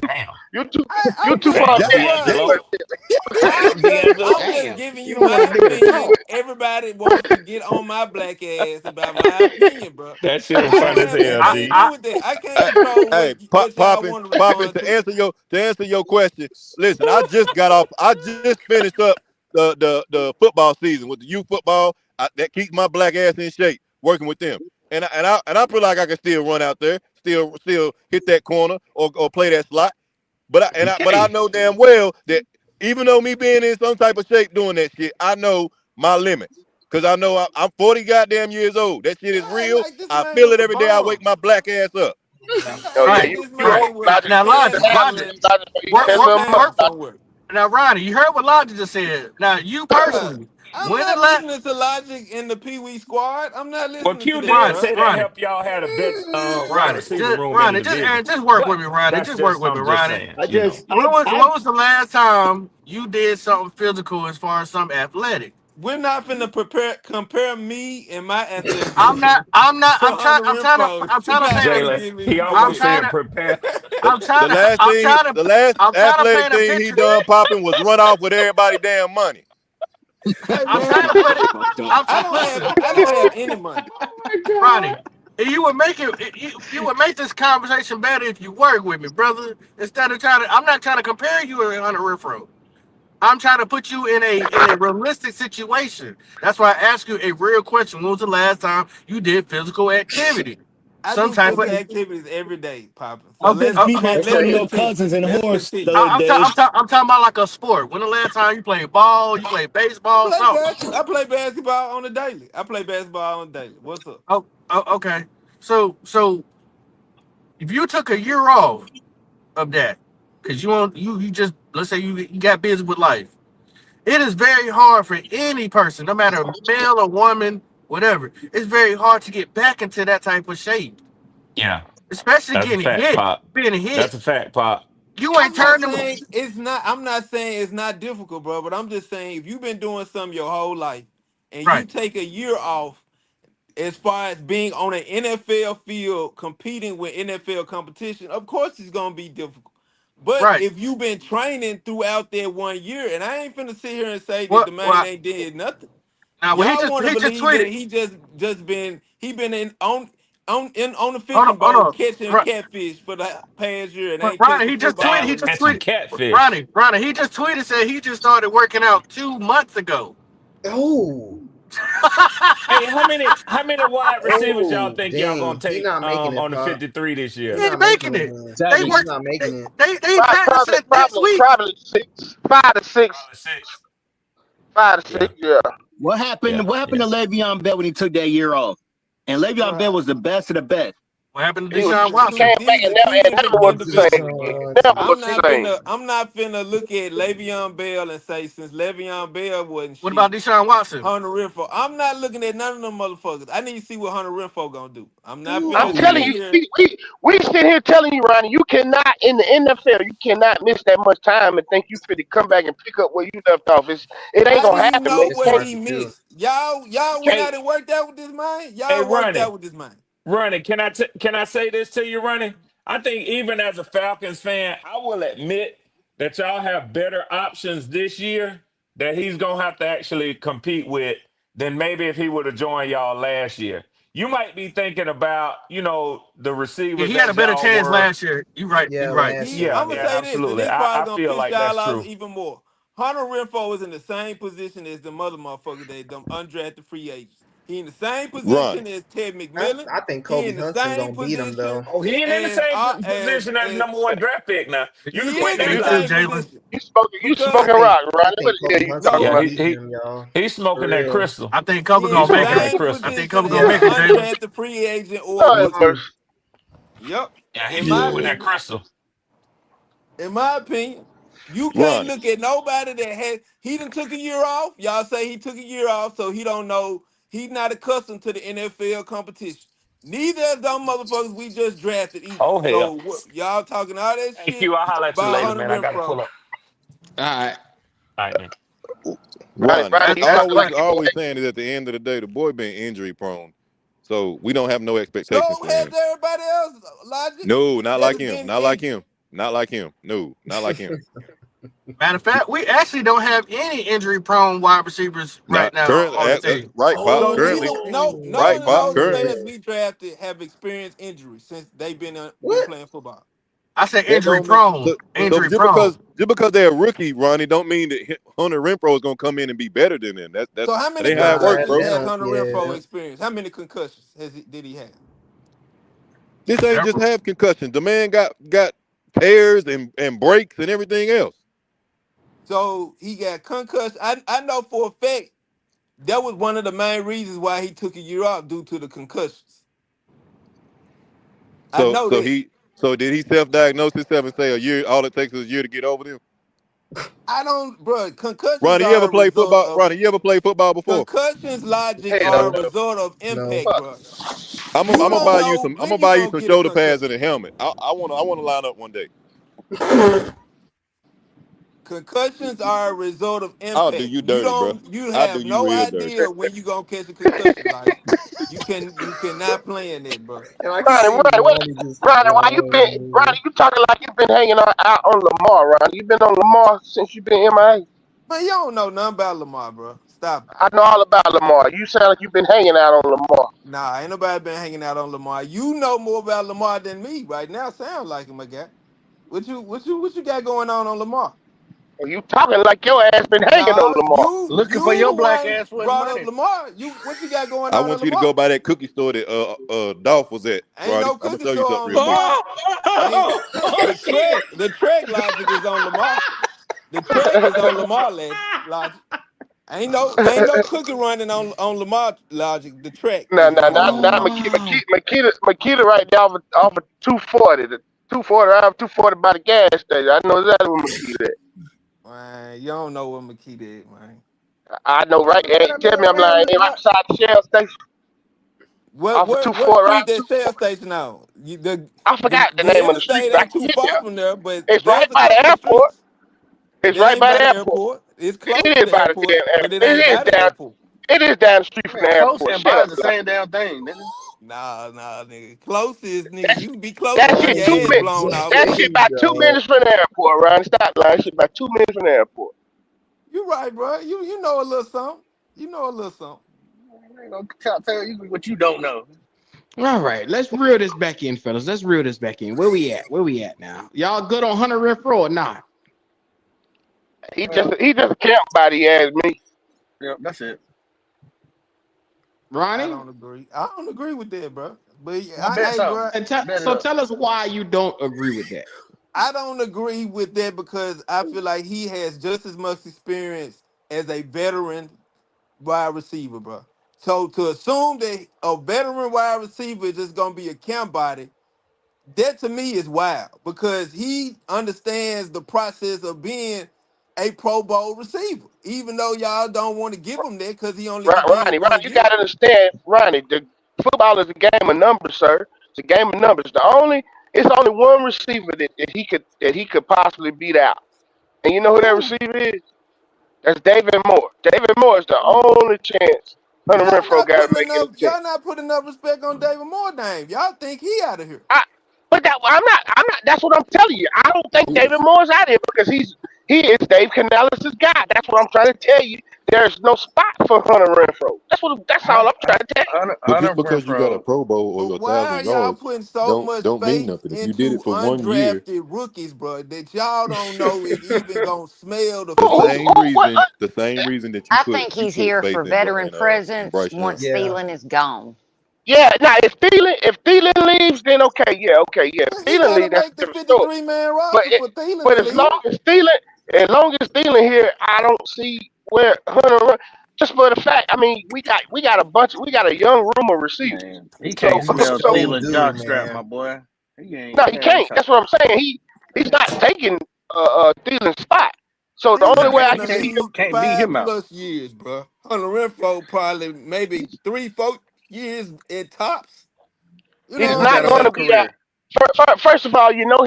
Damn. You too you I'm too just, far Damn, in debt to bro. give this D'Angelo. much Damn. Damn, D'Angelo. I'm just Damn. giving You you don't want a my nigga to opinion. talk. Everybody wants to get on my black ass about my opinion, bro. That shit was I fun don't as have hell, anything I, to D. do I, with that. I can't Hey, control hey, what y'all popping, want to popping. respond to. To answer your question. Listen, I just got off. I just finished up the football season with the youth football. That keeps my black ass in shape. Working with them, and I feel like I can still run out there, still hit that corner or play that slot. But I Hey, know damn well that even though me being in some type of shape doing that shit, I know my limits. Cause I know I'm 40 goddamn years old. That shit is I act real. like this I man feel was it a every day I wake bum. my black ass up. I Oh act yeah, like right, this you right. man old was logic. Now, Logic, panhandling You work, got a doing work, little paper work. money. somewhere. Now, Ronnie, you heard what Logic just said. Now, you Bruh, personally, I'm when the not last, listening to Logic in the Pee Wee squad. I'm not well, listening to Q that, did bruh. say that Ronnie, helped y'all had a best wide Ronnie, receiver just room in the Ronnie, division. just work with But me, Ronnie. that's Just work just with me, I'm just Ronnie. saying, I you know. just When was the last time you did something physical as far as something athletic? We're not finna compare me and my I'm athleticism not. I'm not. to Hunter Renfro. I'm We're trying to not paint finna Jalen, get he into I'm almost it. trying said to. prepare. The last thing, the last I'm trying to athletic paint a thing he picture. done popping was run off with everybody damn money. Hey I'm man, trying to put it. I'm I trying. don't have Listen, any money. oh my god. Ronnie, you would make it. You would make this conversation better if you work with me, brother. Instead of trying to. I'm not trying to compare you to Hunter Renfro. I'm trying to put you in a realistic situation. That's why I ask you a real question. When was the last time you did physical activity? I Some do type of. physical activities every day, Poppin'. So Okay, let's let Okay. let's Antonio continue. Cousins and Let's horse the continue. other day. I'm talking about like a sport. When the last time you played ball, you played baseball, something. I play basketball on the daily. I play basketball on the daily. What's up? Okay. So if you took a year off of that, because you just let's say you got busy with life, it is very hard for any person, no matter male or woman, whatever. It's very hard to get back into that type of shape, Yeah, especially that's a getting fact, hit, Pop. being hit. That's a fact, Pop. You ain't turned them. I'm not saying it's not difficult, bro, but I'm just saying if you've been doing something your whole life and you Right, take a year off as far as being on an NFL field competing with NFL competition, of course it's gonna be difficult. But right. if you've been training throughout that 1 year, and I ain't finna sit here and say that the What? man Well, ain't did nothing. now well, Y'all want to he just believe that tweeted. he just been he been in on the fishing Hold boat on. catching Right, catfish for the past year and but ain't Ronnie, catching he just tweeted. football He or Damn, just nothing. catching tweeted. catfish. Ronnie, he just tweeted said he just started working out 2 months ago. Oh, Hey, how many wide receivers y'all oh, think y'all gonna dang. He take not making it, on the Pop. 53 this He He year? ain't not making making it, it. man. They Exactly. He's work. not making it. They practicing next week. Probably six, 5 to 6, Probably six. 5 to 6. Yeah, Yeah. What happened? yeah, What happened yeah. to Le'Veon Bell when he took that year off? And Le'Veon Bell Bro, was the best of the best. What happened to He was Deshaun he two Watson? came back these and are two never different was the same individuals. again. Never was the same. I'm not finna look at Le'Veon Bell and say since Le'Veon Bell wasn't What about shit, Deshaun Watson? Hunter Renfro. I'm not looking at none of them motherfuckers. I need to see what Hunter Renfro gonna do. I'm not I'm finna telling sit Ooh. you, here. we sit here telling you, Ronnie, you cannot in the NFL, you cannot miss that much time and think you fit to come back and pick up where you left off. It ain't How do gonna you happen, man. know You It's what can't. hard he to do. missed? Y'all went Hey, out and worked out with this man. hey, Y'all worked out Ronnie, with this man. Ronnie, can I say this to you, Ronnie? I think even as a Falcons fan, I will admit that y'all have better options this year that he's gonna have to actually compete with than maybe if he would have joined y'all last year. You might be thinking about, the Yeah, receivers he had a that better y'all chance were. last year. You right. Yeah, You right. last He, year, Yeah, I'm gonna yeah, yeah. say this, and absolutely. this probably I gonna feel piss like y'all that's off true. even more. Hunter Renfro is in the same position as the mother motherfucker that them undrafted free agents. He in the same Run. position as Ted I, McMillan. I think He Kobe in the Huntsman same gonna beat him though. position Oh, he ain't in the as same position as the as number one draft pick now. You can he quit is in that. the Me You too, can same Jalen. position You I because smoking think rock, I Ronnie. What think the hell Kobe you Huntsman talking go Yeah, gonna about? he, beat he him, y'all. he's For smoking that real. crystal. I think Kobe he in He's gonna the make smoking it. that same I crystal. think position Kobe gonna as an make it, Yeah. Jalen. undrafted free agent or a Lord have rookie. mercy. Yep. Yeah, In he's my smoking Yeah. that opinion. crystal. In my opinion. You can't Ronnie. look at nobody that had he done took a year off. Y'all say he took a year off, so he don't know. He's not accustomed to the NFL competition. Neither of them motherfuckers we just drafted either. Oh hell. So y'all talking all that Thank shit you. I'll holler at you about later, Hunter man. I gotta Renfro. pull up. All right. All right, man. Ronnie, Ronnie, you talking always like you always saying that at the end of the day, the boy been injury prone. So we don't have no So expectations for has him. everybody else, Logic, No, not that like has him. been Not like injured. him. Not like him. No, not like him. Matter of fact, we actually don't have any injury-prone wide receivers right Not now currently. on the team. Right, Pop. So Currently. neither no Right, none of Pop. those Oh, Currently. players we drafted have experienced injuries since they've been what? playing football. I said That don't mean injury-prone. so Injury-prone. just because they're a rookie, Ronnie, don't mean that Hunter Renfro is gonna come in and be better than them. That So how many ain't how it works, Nah, concussions bro. they has don't. Hunter Renfro Yeah. experienced? How many concussions did he have? This ain't just Several. have concussions. The man got tears and breaks and everything else. So he got concussion. I know for a fact that was one of the main reasons why he took a year off due to the concussions. I So know so that. he so did he self-diagnose himself and say a year, all it takes is a year to get over them? I don't, bro. Concussions Ronnie, you are ever a play result football? of Ronnie, you ever play football before? concussions. Logic Hell are a Nope. no. result of No. impact, Fuck. bro. I'm You gonna don't buy you know some. I'm when gonna you buy you gonna some get a shoulder pads concussion. and a helmet. I wanna line up one day. Concussions are a result of I'll do impact. you dirty, bro. You I'll do have you no real dirty. idea when you gonna catch a concussion, Logic. You cannot play in it, bro. And I can Ronnie, see Ronnie, wait. Ronnie just Ronnie, why you been? wilding. Ronnie, you talking like you been hanging out on Lamar, Ronnie? You been on Lamar since you been MIA. Man, you don't know nothing about Lamar, bro. Stop it. I know all about Lamar. You sound like you been hanging out on Lamar. Nah, ain't nobody been hanging out on Lamar. You know more about Lamar than me right now. Sound like him, my guy. What you got going on Lamar? Well, you talking like your ass been hanging on Nah, Lamar. Looking for your you black one ass for his brought up money. Lamar. What you got going I on in want you to go Lamar? by that cookie store that Dolph was at, Ain't Ronnie. no I'm gonna cookie show you store something on real quick. Lamar. Ain't Oh shit. the track Logic is on Lamar. The track is on Lamar Logic. Ain't no cookie running on Lamar Logic. The track Nah, is nah, on nah, nah. Lamar. Oh. Makita right there off of 240. The 240, I have 240 by the gas station. I know exactly where Makita at. Man, you don't know what Makita is, man. I know, right? What Hey, that tell me man I'm name lying. look Right like? beside the Shell station, What off of what what 240, right? street that Shell 240. station on? I The forgot the the name of the street, interstate but I ain't can too get far there. from there, but It's right there's a by the couple of airport. streets It's that right ain't by by the the airport. airport. It's close It to is the by the airport, damn but it airport. ain't by the airport. It is down the street from Man, the close airport. and Shell by the Station. same damn thing, nigga. Nah, nigga. Closest, nigga. That's You can be closer that and shit your There 2 ass you minutes. blown go. off. That There shit you about 2 minutes go. from the airport, Ronnie. Stop lying. Shit about 2 minutes from the airport. You right, bro. You know a little something. You know a little something. I ain't gonna tell you what you don't know. All right, let's reel this back in, fellas. Let's reel this back in. Where we at? Where we at now? Y'all good on Hunter Renfro or not? Well, He just a camp body ass me. yeah, that's it. I Ronnie? don't agree. I don't agree with that, bro. But Well, bet hey, bro. something. Bet it So up. tell us why you don't agree with that. I don't agree with that because I feel like he has just as much experience as a veteran wide receiver, bro. So to assume that a veteran wide receiver is just gonna be a camp body, that to me is wild because he understands the process of being a Pro Bowl receiver, even though y'all don't want to give him that because he only could be in Ronnie, 1 you year. gotta understand, Ronnie. The football is a game of numbers, sir. It's a game of numbers. It's only one receiver that he could possibly beat out. And you know who that Who? receiver is? That's David Moore. David Moore is the only chance Hunter Renfro got to make it a chance. Y'all not putting enough respect on David Moore name. Y'all think he out of here. I, but I'm not. That's what I'm telling you. I don't think David Moore's out here because he is Dave Canales' guy. That's what I'm trying to tell you. There's no spot for Hunter Renfro. That's all Hunter, I'm trying to tell you. But Hunter just because you got a Renfro. Pro Bowl But or why are 1,000 y'all yards, putting so much don't mean faith nothing. If you did into it for 1 year, undrafted rookies, bro, that y'all don't know if even gonna smell the the field? What? same reason that I think you he's put here faith for in veteran in presence Bryce Young. once Yeah. Thielen is gone. Yeah. Now if Thielen leaves, then okay. Yeah. Okay. Yeah. If He Thielen gotta leaves, that's a make the different story. 53-man But roster it, for Thielen but to leave. As long as Thielen here, I don't see where just for the fact. I mean, we got a young room of receivers. Man, he So can't smell So Thielen do, jockstrap, my man. boy. He ain't. no, he Man, what you can't. talking That's what I'm saying. He's not taking Thielen's spot. So the only Thielen way been I in You can the see him, league can't beat him out. 5+ years, bro. Hunter Renfro probably maybe 3-4 years at tops. You know Yeah, he's what who's I'm had not a going better to saying? be that. career? First of all, you know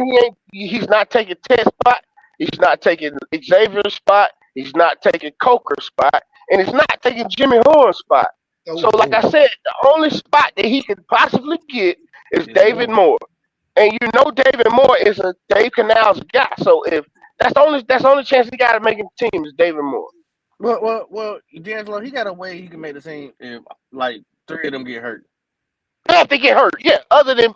he's not taking Ted's spot. He's not taking Xavier's spot. He's not taking Coker's spot, and he's not taking Jimmy Horn's spot. So, Oh, like I oh. said, the only spot that he could possibly get is It's David more. Moore, and you know David Moore is a Dave Canal's guy. So if that's the only chance he got to make the team is David Moore. Well, D'Angelo, he got a way he can make the team if like three of them get hurt. Yeah, if they get hurt, yeah. Other than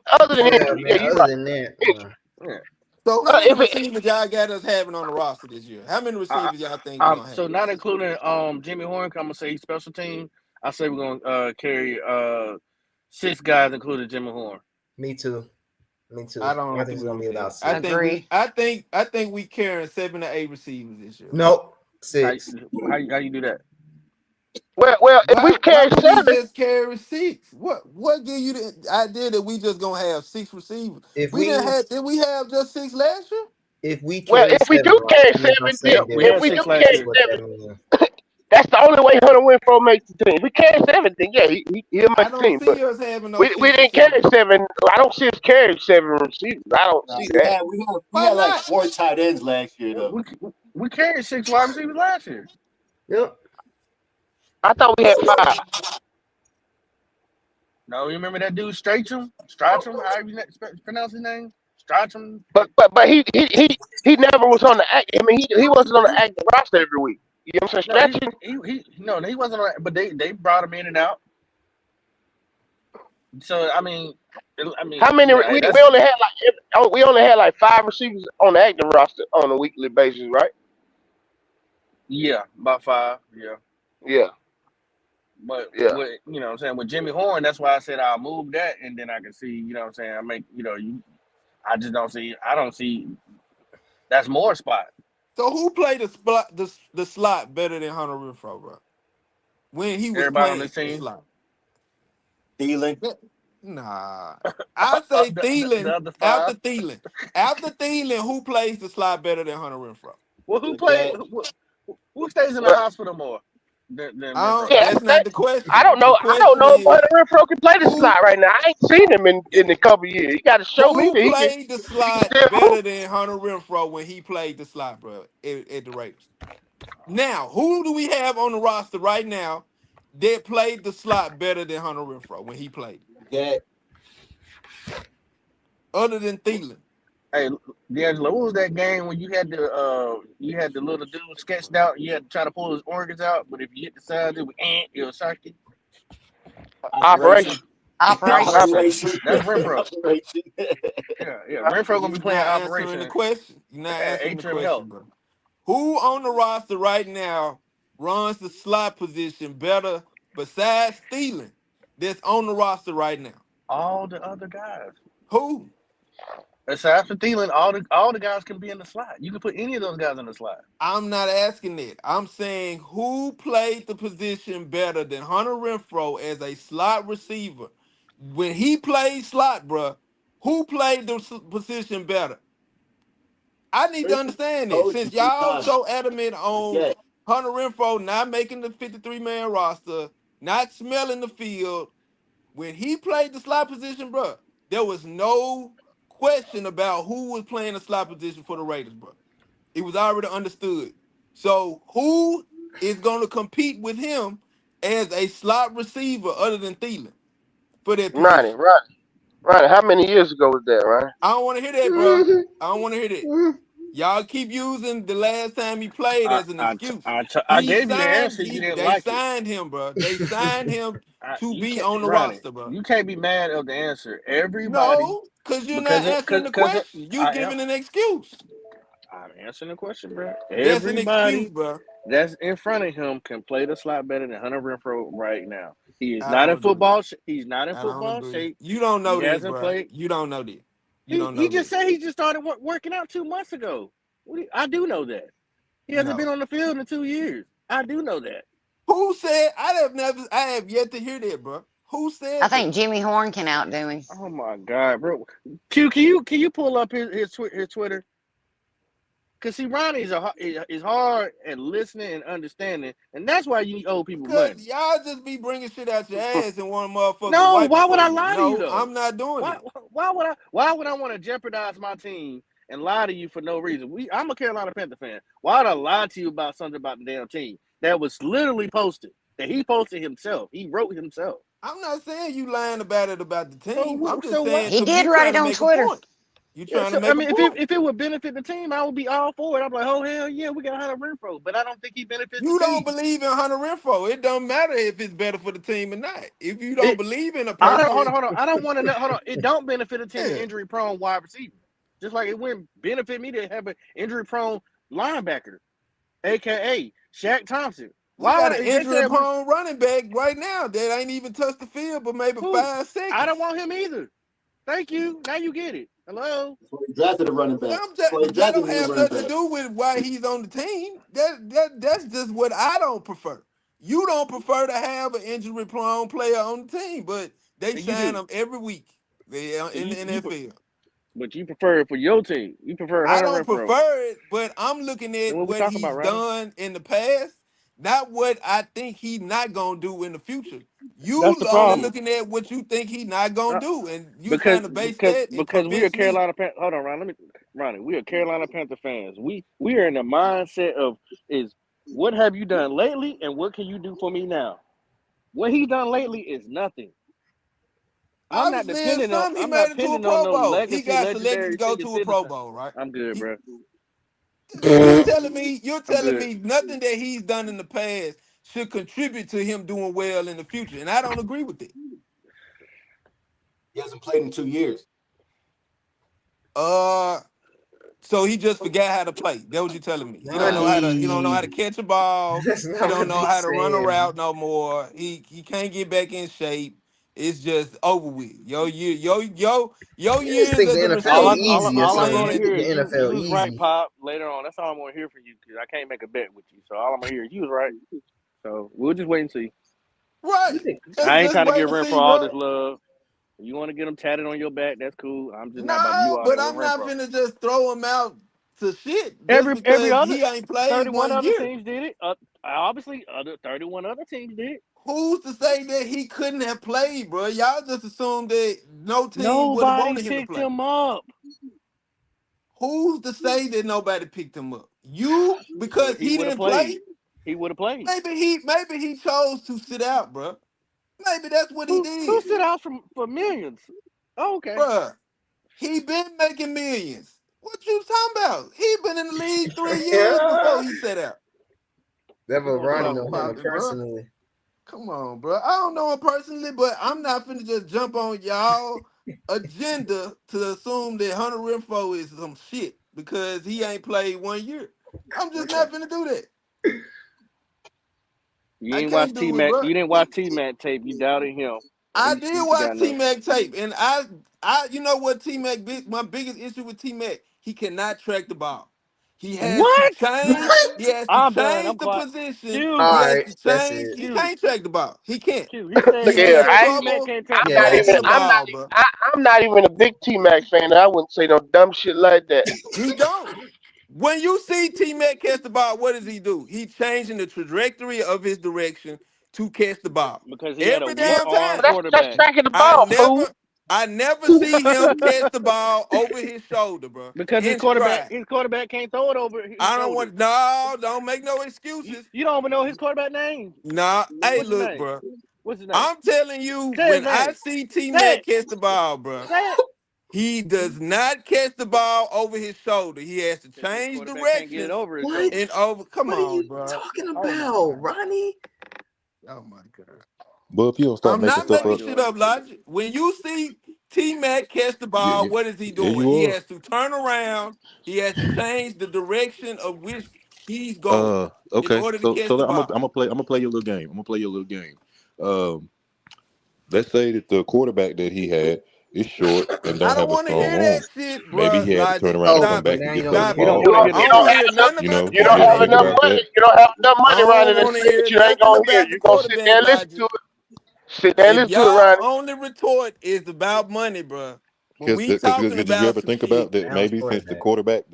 Yeah, injury, yeah, man. you're Other right. than that, Injury. Yeah. So how many If it, receivers y'all got us having on the roster this year? How many I, receivers y'all think we're gonna have? so not including Jimmy Horn, I'm gonna say special team. I say we're gonna carry 6 guys, including Jimmy Horn. me too. Me I too. don't I think it's agree gonna be with that. about 6. Agree. I think we carrying 7 to 8 receivers this year. Nope, How 6. you do that? well, if we Why carry would we seven, just carry 6? What give you the idea that we just gonna have 6 receivers? If We didn't we have did we have just 6 last year? if we well, carry if we 7, do right, carry that means my seven, then Yep, we secondary if had we do 6 protects. last carry That's year. what seven, that means. that's the only way Hunter Winfrey makes the team. If we carry seven, then yeah, he'll I make the don't team. But see us having no we 6 didn't carry receivers. seven. I don't see us carrying seven receivers. I don't Nah, see that. we Why had like not? 4 tight ends last year though. We carried 6 wide receivers last year. Yep. I thought we had five. No, you remember that dude Stracham, however you pronounce his name? Stracham. But he never was on the act. I mean, he wasn't on the active roster every week. You know what I'm No, saying? Stretching. he wasn't on, but they brought him in and out. So How many? hey, We only had like 5 receivers on the active roster on a weekly basis, right? yeah, about 5, yeah. Yeah, But yeah. with what I'm saying, with Jimmy Horn, that's why I said I'll move that, and then I can see, what I'm saying, I just don't see that's more spot. So who played the slot better than Hunter Renfro, bro? When he was Everybody on playing this the team, slot. Thielen. Yeah. Nah. I say the Thielen other after 5. Thielen. After Thielen, who plays the slot better than Hunter Renfro? Well, Leggett. who stays in the Well, hospital more than I Renfro? don't, yeah. that's not the I question. don't The know. I don't question know if is Hunter Renfro can play the who slot right now. I ain't seen him in a couple years. He got to show me who that played the he can slot still move. better than Hunter Renfro when he played the slot, bro, at the Raiders? Now, who do we have on the roster right now that played the slot better than Hunter Renfro when he played? Leggett. Other than Thielen. Hey, D'Angelo, what was that game when you had the little dude sketched out? You had to try to pull his organs out, but if you hit the sides, it was sucky. Operation. Operation. Operation. Operation. Operation. That's Renfro. Operation. Yeah. Renfro gonna be You're playing not answering the Operation question. You're not at answering the Atrium Health. question, bro. Who on the roster right now runs the slot position better besides Thielen that's on the roster right now? All the other guys, Who? aside from Thielen, all the guys can be in the slot. You can put any of those guys in the slot. I'm not asking that. I'm saying who played the position better than Hunter Renfro as a slot receiver? When he played slot, bro, who played the position better? I need to understand this. Told you Since 3 y'all times. so adamant on Leggett. Hunter Renfro not making the 53-man roster, not smelling the field, when he played the slot position, bro, there was no question about who was playing the slot position for the Raiders, bro. It was already understood. So who is going to compete with him as a slot receiver other than Thielen for that Ronnie, position? Ronnie, Ronnie. How many years ago was that, Ronnie? I don't want to hear that, bro. I don't want to hear that. Y'all keep using the last time he played I as an I, excuse. I gave you the answer. You didn't They like it. signed him, bro. They signed him to You be can't, on the Ronnie. roster, bro. You can't be mad at the answer. Everybody, No, because you're not because answering the question. You I am. giving an excuse. I'm answering the question, bro. That's an excuse, Everybody bro. that's in front of him can play the slot better than Hunter Renfro right now. He is I not don't in agree. football. He's not in I don't football agree. shape. You don't He know that, hasn't bro. played. You don't know that. You He don't he know just that. said he just started working out 2 months ago. I do know that. He hasn't been No. on the field in 2 years. I do know that. Who said? I have yet to hear that, bro. Who I said that? think Jimmy Horn can outdo him. Oh my God, bro. Q, can you pull up his Twitter? Cause see, Ronnie is hard at listening and understanding, and that's why you owe people Because money. y'all just be bringing shit out your ass and want a motherfucker No, wipe it why would for I you. lie to you No, though? I'm not doing Why it. would I want to jeopardize my team and lie to you for no reason? I'm a Carolina Panther fan. Why would I lie to you about something about the damn team that was literally posted, that he posted himself? He wrote himself. I'm not saying you lying about it about the team. I'm just So what? saying He because did you write trying it to on make a Twitter. point. You Yeah, trying to so I make a mean, point. if it would benefit the team, I would be all for it. I'm like, oh hell yeah, we got Hunter Renfro, but I don't think he benefits the You don't team. believe in Hunter Renfro. It don't matter if it's better for the team or not. If you don't It, believe in a I don't hold on, person, hold on. I don't want to know. Hold on, it don't benefit a team, an yeah. injury prone wide receiver, just like it wouldn't benefit me to have an injury prone linebacker, aka Shaq Thompson. We Why would got I? an If they injury said we prone running back right now that ain't even touched the field but maybe who, 5 seconds. I don't want him either. Thank you. Now you get it. Hello. That's why he drafted a running back. I'm That's just, why he that drafted don't a new have running nothing to back. do with why he's on the team. That's just what I don't prefer. You don't prefer to have an injury prone player on the team, but they And you sign do. them every week. They So in the NFL. but you prefer it for your team. You prefer I Hunter don't Renfro. prefer it, but I'm looking Then at what we what talking about, he's Ronnie? done in the past, not what I think he's not gonna do in the future. That's You the only problem. looking at what you think he's not gonna Uh, do, and you because trying to base because that and because we are convince me. Hold on, Ronnie. We are Carolina Panther fans. We are in the mindset of is what have you done lately, and what can you do for me now? What he's done lately is nothing. Obviously, in some he I'm made not it to a depending on Pro no Bowl. He legacy, got selected to legendary go senior to a Pro citizen. Bowl, right? I'm good, He, bro. so you're I'm telling good. me nothing that he's done in the past should contribute to him doing well in the future, and I don't agree with it. He hasn't played in 2 years. Uh, so he just forgot how to play. That what you telling me? He don't know how to. He don't know how to Ronnie. catch a ball. That's He not don't what know they how to run a saying. route no more. He can't get back in shape. It's just over with. Your You just years think the as a NFL receiver easy or All I'm something. gonna You playing. hear think the is you NFL was right, easy. Pop. Later on, that's all I'm gonna hear from you because I can't make a bet with you. So all I'm gonna hear is you was right. So we'll just wait and see. You Right. think Just I ain't just trying to wait give and Renfro see, all bro. this love. You want to get him tatted on your back? That's cool. I'm just not about to do No, all but that with I'm not Renfro. finna just throw him out to shit just Every because other he ain't played 31 one other year. teams did it. Obviously, other 31 other teams did. Who's to say that he couldn't have played, bro? Y'all just assumed that no team would have Nobody wanted him to picked play. him up. Who's to say that nobody picked him up? You Well, because he he would have didn't play. played. He would have played. Maybe he chose to sit out, bro. Maybe that's what he Who did, sit out for millions? Oh, okay. bro. He been making millions. What you talking about? He been in the league 3 years before yeah. he sat out. That You what gonna Come sit Ronnie out on, for know him what? Poppy, bro. personally. Come on, bro. I don't know him personally, but I'm not finna just jump on y'all agenda to assume that Hunter Renfro is some shit because he ain't played 1 year. I'm just Okay. not finna do that. You I ain't watch can't T do it, Mac. bro. You didn't watch T Mac tape. You doubted him. I He did you watch got T nothing. Mac tape, and you know what T Mac, my biggest issue with T Mac, he cannot track the ball. He has to What? change. What? He has to I'm done. I'm change the quiet. position. Q. He All has right. to That's change. it. He Q. can't track the ball. He can't. Q. He He said Look he here, has said I T Mac trouble can't track I'm the Yeah, not ball. catching even the that's it. ball, bro. I'm not even a big T Mac fan. I wouldn't say no dumb shit like that. He don't. When you see T Mac catch the ball, what does he do? He changing the trajectory of his direction to catch the ball. Because he had a Every weak damn arm time. That's quarterback. tracking the I ball, fool. never I never see him catch the ball over his shoulder, bro. Because In stride. his quarterback can't throw it over his I don't shoulder. want no, don't make no You, excuses. you don't even know his quarterback name. Nah, hey, What's his look, name? bro. What's his name? I'm telling you, Say his when I name. see T Say Mac it. catch the ball, bro, Say it. he does not catch the ball over his shoulder. He has to Because his change quarterback can't get it directions over his What? shoulder. and over. Come What are on, you bro. talking Oh my about, god. Ronnie? Oh my god. But if you don't stop I'm making not What stuff are you making up, shit doing? up, Logic. When you see T Mac catch the yeah, ball, yeah, what is he yeah, doing? you He are. has to turn around. He has to change the direction of which he's going in Okay. order to So catch so the I'm ball. gonna play. I'm gonna play your little game. I'm gonna play your little game. Um, let's say that the quarterback that he had is short and I don't don't have a want to strong hear arm. that shit, Maybe bro. he had to turn Logic. around and Oh, come Stop back it. to now you get know to what the the Stop You it. don't ball. want to quarterback hear I the don't want to hear facts. nothing You about the know, You what don't do you have think quarterback. enough about money. that? You don't have enough I money, Ronnie, don't to want to say hear that you ain't nothing gonna hear. about the You gonna sit there quarterback, and listen Logic. to it. Sit there and If listen to it, y'all Ronnie. only retort is about money, bro, when Because we talking did you about ever some think about shit, that? Balanced Maybe since the quarterback. quarterback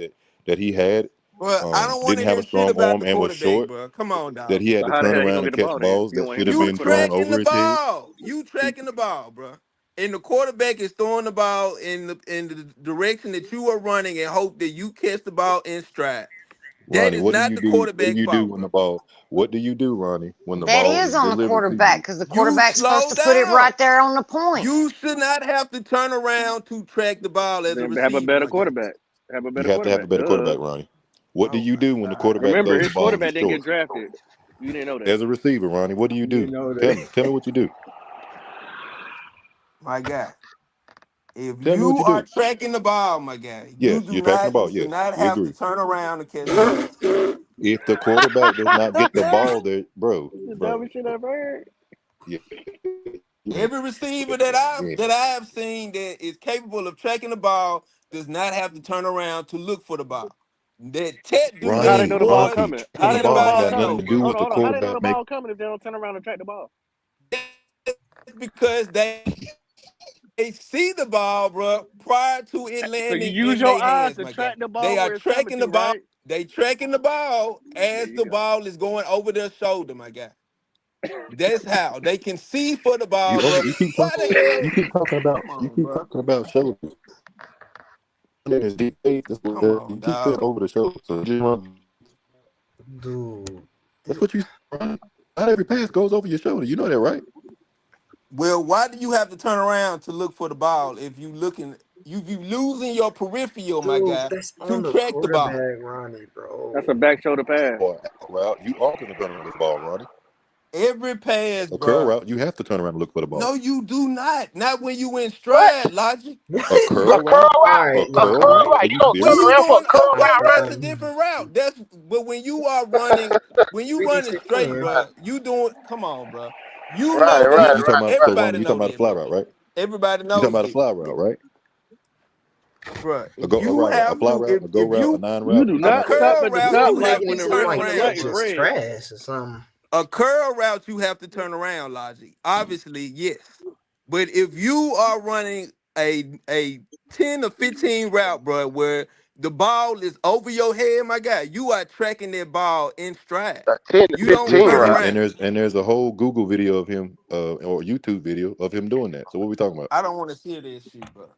that he had Well, I don't want Didn't to have hear a shit strong about arm the and was quarterback, short, bro. Come on, that dog. he had So to how the turn hell he around gonna and get the catch ball then? balls You don't that want to should hear have You about the been quarterback. thrown tracking over the his head. ball. You tracking the ball, bro. And the quarterback is throwing the ball in the direction that you are running and hope that you catch the ball in stride. That Ronnie, is what do not you the do? What do quarterback you do fault, when the bro. ball? What do you do, Ronnie, when the That ball is is on the delivered to quarterback you? because the You quarterback's supposed slow to put it down. right there on the point. You should not have to turn around to track the ball as a Then have a receiver, better my guy. quarterback. Have a You better have to have a quarterback. better Duh. quarterback, Ronnie. What do Oh you my do when the God. quarterback Remember, throws the his ball and quarterback it's didn't get short? drafted. You didn't know that. As a receiver, Ronnie, what do you You do? know Tell that. me. Tell me what you do. My guy. If Tell me what you you are do. tracking the ball, my guy, Yes, you're tracking the you ball. should Yes, not we have to agree. turn around and catch the ball. If the quarterback does not get the ball there, bro, This is the bro, dumbest shit I've heard. yeah, you ain't Every receiver catching the ball. You ain't that I have seen that is capable of tracking the ball does not have to turn around to look for the ball. That Tet do So how they that, Ronnie, know the ball boy. Ronnie, coming? tracking How the they know the ball ain't ball Anybody got coming? nothing to know, do bro. Hold with on, the hold on. How they know the quarterback making. ball coming if they don't turn around and track the ball? That's because they see the ball, bro, prior to it So you landing use in your their eyes hands, to my guy. track the They ball are where it's coming tracking the to, ball. right? They tracking the ball There as you the go. ball is going over their shoulder, my guy. That's how they can see for the You ball, over. bro. You keep Why talking. the hell? You keep talking about. Come You on, keep bro. talking about shoulders. There's deep face. Come on, You keep saying dog. over the shoulder. So just Dude. that's what you. Ronnie. Not every pass goes over your shoulder. You know that, right? Well, why do you have to turn around to look for the ball if you losing your peripheral, my Dude, guy, that's to on the track the ball? quarterback, Ronnie, That's bro. a back shoulder pass. Or a route, you are going to turn around this ball, Ronnie. Every pass, A curl bro. route, you have to turn around and look for the ball. No, you do not. Not when you in What? stride, Logic. A A curl curl route, All route. a right, A nah, curl curl route man. route. where You you don't When turn build you it. around for a doing curl okay, route, that's bro. a different route. That's but when you are running, when you running straight, Clean. bro, you doing. Come on, bro. You Right, know right, this. You talking right, about right. so Ronnie? Everybody You talking know about a this, fly bro. route, right? Everybody You talking knows about a this, fly route, right? bro. A go a You right route, a have fly to route, a go if route, a you nine You route. do You talking a not about that? stop curl at the route, Dude, stop you like light have it to when the seems turn when like the it's around, light's bro. just red. trash or something. A curl route you have to turn around, Logic. Obviously, yes. But if you are running a 10 or 15 route, bro, where the ball is over your head, my guy, you are tracking that ball in stride. A 10 to You don't Yes, 15 turn and route. and around. there's a whole Google video of him, or YouTube video of him doing that. So what we talking about? I don't want to see this shit, bro.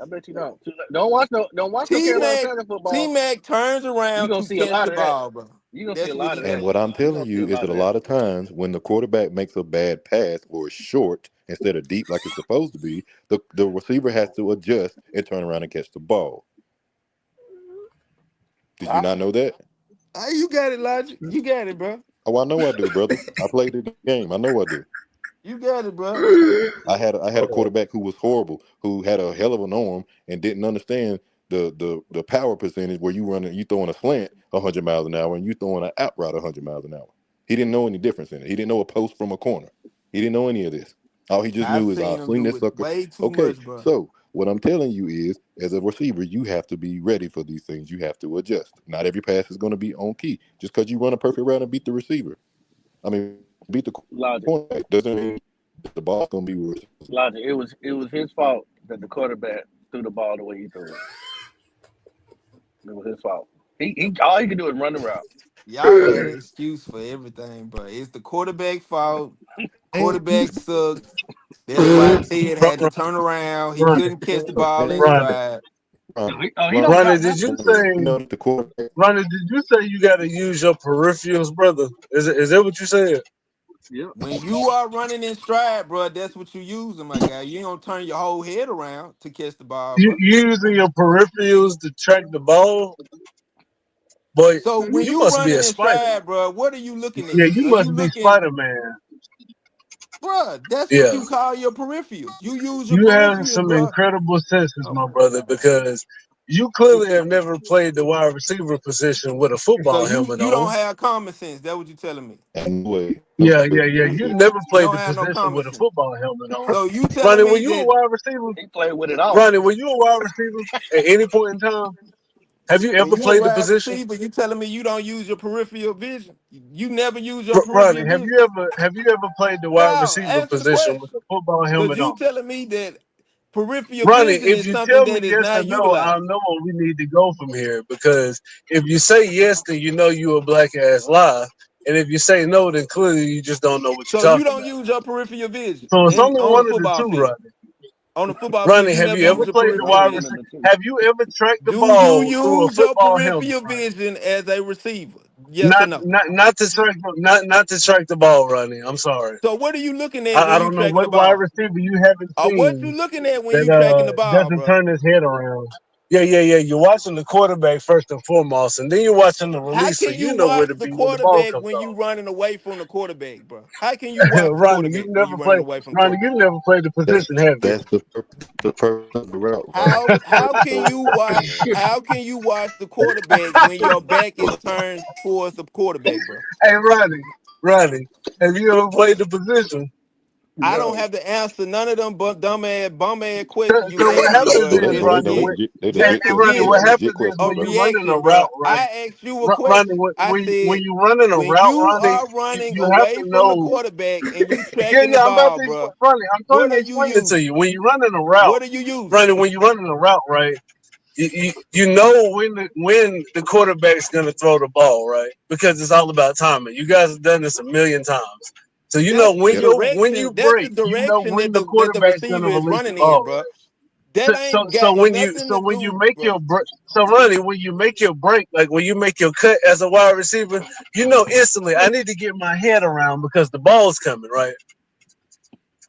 I bet you don't. Don't watch no T Carolina Mac, Panther T football. Mac turns You around gonna to see a catch lot the of that. ball, bro. You gonna see a That's what lot he of And that. what does. I'm You telling gonna see you a is lot that of a that. lot of times when the quarterback makes a bad pass or is short instead of deep like it's supposed to be, the receiver has to adjust and turn around and catch the ball. Did you not know that? Ah, you got it, Logic. You got it, bro. Oh, I know I do, brother. I played the game. I know I do. You got it, bro. I had a quarterback who was horrible, who had a hell of an arm and didn't understand the power percentage where you throwing a slant 100 miles an hour and you throwing an out route 100 miles an hour. He didn't know any difference in it. He didn't know a post from a corner. He didn't know any of this. All he just I've knew is I'll seen him swing do this it sucker. way too Okay, much, bro. so what I'm telling you is, as a receiver, you have to be ready for these things. You have to adjust. Not every pass is going to be on key. Just because you run a perfect route and beat the receiver, I mean, beat the Logic, cornerback, doesn't mean the ball's going to be where it's supposed to be. logic. It was his fault that the quarterback threw the ball the way he threw it. It was his fault. He all he could do is run the route. Y'all got an excuse for everything, bro. It's the quarterback fault. And Quarterback sucks. That's why Ted had to turn around. He Ronnie, couldn't catch the ball in Ronnie, stride. Oh, he don't Ronnie, Ronnie, stop did nothing. you you say, know that the quarterback. Ronnie, did you say you got to use your peripherals, brother? Is that what you said? Yep. When you are running in stride, bro, that's what you using, my guy. You ain't gonna turn your whole head around to catch the ball, You bro. using your peripherals to track the ball, but So when you you must be running a in spider. stride, bro, what are you looking Yeah, at? you Are you must be looking, Spider Man. bro? That's what Yeah, you call your peripherals. You use your you have peripherals, some bro. incredible senses, Oh my my brother, god. because you clearly have never played the wide receiver position with a So football you helmet you don't on. have common sense. That's what you telling me. And no way, no Yeah, way, yeah, yeah. no You way. never You played don't the have no position common with a sense. football helmet on. So you telling Ronnie, were me you a that, wide receiver? He played with it on. Ronnie, were you a wide receiver at any point in time? Have you when ever you a played the wide position? receiver, you telling me you don't use your peripheral vision? You never use your Ronnie, peripheral vision? have you ever played the wide No, receiver answer the position with question. a football Because helmet you on? telling me that peripheral Ronnie, vision if is you something tell me that is yes or not no, utilized. I'll know where we need to go from here. Because if you say yes, then you know you a black ass lie, and if you say no, then clearly you just don't know what So you're you talking don't about. use your peripheral vision So it's in only on the one of the football two, field. Ronnie. On the football field, Ronnie, you have never you ever use your played the peripheral wide vision. receiver? Have you ever tracked the Do you ball through a use your football helmet? peripheral vision as a receiver? Yes or Not, no? not, not to track, not to track the ball, Ronnie. I'm sorry. So what are you looking at when I you don't know tracking the what wide ball? receiver you haven't Or what you seen looking at when that you tracking the ball, doesn't bro? turn his head around. Yeah. You're watching the quarterback first and foremost, and then you're watching the How release, so can you you know where watch to the be when the ball quarterback comes when you off. running away from the quarterback, bro? How can you watch the Ronnie, you've quarterback when never you running played. away from the Ronnie, quarterback? you've never played the That position, have you? that's the purpose of the route, Ronnie. How Purpose can of you the watch route, man. the quarterback when your back is turned towards the quarterback, bro? Hey, Ronnie, have you ever played the position? I don't No. have to answer none of them but bum ass So, questions you so what asking me, happens bro. Oh, they is, no, they Just Ronnie, no when, legit. They hey, legit just questions, Ronnie, bro. what again Legit happens is a questions, when bro. you're running a reaction, bro. route, right? I asked you a Ronnie, question. I when said, you running a when route, you Ronnie, are running you have away to from the know. quarterback and you Yeah, tracking the yeah, I'm about ball, to bro, explain, Ronnie. I'm trying what to are you explain it to using? you. When you're running a route, What are you using? Ronnie, when you're running a route, right? You know when the quarterback's gonna throw the ball, right? Because it's all about timing. You guys have done this a million times, so you know That's the when Yep. you direction. That's the break, you know direction when that the the quarterback's gonna receiver is release the running in, ball, bro. right? That ain't So got nothing so to when you do, make bro. your break, so Ronnie, when you make your break, like when you make your cut as a wide receiver, you know instantly I need to get my head around because the ball's coming, right?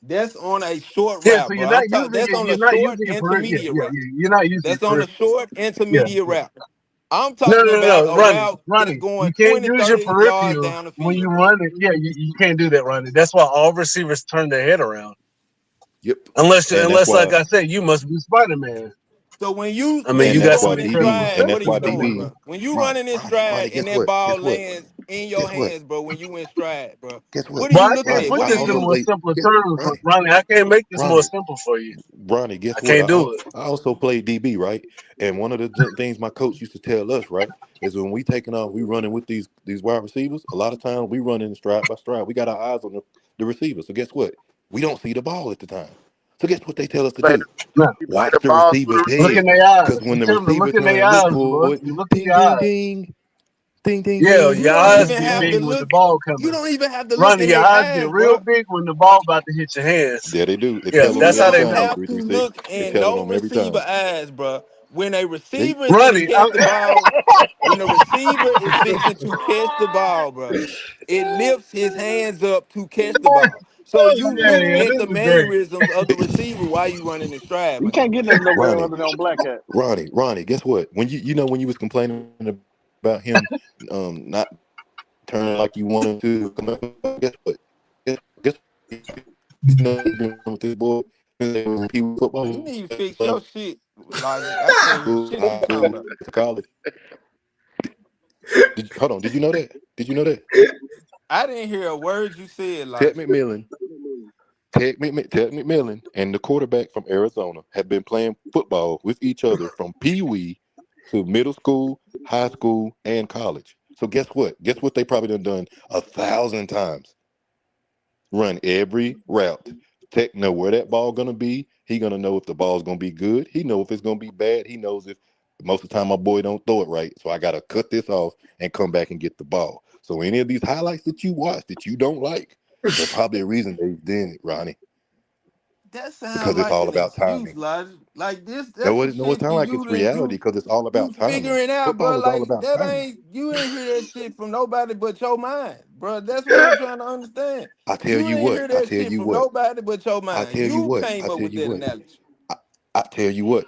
That's on a short Yeah, so route, bro. I'm talking. That's on a you're not short using your yeah, intermediate route. you're not using your That's on a short yeah. intermediate route. I'm No, talking about no, a route that's Ronnie, going you can't 20, use your 30 yards peripheral down the when you field, bro. run it. Yeah, you can't do that, Ronnie. That's why all receivers turn their head around. Yep. And that's Unless like why I said, you must be Spider Man. So I mean, when and you you got that's some why going in incredible DB stride, and what that's are stats, you why but doing, DB bro? When you Ronnie, running in Ronnie, stride and guess that what? ball Guess what? lands in your Guess what? hands, bro, when you in stride, bro, Guess what? what are well, you I looking can't at? Ronnie, put What are I this you in also more using? play simple get terms, Ronnie. Ronnie. I can't make this more Ronnie, simple for you. Ronnie, guess I what? can't do it. I also played DB, right? And one of the things my coach used to tell us, right, is when we taking off, we running with these wide receivers. A lot of times we running stride by stride. We got our eyes on the receiver. So guess what? We don't see the ball at the time. So guess what they tell us to Play do? the, No, you play Watch the the ball through receiver's the look in head. their eyes. Because when You the tell them to receiver look in their turn, look eyes, bro. for it, You look in ding, your ding, eyes. ding, ding, ding, Yeah, ding. You your don't eyes even That's get have why. to big with the look. ball You coming. don't even have to look Ronnie, in your their eyes get eyes, real bro. big when the ball about to hit your hands. Yeah, they do. It Yeah, tell them You that's every how they don't know. time, have to 336. look It in telling no them every receiver time. eyes, bro. When a They receiver is finna Ronnie, catch the ball, when the receiver is fixing to catch the ball, bro, it lifts his hands up to catch the ball. So you look yeah, at this the is great. mannerisms of the receiver while you running in stride, You my can't nigga. get this nowhere Ronnie, other than on Black Hat. Ronnie, guess what? When when you was complaining about him not turning like you wanted to, guess what? Guess what? You know he's been with this boy since they was in Pee Wee Bro, football, you need to fix your shit, Logic. I can't hear school, shit high you talking school, about. to college. Hold on, did you know that? Did you know that? I didn't hear a word you said, Ted Logic. McMillan, Ted McMillan and the quarterback from Arizona have been playing football with each other from Pee Wee to middle school, high school, and college. So guess what? Guess what they probably done 1,000 times. Run every route. Tech know where that ball gonna be. He gonna know if the ball's gonna be good. He know if it's gonna be bad. He knows if most of the time my boy don't throw it right. So I gotta cut this off and come back and get the ball. So any of these highlights that you watch that you don't like, there's probably a reason they did it, Ronnie. That sounds Because it's like all an about excuse, timing. Logic. Like this, that's No, some it shit sounds that like you it's didn't reality do. because it's all You about timing. figuring out, bro. Football is all Like about that timing. ain't you ain't hear that shit from nobody but your mind, bro. That's what I'm trying to understand. I tell You you ain't what. hear I that tell shit you from what. nobody but your I mind. tell you You what. came I up tell with you that what. analogy. I tell you what.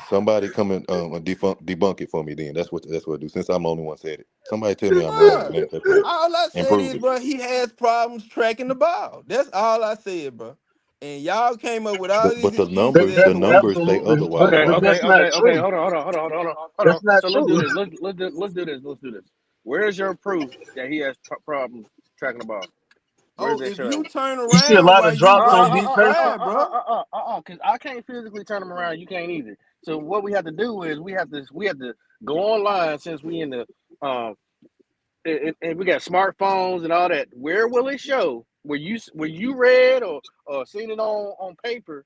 Somebody come and debunk it for me. Then that's what I do. Since I'm the only one said it, somebody tell me I'm wrong, Bruh, and that's it. all I And said prove is, it. bro, he has problems tracking the ball. That's all I said, bro. And y'all came up with all these But the excuses numbers, as the to what numbers you say doing. Absolutely, otherwise, Okay, Ronnie. that's not okay. true. Hold on. That's not So let's do true. this. Where's your proof that he has problems tracking the ball? Where's Oh, that if show at? you turn You see a around lot while of you drops on running deep in passes. stride, bro. Because I can't physically turn them around. You can't either. So what we have to do is we have to go online since we in the um and we got smartphones and all that. Where will it show? Where you read or seen it on paper?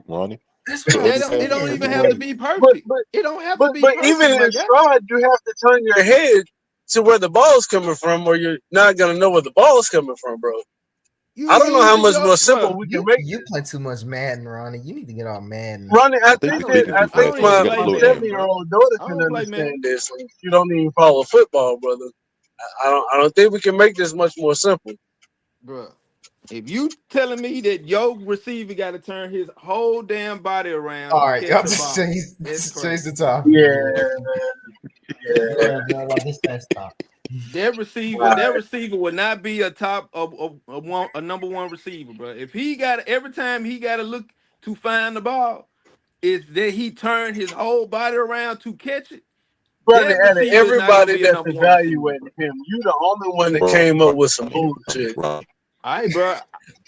perfect, Ronnie. That's what I'm It Every don't, it pass don't is saying, even perfect have to man. money. be But perfect. but It don't have to but be but even perfect, my in guy. stride, you have to turn your head to where the ball's coming from, or you're not gonna know where the ball's coming from, bro. You I don't know how using much your more simple bruh. we can make You this. play too much Madden, Ronnie. You need to get off Madden. Ronnie, I think you're speaking too I I think fast, don't Ronnie. even You my got to play slow it down. Madden, bro. 7-year-old daughter I can don't play Madden. understand this. And you don't even follow football, brother. I don't think we can make this much more simple. Bruh. If you telling me that your receiver got to turn his whole damn body around All to right, catch y'all the just ball, change, it's just change crazy. the topic, Yeah, man. yeah. Yeah, bro. Like let's stop. That receiver would not be a top of a number one receiver, bro. If he got every time he got to look to find the ball, is that he turned his whole body around to catch it. Running That out of receiver is not gonna everybody be a that's number one receiver, evaluating bro. him, you the only one that Ronnie, came up with some bullshit. Ronnie, All right, bro.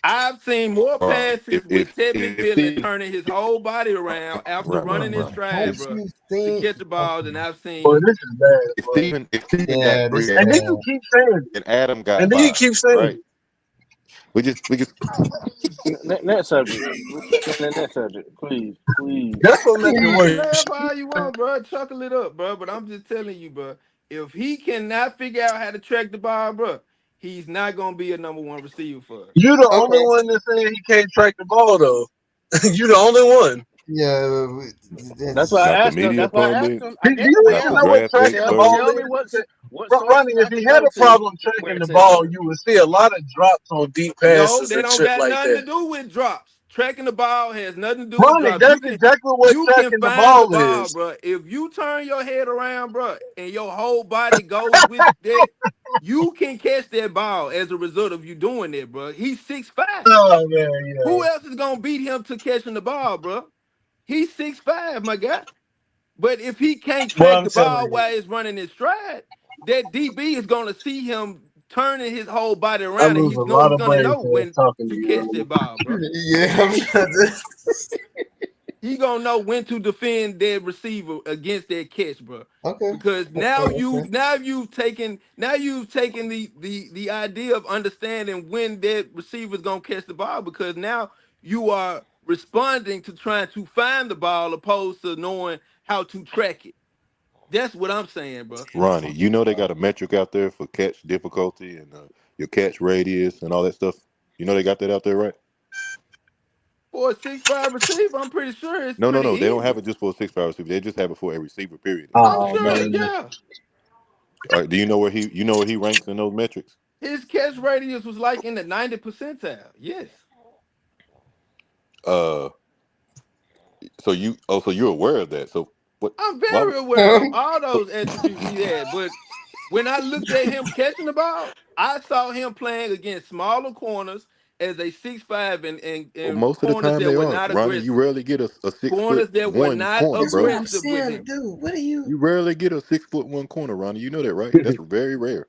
I've seen more Ronnie. passes with Ted If McMillan Steve, turning his whole body around after running his stride, Don't bro, you to think? catch a ball than I've Boy, seen. this is bad, bro. If Steven got Yeah, this 3 And then X you bad. keep saying it. and Adam got And then you 5, keep saying right? it. We just Next subject. Next subject. Please, please. That's what makes it You can worse. laugh all you want, bro. Chuckle it up, bro. But I'm just telling you, bro. If he cannot figure out how to track the ball, bro, he's not gonna be a number one receiver for us. You the only Okay. one that's saying he can't track the ball, though. You the only one. Yeah, That's why not I the asked him. media That's why I asked pundits, him. I Do asked, you I not even the asked know him. what draft tracking the experts. ball Tell me is? what Ronnie, sources I if can he had go a to problem where tracking it the says ball, that. you would see a lot of drops on deep No, passes they and don't shit got like nothing that. to do with drops. Tracking the ball has nothing to do with Ronnie, drops. that's exactly what You can tracking the find the ball ball, is. bro. If you turn your head around, bro, and your whole body goes with that, you can catch that ball as a result of you doing that, bro. He's 6'5". Oh, man, yeah. Who else is gonna beat him to catching the ball, bro? He's 6'5", my guy. But if he can't Well, track I'm the telling ball you, while he's running his stride, that DB is gonna see him turning his whole body I around, and lose he's a know lot he's of gonna brain know cells when talking to to you, catch Ronnie. that ball, bro. yeah. I'm trying to. He gonna know when to defend that receiver against that catch, bro. Okay. Because Okay. now you've taken the idea of understanding when that receiver's gonna catch the ball, because now you are responding to trying to find the ball opposed to knowing how to track it. That's what I'm saying, bro. Ronnie, you know they got a metric out there for catch difficulty and your catch radius and all that stuff. You know they got that out there, right? For a 6'5" receiver, I'm pretty sure it's No, no, pretty no. They don't have easy. it just for a 6'5" receiver. They just have it for a receiver. Period. I'm Oh, sure, man. yeah. Do you know where he ranks in those metrics? His catch radius was like in the 90 percentile. Yes. Uh, so you're aware of that. So what? I'm Why? very aware of all those attributes he had, but when I looked at him catching the ball, I saw him playing against smaller corners as a 6'5", Well, and most of the corners time that they were aren't. not Ronnie, you aggressive. rarely get a six foot Corners that were one not corner, That's bro. what I'm aggressive with saying, him. dude. What are you? You rarely get a 6'1" corner, Ronnie. You know that, right? That's very rare.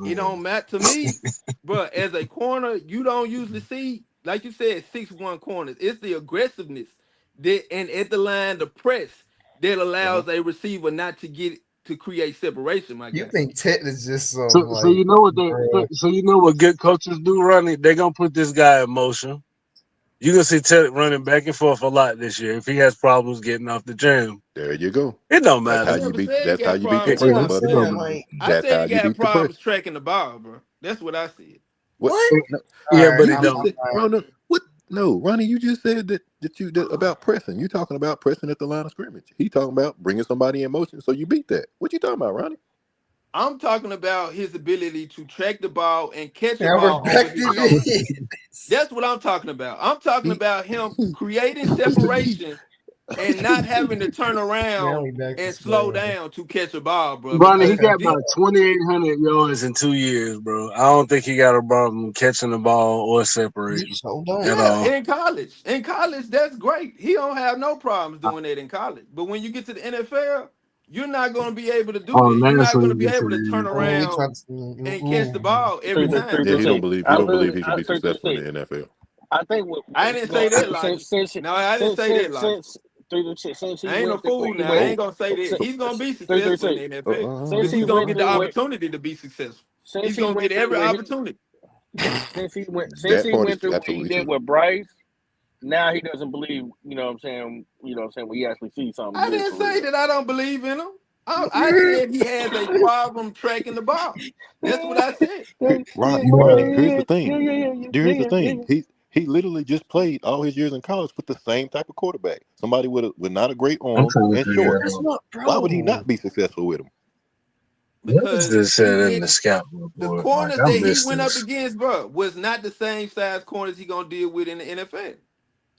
It don't matter to me, bro. As a corner, you don't usually see, like you said, 6'1" corners. It's the aggressiveness that and at the line, the press that Uh-huh. allows a receiver not to get to create separation, my You guy. think Ted is just some So like? you know what so you know what good coaches do, Ronnie? They're gonna put this guy in motion. You gonna see Ted running back and forth a lot this year if he has problems getting off the jam. There you go. It don't That's I how matter. you never beat. said he That's how got you beat problems that That's getting what press, I'm off the buddy. saying. jam. Like I That's said how he you got beat the press. problems tracking the ball, bro. That's what I said. What? So No, all Yeah, right. but you it just don't. said, oh no. What? No, Ronnie, you just said that about pressing. You talking about pressing at the line of scrimmage. He talking about bringing somebody in motion, so you beat that. What you talking about, Ronnie? I'm talking about his ability to track the ball and catch a I'm ball over effective. his shoulder. That's what I'm talking about. I'm talking He about him creating separation and not having to turn Now around we back to and slow square one. down to catch a ball, bro. Ronnie, he Because Okay. got about 2,800 yards in 2 years, bro. I don't think he got a problem catching the ball or separating So don't. at yeah, all. in college, that's great. He don't have no problems doing that in college. But when you get to the NFL, you're not going to be able to do Oh, that. You're that's not when going to you be get to able to turn the I mean, we around trying to. and catch the ball every time. yeah, Three he six. he I don't believe literally he can be three successful six. in the NFL. I think I didn't say that logic. since No, I didn't say that logic. since three to six since he I ain't no went to where fool he now. I went ain't Oh, gonna say that. since, He's gonna be three successful in the NFL since because he he's gonna went get the to where opportunity to be successful. since He's he gonna get went through every where he opportunity. since that he part is went through what he absolutely did true. with Bryce. Now he doesn't believe. You know what I'm saying. You know what I'm saying. We actually see something I good didn't for say real. that I don't believe in him. I said he has a problem tracking the ball. That's what I said. Ronnie, here's the Yeah, thing. yeah, yeah, yeah, Here's the yeah, yeah, thing. yeah. He literally just played all his years in college with the same type of quarterback. Somebody with not a great I'm arm trying to and figure short. That's out what, Why would he bro. not be successful with him? what is Because this he said in the didn't. scout The report. Like corners I that he missed went up this. against, bro, was not the same size corners he gonna deal with in the NFL.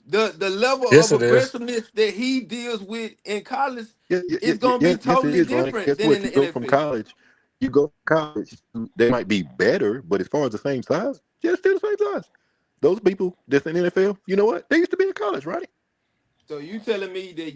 The level Yes, of it is. aggressiveness that he deals with in college Yes, yes, is gonna be yes, it totally is, Ronnie. different Guess than in what? the NFL. You go from college, they might be better, but as far as the same size, yeah, still the same size. Those people that's in the NFL, you know what? They used to be in college, Ronnie. So you telling me that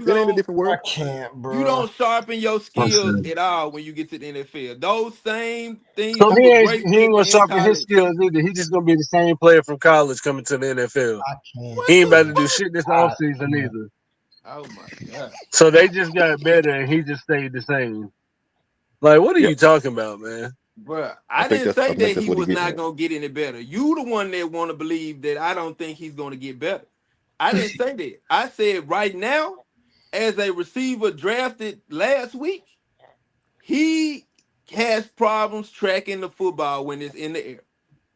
It ain't a different I world. can't, you bro. don't sharpen your I'm skills serious. at all when you get to the NFL. Those same things So you he were ain't great he with ain't gonna in sharpen his college. skills either. He just gonna be the same player from college coming to the NFL. I can't, What He ain't the about to bro. do fuck? shit this I offseason can't. either. Oh my god. So they just got better and he just stayed the same. Like, what are Yep. you talking about, man? Bruh, I I think didn't that's I say think that that's he what he's was getting not at. gonna get any better. You the one that want to believe that I don't think he's gonna get better. I didn't say that. I said right now, as a receiver drafted last week, he has problems tracking the football when it's in the air.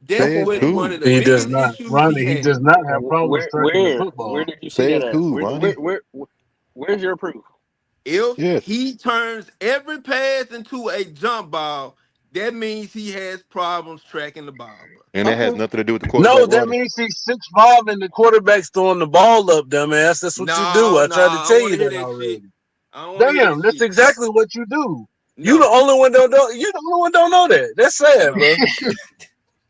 That's Says what one who? of the He does biggest not. issues he Ronnie, he has. does not Okay, have problems tracking the where football. did you see that Says at? who, Ronnie? Where's your proof? If Yes. he turns every pass into a jump ball, that means he has problems tracking the ball, bro. And that has Okay. nothing to do with the No, quarterback, that Ronnie. means he's 6'5" and the quarterback's throwing the ball up, dumbass. That's what you do. No, I no, tried to I don't tell want you to hear that that shit. already. I don't want to hear Damn, that that's shit. exactly what you do. You the No, only one don't know. You the only one don't know that. That's sad, no. bro.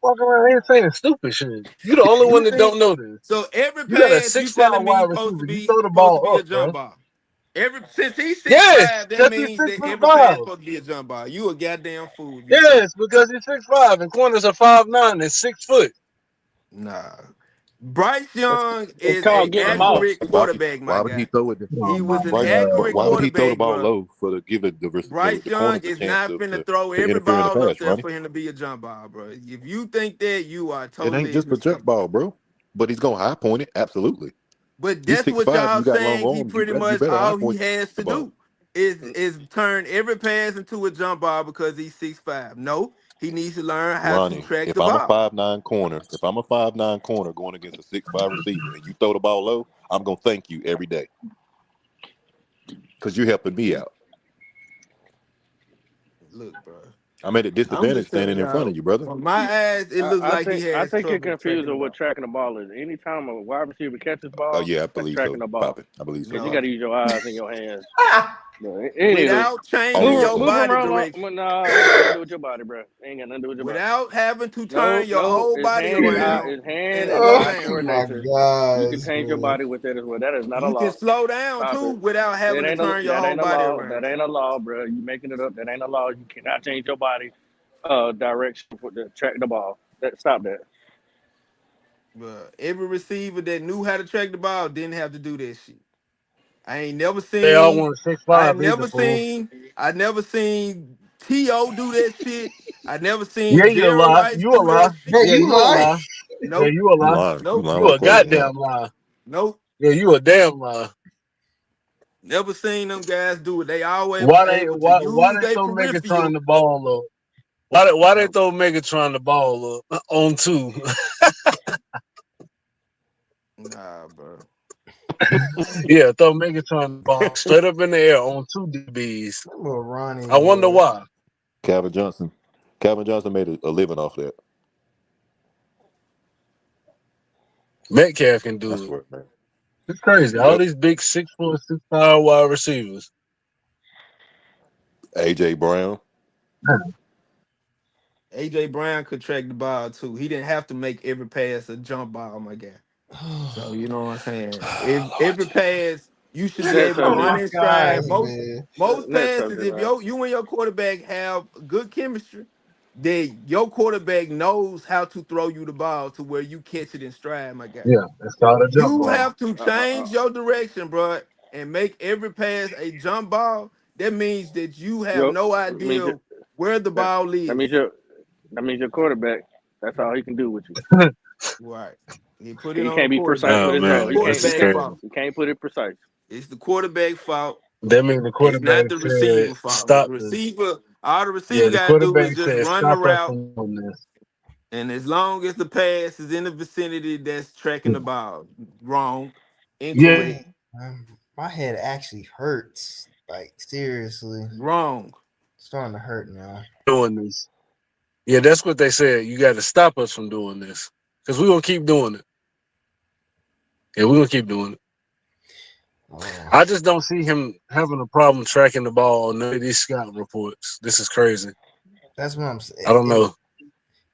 Walk around here saying stupid shit. You the only one You that think don't know this. so? Every You got a pass you 6'5" telling me wide supposed to receiver. You be throw the supposed to be ball a up, bro. jump ball. Every since he's six Yes, five, that because he's means six that foot every pass five. supposed to be a jump ball. You a goddamn fool if you say that. Yes, because he's 6'5" and corners are 5'9" and 6 foot. Nah. Bryce It's Young it's is a called getting them off. accurate quarterback, my Why would he guy. throw it? Oh He my was an Why accurate would god. he throw the quarterback, ball bro. low for to give Bryce the Young corners a is chance not finna to throw to every interfere in the ball up pass, there Ronnie? for him to be a jump ball, bro. If you think that, you are It ain't totally just for jump mistaken. ball, bro. But he's gonna high point it. Absolutely. But You that's six what five. y'all You got long saying. He arms. pretty You much better high all he point has the to ball. do is turn every pass into a jump ball because he's 6'5". No, he needs to learn how to Ronnie, track if the I'm a ball. 5'9" corner, if I'm a 5'9" corner going against a 6'5" receiver, and you throw the ball low, I'm gonna thank you every day because you're helping me out. Look, bro. I'm at a I'm disadvantage just telling standing in front of y'all. you, brother. From my eyes, it looks like he I has think you're trouble confused tracking the with what ball. tracking the ball is. Anytime a wide receiver catches Oh ball, yeah, I that's believe tracking so. the ball. Popping, I believe so. Because you got No, to use your eyes and your hands. Ah, But anywho, without changing Oh, your move body around. direction, Nah, it ain't got nothing to do with your body, bro. It ain't got nothing to do with your body. without having to No, turn your no, whole body around his hand and and slow eye oh down. my coordination. You can gosh, change your man. body with that as well. That is not a You can law. slow down Stop too it. without having to turn your That whole ain't a body law. That around. ain't a law, bro. You making it up. That ain't a law. You cannot change your body direction for the track the ball. Stop that. But every receiver that knew how to track the ball didn't have to do that shit. I ain't never They all seen. want 6'5" I either, never fool. seen. I never seen T.O. do that shit. I never Yeah, seen you a Jerry lie. Rice You a do lie. that shit. Hey, Yeah, you you a lying? lie. Yeah, Nope. you a you lie. lying. You Nope. lying You like a crazy, Ronnie. goddamn lie. Nope. Yeah, you a damn lie. Never seen them guys do it. They always was Why they able to why use they their throw Megatron peripheral. the ball up? Why they No. throw Megatron the ball up on two? Nah, bro. Yeah, throw Megatron the ball straight up in the air on two DBs. That little Ronnie I wonder boy. why. Calvin Johnson. Calvin Johnson made a living off that. Metcalf can I do it. swear, man. It's crazy. All Yep. these big 6'4", 6'5" wide receivers. AJ Brown. AJ Brown could track the ball too. He didn't have to make every pass a jump ball, my guy. So you know what I'm saying. Lord Every Jesus. pass you should be Next able to Oh subject. run my in gosh, stride. Most man. most Next passes, subject, if man. you and your quarterback have good chemistry, then your quarterback knows how to throw you the ball to where you catch it in stride, my guy. Yeah, that's called a jump You ball. have to Uh, uh, uh, change your direction, bro, and make every pass a jump ball. That means that you have yo, no means idea you, where the that, ball that is. means your that means your quarterback. That's all he can do with you. Right. He put it He on the can't be precise quarterback. with Oh his It's the man, throw. this is quarterback crazy. fault. He can't put it precise. It's the quarterback fault. That means the It's quarterback not the said, receiver fault. The "Stop this." receiver, all the Yeah, receiver the gotta do quarterback is just said, run the "Stop us route, from doing this." and as long as the pass is in the vicinity that's tracking the ball, wrong, Yeah, incorrect, My head actually hurts. Like seriously, wrong. it's starting to hurt now. doing this. Yeah, that's what they said. You got to stop us from doing this because we're gonna keep doing it. Yeah, we're gonna keep doing it. Oh, I just don't see him having a problem tracking the ball on none of these scout reports. This is crazy. that's what I'm I saying. don't know.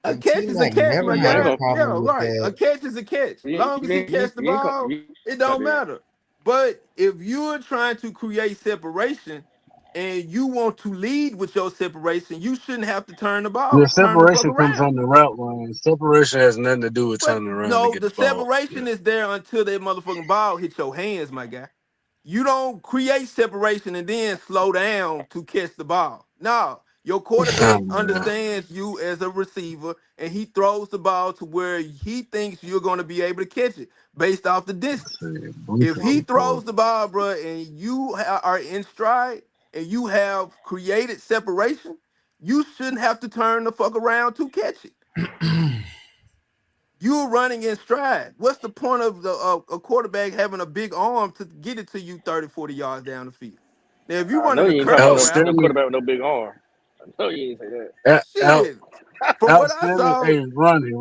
A And catch T is a Mac catch, never my You had ain't a guy. gonna Yeah, problem with right. A that. catch is a catch. Long as he catch the ball, it don't that. matter. But if you're trying to create separation and you want to lead with your separation, you shouldn't have to The turn the fuck separation comes around. on the route line. Separation has nothing to do with But turning around to no, get the the ball. separation is there until that motherfucking ball hits your hands, my guy. You don't create separation and then slow down to catch the ball. No, your Oh, quarterback man. understands you as a receiver and he throws the ball to where he thinks you're going to be able to catch it based off the distance. If Bleacher he report. throws the ball, bro, and you are in stride and you have created separation, you shouldn't have to turn the fuck around to catch it. You're running in stride. What's the point of a quarterback having a big arm to get it to you 30, 40 yards down the field? Now, if you're I know running a you ain't talking about curl route, no Outstanding. quarterback with no big arm. I know you ain't say that. Out, shit, from what I outstanding. saw, Hey, Ronnie.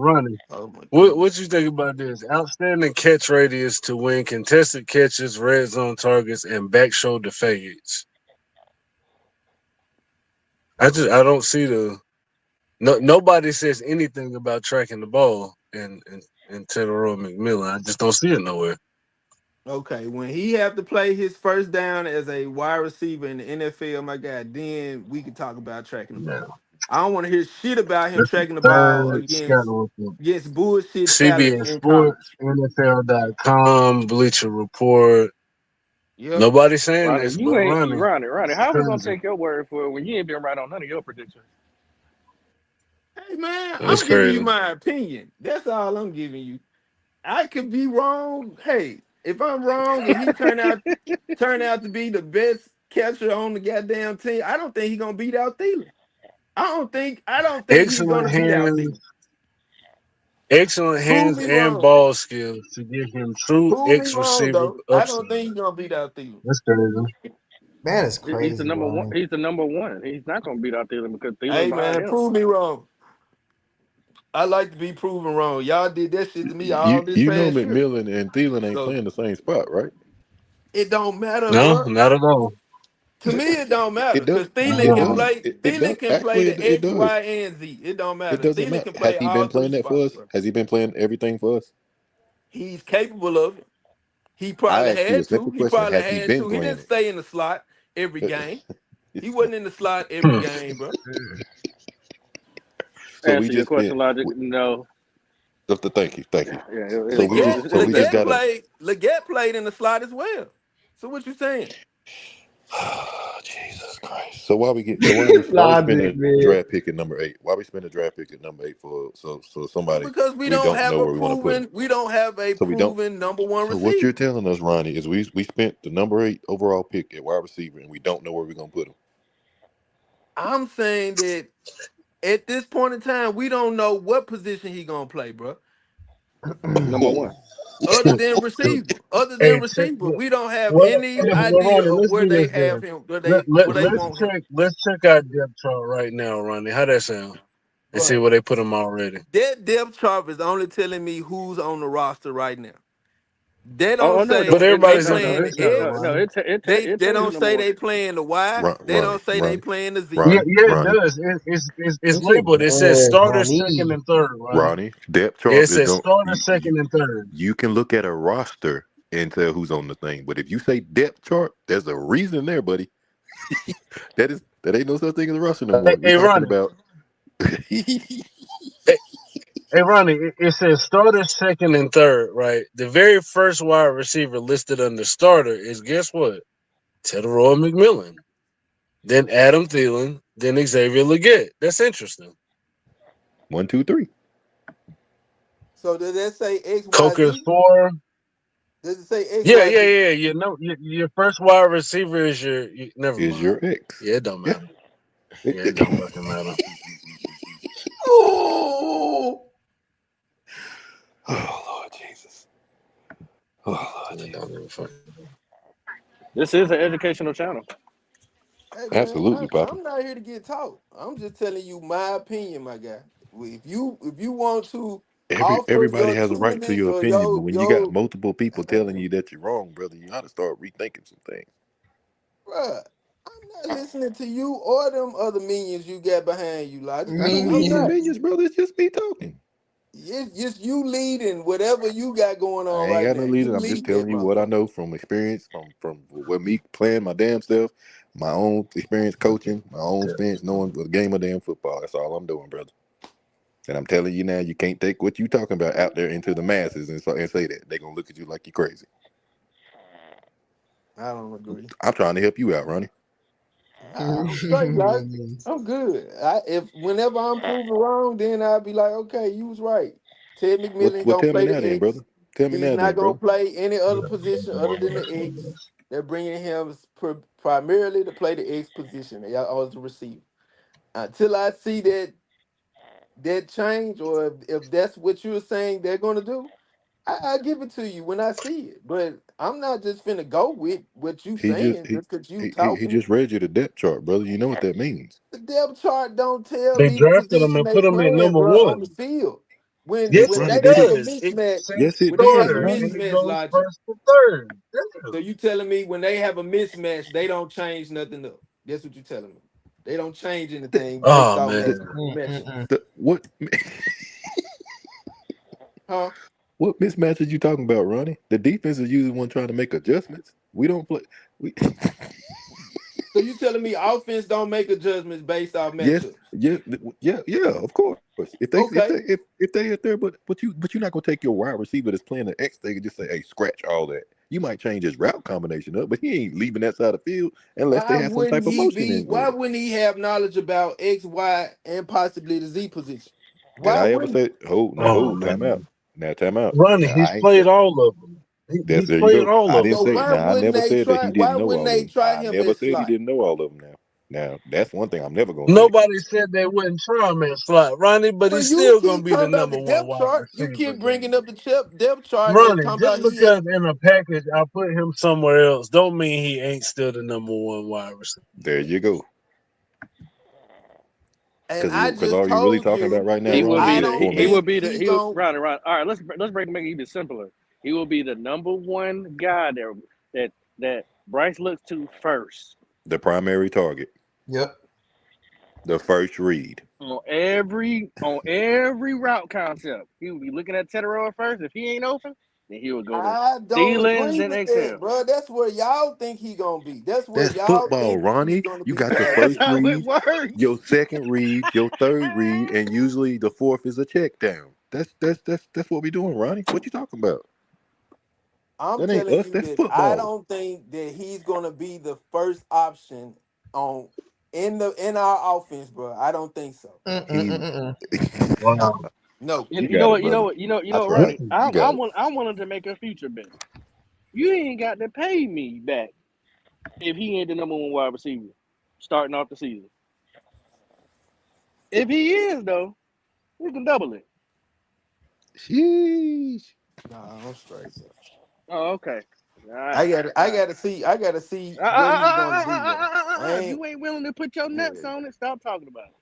oh my What goodness. you think about this? Outstanding catch radius to win contested catches, red zone targets, and back shoulder fades. I don't see the nobody says anything about tracking the ball and Tedero McMillan. I just don't see it nowhere. Okay, when he have to play his first down as a wide receiver in the NFL, my guy, then we can talk about tracking the Yeah. ball. I don't want to hear shit about him That's the tracking the ball third against scouting report. bullshit talent CBS in Sports, college. NFL.com, Bleacher Report. Yep. Nobody saying Ronnie, this, you but ain't Ronnie. Ronnie. This is How we gonna crazy. take your word for it when you ain't been right on none of your predictions? Hey man, That's I'm giving you crazy. my opinion. That's all I'm giving you. I could be wrong. Hey, if I'm wrong and he turn out to be the best catcher on the goddamn team, I don't think he's gonna beat out Thielen. I don't think he's Excellent gonna beat out hands, Thielen. excellent Prove hands me and wrong. ball skills to give him true Prove me X wrong receiver though. I upside. don't think he's gonna beat out Thielen. That's crazy. That is He's the crazy, number one. Ronnie. He's the number one. He's not gonna beat out Thielen because Thielen Hey behind man, him. prove me wrong. I like to be proven wrong. Y'all did that shit to me You all this you know past year. McMillan and Thielen ain't So playing the same spot, right? it don't matter, No, bro. not at all. To me, it don't matter It does. because Thielen It can No. does. play. It does. Thielen can play Actually, the it X, does. Y, and Z. It don't It matter. doesn't Thielen matter. can Has play he all been three playing that for spots, us? bro. Has he been playing everything for us? He's capable of it. He I probably asked you a had to. simple He question. probably Has he had been to. He playing didn't it? stay in the slot every game. He wasn't in the slot every Hmm. game, bro. So we Answer your just spent. question, logic. No. Thank you, thank you. Yeah, So we just Leggett, so we just Leggett got a. played. Leggett played in the slot as well. So what you saying? Jesus Christ. So why we spend Logic, a man. draft pick at number 8? Why we spend a draft pick at number 8 for somebody Because we we don't don't have know a where we want to put him? proven. We don't have a So we don't. proven number one So what you're receiver. telling us, Ronnie, is we spent the number 8 overall pick at wide receiver and we don't know where we're gonna put him. I'm saying that at this point in time, we don't know what position he gonna play, bro. number one. Whoa. Other than receiver, Hey, check. we don't have Well, any well, idea Ronnie, of let's where do they this have then. him, where Let, they let, where they let's want him. check. Let's check our depth chart right now, Ronnie. How that sound? And see Bro, where they put him already. that depth chart is only telling me who's on the roster right now. They don't No, it but say don't. they everybody's in playing the position, though, X. No. Ronnie. It They tell you don't number say one. they playing the Y. They don't say they Ronnie, playing the Z. Yeah, Ronnie, yeah, it Ronnie, does. It's This shit labeled. It says ass, starter, second, Ronnie. and third, Ronnie. Ronnie. Depth Yeah, it chart is says going. starter, second, and third. You can look at a roster and tell who's on the thing, but if you say depth chart, there's a reason there, buddy. That ain't no such thing as a roster no more. We're Hey, talking Ronnie. about. Hey, hey, Ronnie. It says starter, second, and third, right? The very first wide receiver listed under starter is guess what? Tedoroy McMillan. Then Adam Thielen. Then Xavier Leggett. That's interesting. 1, 2, 3. So does that say X Y Coker's Z? 4. Does it say X, Yeah, Y, yeah, Z? yeah. You know, your first wide receiver is never Is mind. your ex? Yeah, it don't Yeah. matter. Yeah, it don't fucking matter. Oh, oh Lord Jesus. Oh Lord Yeah, it don't Jesus. even fucking. This is an educational channel. Hey man, Absolutely, Papa. I'm not here to get taught. I'm just telling you my opinion, my guy. If you want to offer Everybody your has a two right to minutes your or opinion, but when you got your multiple people telling uh, you that you're wrong, brother, you ought to start rethinking some things. bruh, I'm not listening to you or them other minions you got behind you, Logic. I don't I'm need no not. Minions. minions, brother. It's just me talking. It's you leading whatever you got going I on ain't right got no now. leader. You I'm just lead that telling you what I motherfucker. know from experience, from what me playing my damn self, my own experience coaching, my own experience knowing the game of damn football. That's all I'm doing, brother. And I'm telling you now, you can't take what you talking about out there into the masses and say that they're gonna look at you like you're crazy. I don't agree. I'm trying to help you out, Ronnie. I'm straight, Logic. Minions. I'm good. If whenever I'm proven wrong, then I'll be like, okay, you was right. Ted McMillan Well, gonna tell me play now, the then, X. brother. Tell me He's now, not then, gonna brother. play any other position other than the X. They're bringing him primarily to play the X position as a receiver. Until I see that change, or if that's what you're saying they're gonna do, I give it to you when I see it. But I'm not just finna go with what you He just saying just because you he talking. just read you the depth chart, brother. You know what that means. The depth chart don't tell They me the drafted him position and they put him at playing, number bro, on the one. field. When Yes, Yes, when it Ronnie, they they have did. a does. It mismatch, says Yes, it when they have a does, starter and Ronnie. it mismatch, goes Logic. first to third. So Damn. you telling me when they have a mismatch, they don't change nothing up. That's what you telling me. They don't change The, anything based Oh off the, that man. matchup. what Huh? what mismatches you talking about, Ronnie? The defense is usually one trying to make adjustments. We don't play. We, So you telling me offense don't make adjustments based off yes, matchups? yeah, of course. Okay. If they hit there, but you're not gonna take your wide receiver that's playing the X thing and just say, hey, scratch all that. You might change his route combination up, but he ain't leaving that side of the field unless they have some type of motion in Why going. wouldn't he have knowledge about X, Y, and possibly the Z position? Did Why I ever wouldn't he? say, hold now, Oh hold, time out. man. Now, time out. Ronnie, Now, he's I ain't played said all of them. that's He's there you played go. all I of didn't So them. say why now. I wouldn't never they said that try? he Why didn't know wouldn't all of they them. try I him never at said he slot? didn't know all of them. Now that's one thing I'm never gonna say. Nobody said they wouldn't try him at slot, Ronnie, but Well, he's you still gonna keep be the talking about the number one depth wide chart. You receiver. keep bringing up the depth chart and Ronnie, talking just about he. because in a package I put him somewhere else, don't mean he ain't still the number one wide receiver. There you go. And I Because just all you really told talking about you right now, He that will Ronnie, be I is the don't he will think formation. be the he he will gon' All right, let's break make it even simpler. He will be the number one guy that Bryce looks to first The primary target, Yep. the first read. on every route concept. He will be looking at Tetaroa first. If he ain't open, then he will go to I don't Thielen, agree then with that, Exhale. bro. That's where y'all think he gonna be. That's where That's y'all football, think he's Ronnie. gonna You be got your That's drafted. first how it read, works. your second read, your third read, and usually the fourth is a check down. That's what we doing, Ronnie. What you talking about? I'm That ain't telling us. you That's that I football. don't think that he's gonna be the first option on in our offense, bro. I don't think so. He, Uh, Wow. no. You, you you got know it, what? You know brother. what? I You know, tried. Ronnie. Listen, You got it. I'm willing to make a future bet. You ain't got to pay me back if he ain't the number one wide receiver starting off the season. If he is though, we can double it. Sheesh. Nah, I'm straight, bro. Oh, okay. All right. I gotta All I right. gotta see I gotta see what he's gonna do, bro. I If ain't you ain't willing to put your nuts yeah, on it, stop talking about it.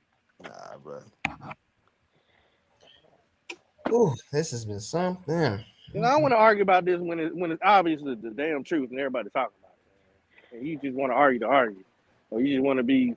nah, bro. Ooh, this has been something. You know, I want to argue about this when it's obviously the damn truth and everybody's talking about it. And you just want to argue to argue, or you just want to be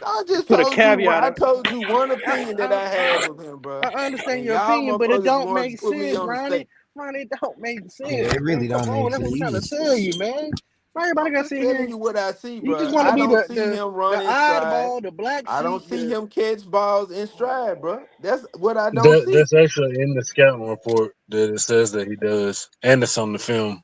I just put a told you caveat I on. told you one opinion that I, I have of him, bro. I understand And your y'all opinion, but it motherfuckers don't want to make put me sense, on the Ronnie. stake. Ronnie, it don't make Yeah, sense, it man. really Come don't on, make that's what I'm trying to please. tell you, man. Why everybody I'm got to just sit telling here? you what I see, You bro. just want to I be don't the see the him the running stride. oddball, the black I don't sheep. see him catch balls in stride, bro. That's what I don't that see. that's actually in the scouting report that it says that he does, and it's on the film.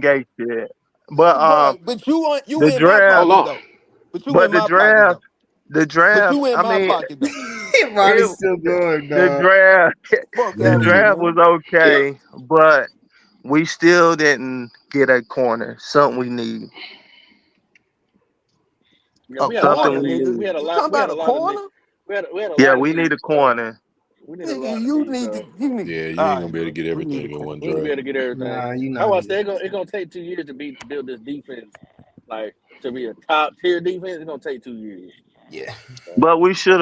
Gay shit. But But you the in my draft, Hold pocket on. though. But you but in my pocket though. the But draft. you in I my mean, pocket though. it Ronnie's still going, the dog. draft. Fuck The out of here, draft was man. okay, but we still didn't get a corner. Something we need. Yeah, A we had a lot Something of corner, we niggas. nigga. need. You talking We had about a a lot of niggas. corner? We had a Yeah, lot of we need needs. a corner. We need a Nigga, lot of you needs. need to So you need Yeah, you all ain't gonna right, be able to bro. get We need a everything in corner. one we ain't gonna be draft. able to get everything. Nah, you That's not why I gonna say get it's gonna take 2 years to build this defense, like to be a top tier defense. It's gonna take 2 years. yeah. So, But we should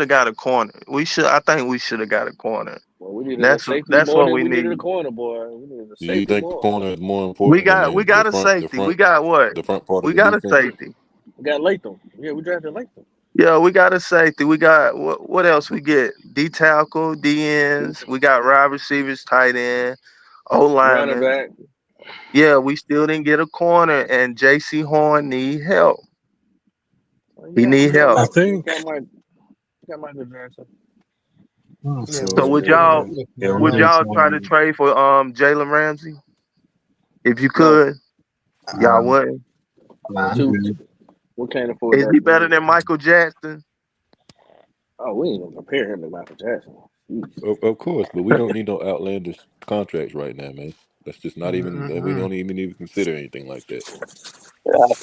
have got a corner. I think we should have got a corner. well, we needed a That's safety that's more what than we we needed a need. corner, boy. We needed a Do you safety think the more. corner is more We important than got we got a the safety. We front got what? the front part of We the got a defense? safety. We got Latham. Yeah, we drafted Latham. Yeah, we got a safety. We got what else we get? D tackle, D ends. We got wide receivers, tight end, O Running lineman. back. Yeah, we still didn't get a corner, and J.C. Horn need help. Well, He need I help. think. You got Michael Jackson. Yeah, So we would still y'all need a Yeah, we would corner. need y'all try to someone. trade for Jalen Ramsey if you No, could? Y'all Nah, wouldn't. nah, I, I'm two. good. We can't afford Is that. he better than Michael Jackson? Oh, we ain't gonna compare him to Michael Jackson. Jeez. Of course, but we don't need no outlandish contracts right now, man. That's just not even. We mm-mm. don't even consider anything like that.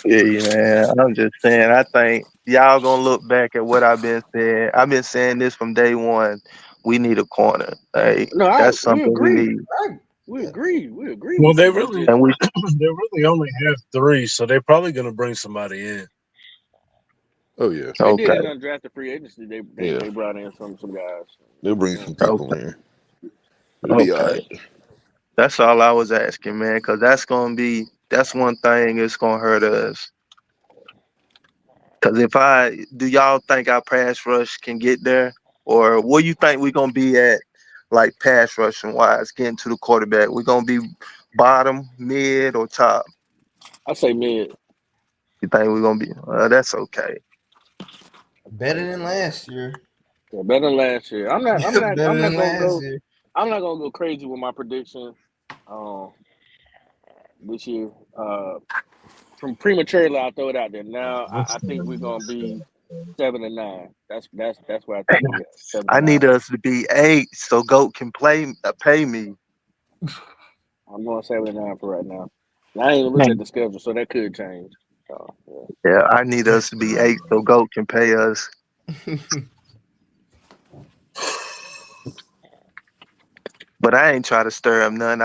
Yeah, man. I'm just saying. I think y'all gonna look back at what I've been saying. I've been saying this from day one. We need a corner. Hey, No, that's we something we agree. need, I, We yeah. agree. We agree Well, with they you. We really, just and we they really only have three, so they're probably gonna bring somebody in. Oh yeah, they did okay. it undrafted free agency. yeah. They brought in some guys. They'll bring Yeah. some people Okay. in. It'll be all Okay. right. That's all I was asking, man, because that's one thing it's gonna hurt us. Because do y'all think our pass rush can get there, or what you think we gonna be at, like pass rushing wise, getting to the quarterback? We gonna be bottom, mid, or top? I say mid. You think we're gonna be? That's okay. Better than last year. Yeah, better than last year. Better I'm not than gonna last go. year. I'm not gonna go crazy with my prediction. Um, this year. From prematurely, I'll throw it out there. Now, I think we're gonna be 7-9. That's where I think we at. seven I and need nine. us to be 8 so Goat can pay me. I'm going 7-9 for right now. I ain't even looked at the schedule, so that could change. So yeah. Yeah, I need us to be 8 so Goat can pay us. But I ain't try to stir up none.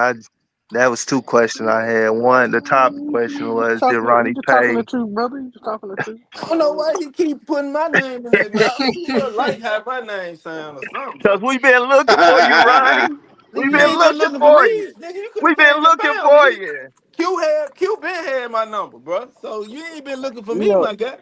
That was two questions I had. One, the top question You was, did you Ronnie just talking the pay? truth, brother. You just talking the truth. I don't know why he keep putting my name in that mouth. He must like how my name sound or something, Because bro. we've been looking for you, Ronnie. Nigga, We've you been ain't been looking looking for for you. me. Nigga, you could have We've been came to looking found for me. you. Q been had my number, bro. So you ain't been looking for You me, know, my guy.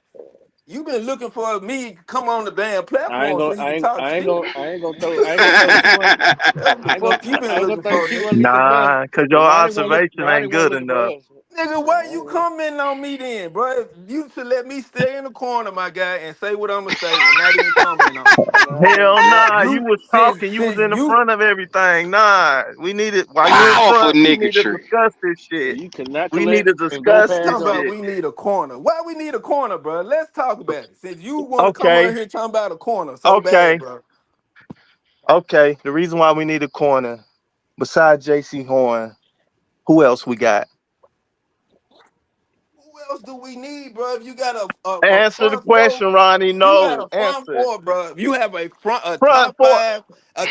You been looking for me to come on the damn platform so you can talk shit. I ain't gonna throw Q on. That's what the fuck you been I ain't gonna looking throw for, Q nigga. underneath the bus. Nah, because Cause your observation Ronnie ain't wasn't good looking for enough. us. Nigga, why you commenting on me then, bro? You should let me stay in the corner, my guy, and say what I'ma say and not even comment on it. Hell nah, you You was since talking. You was since in the you front of everything. Nah, we needed, while you in Powerful front, we need to niggatry. discuss this shit. You We need to and go discuss past this talking about him. shit. we need a corner. Why we need a corner, bro? Let's talk about it. Since you want to come on Okay, here talking about a corner so bad, okay, bro. okay. The reason why we need a corner, besides J.C. Horn, who else we got? Who else do we need, bro? If you got a Answer the front four, question, Ronnie. you got No, a front answer it. four, bro. You have a Front four.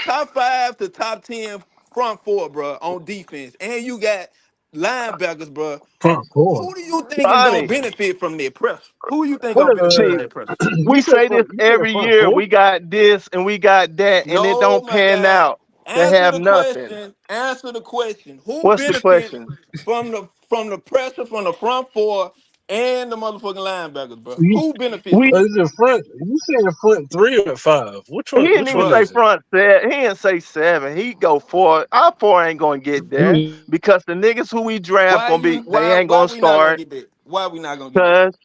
top five to top 10 front four, bro, on defense, and you got linebackers, bro. Front four. Who do you think is gonna Ronnie, benefit from their pressure? Who you think What? gonna benefit from see, their pressure? You we said say this front. You said every front year. four. We got this and we got that, and it No, don't my pan guy. out to Answer have the nothing. question. Answer the question. Who What's the benefits question? from the pressure from the front four and the motherfucking linebackers, bro? You, Who benefits We from is it front? You saying front three or five? Which He one? didn't Which even one it? say is it? front set. He didn't say 7. He go 4. Our 4 ain't gonna get there Mm, because the niggas who we draft Why gonna be. you They why ain't why gonna we not gonna start get that? Why we not gonna get that? because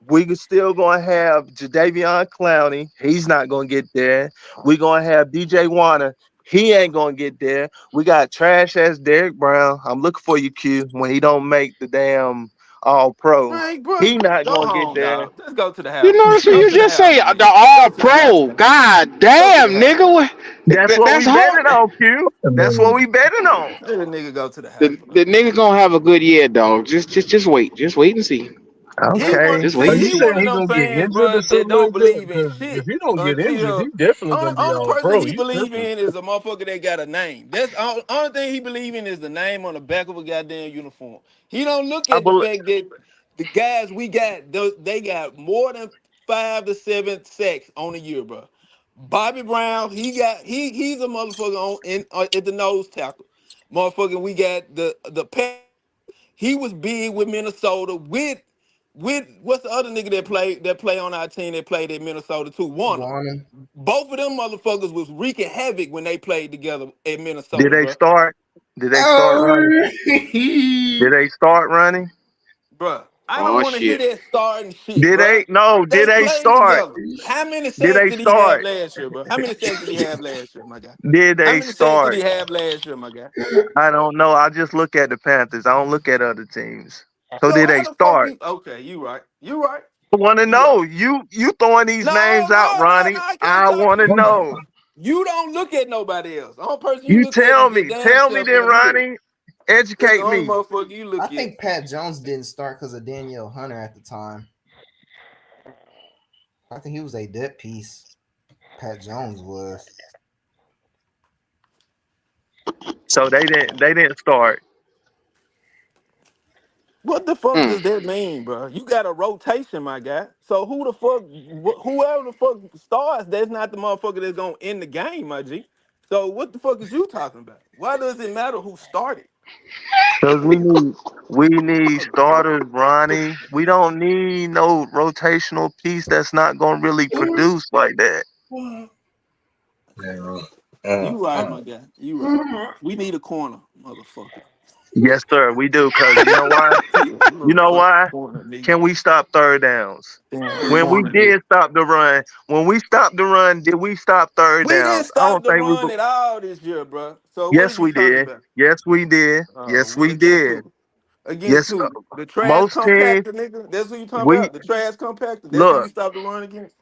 we still gonna have Jadavion Clowney. He's not gonna get there. We gonna have DJ Warner. He ain't gonna get there. We got trash ass Derek Brown. I'm looking for you, Q, when he don't make the damn all pro. Man, bro, He not go gonna get home, there. dog. Let's go to the You house, notice man. what Go you to the just house, say? my The nigga. Go all to the house, pro. man. God Go to the damn, house. nigga. That's what That's we hard. betting on, Q. That's what we betting on. Let the nigga go to the house, The bro. nigga gonna have a good year, dog. Just wait. Just wait and see. He Okay. want Just Are wait see and you he saying one see. of he them gonna get fans, injured or bro, that something don't like that? believe in Because if shit he don't get injured, he until definitely gonna be only all person pro. he You believe tripping? in is a motherfucker that got a name. That's all, only thing he believe in is the name on the back of a goddamn uniform. He don't look I at the believe. fact that the guys we got, they got more than 5 to 7 sacks on a year, bro. Bobby Brown, he's a motherfucker on in at the nose tackle. Motherfucker, we got the he was big with Minnesota with what's the other nigga that play on our team that played at Minnesota too? Warner. Warner. Both of them motherfuckers was wreaking havoc when they played together at Did Minnesota, they bro. start? Did they start running? Oh, Did they start running? Bruh, I don't Oh want to hear shit. that starting shit, Did bruh. they? No. Did They they played start? together. How many Did sacks they did he have start? last year, bro? How many sacks did he have last year, my guy? Did How they many sacks did start? he have last year, my guy? I don't know. I just look at the Panthers. I don't look at other teams. So So did they how the fuck start? you? Okay, you right. You right. I want to You right. know. You throwing these No, names out, no, no, Ronnie? no. I can't I talk to want to you. know. You don't look at nobody else. The only person you You look at tell is your me. damn Tell me self in then, the mirror. Ronnie. That's the Educate only me. motherfucker you I look at. think Pat Jones didn't start because of Danielle Hunter at the time. I think he was a dead piece. Pat Jones was. So they didn't. They didn't start. What the fuck Mm. does that mean, bro? You got a rotation, my guy. So who the fuck, whoever the fuck starts, that's not the motherfucker that's gonna end the game, my G. So what the fuck is you talking about? Why does it matter who started? Cause we need starters, Ronnie. We don't need no rotational piece that's not gonna really produce like that. Yeah. You right, my guy. You right. We need a corner, motherfucker. Yes, sir. We do. Cause you know why? Yeah, You know motherfucking why? corner, nigga. Can we stop third downs? Damn When we corner, nigga. did stop the run, did we stop third We didn't downs? I stop don't the think we. run at all this year, bro. So what are Yes, you we talking did. about? Yes, we did. Yes, we Against did. who? Against Yes, who? The trash most teams. compactor, nigga. That's who you talking We about. The trash compactor. That's who look you stopped the run against.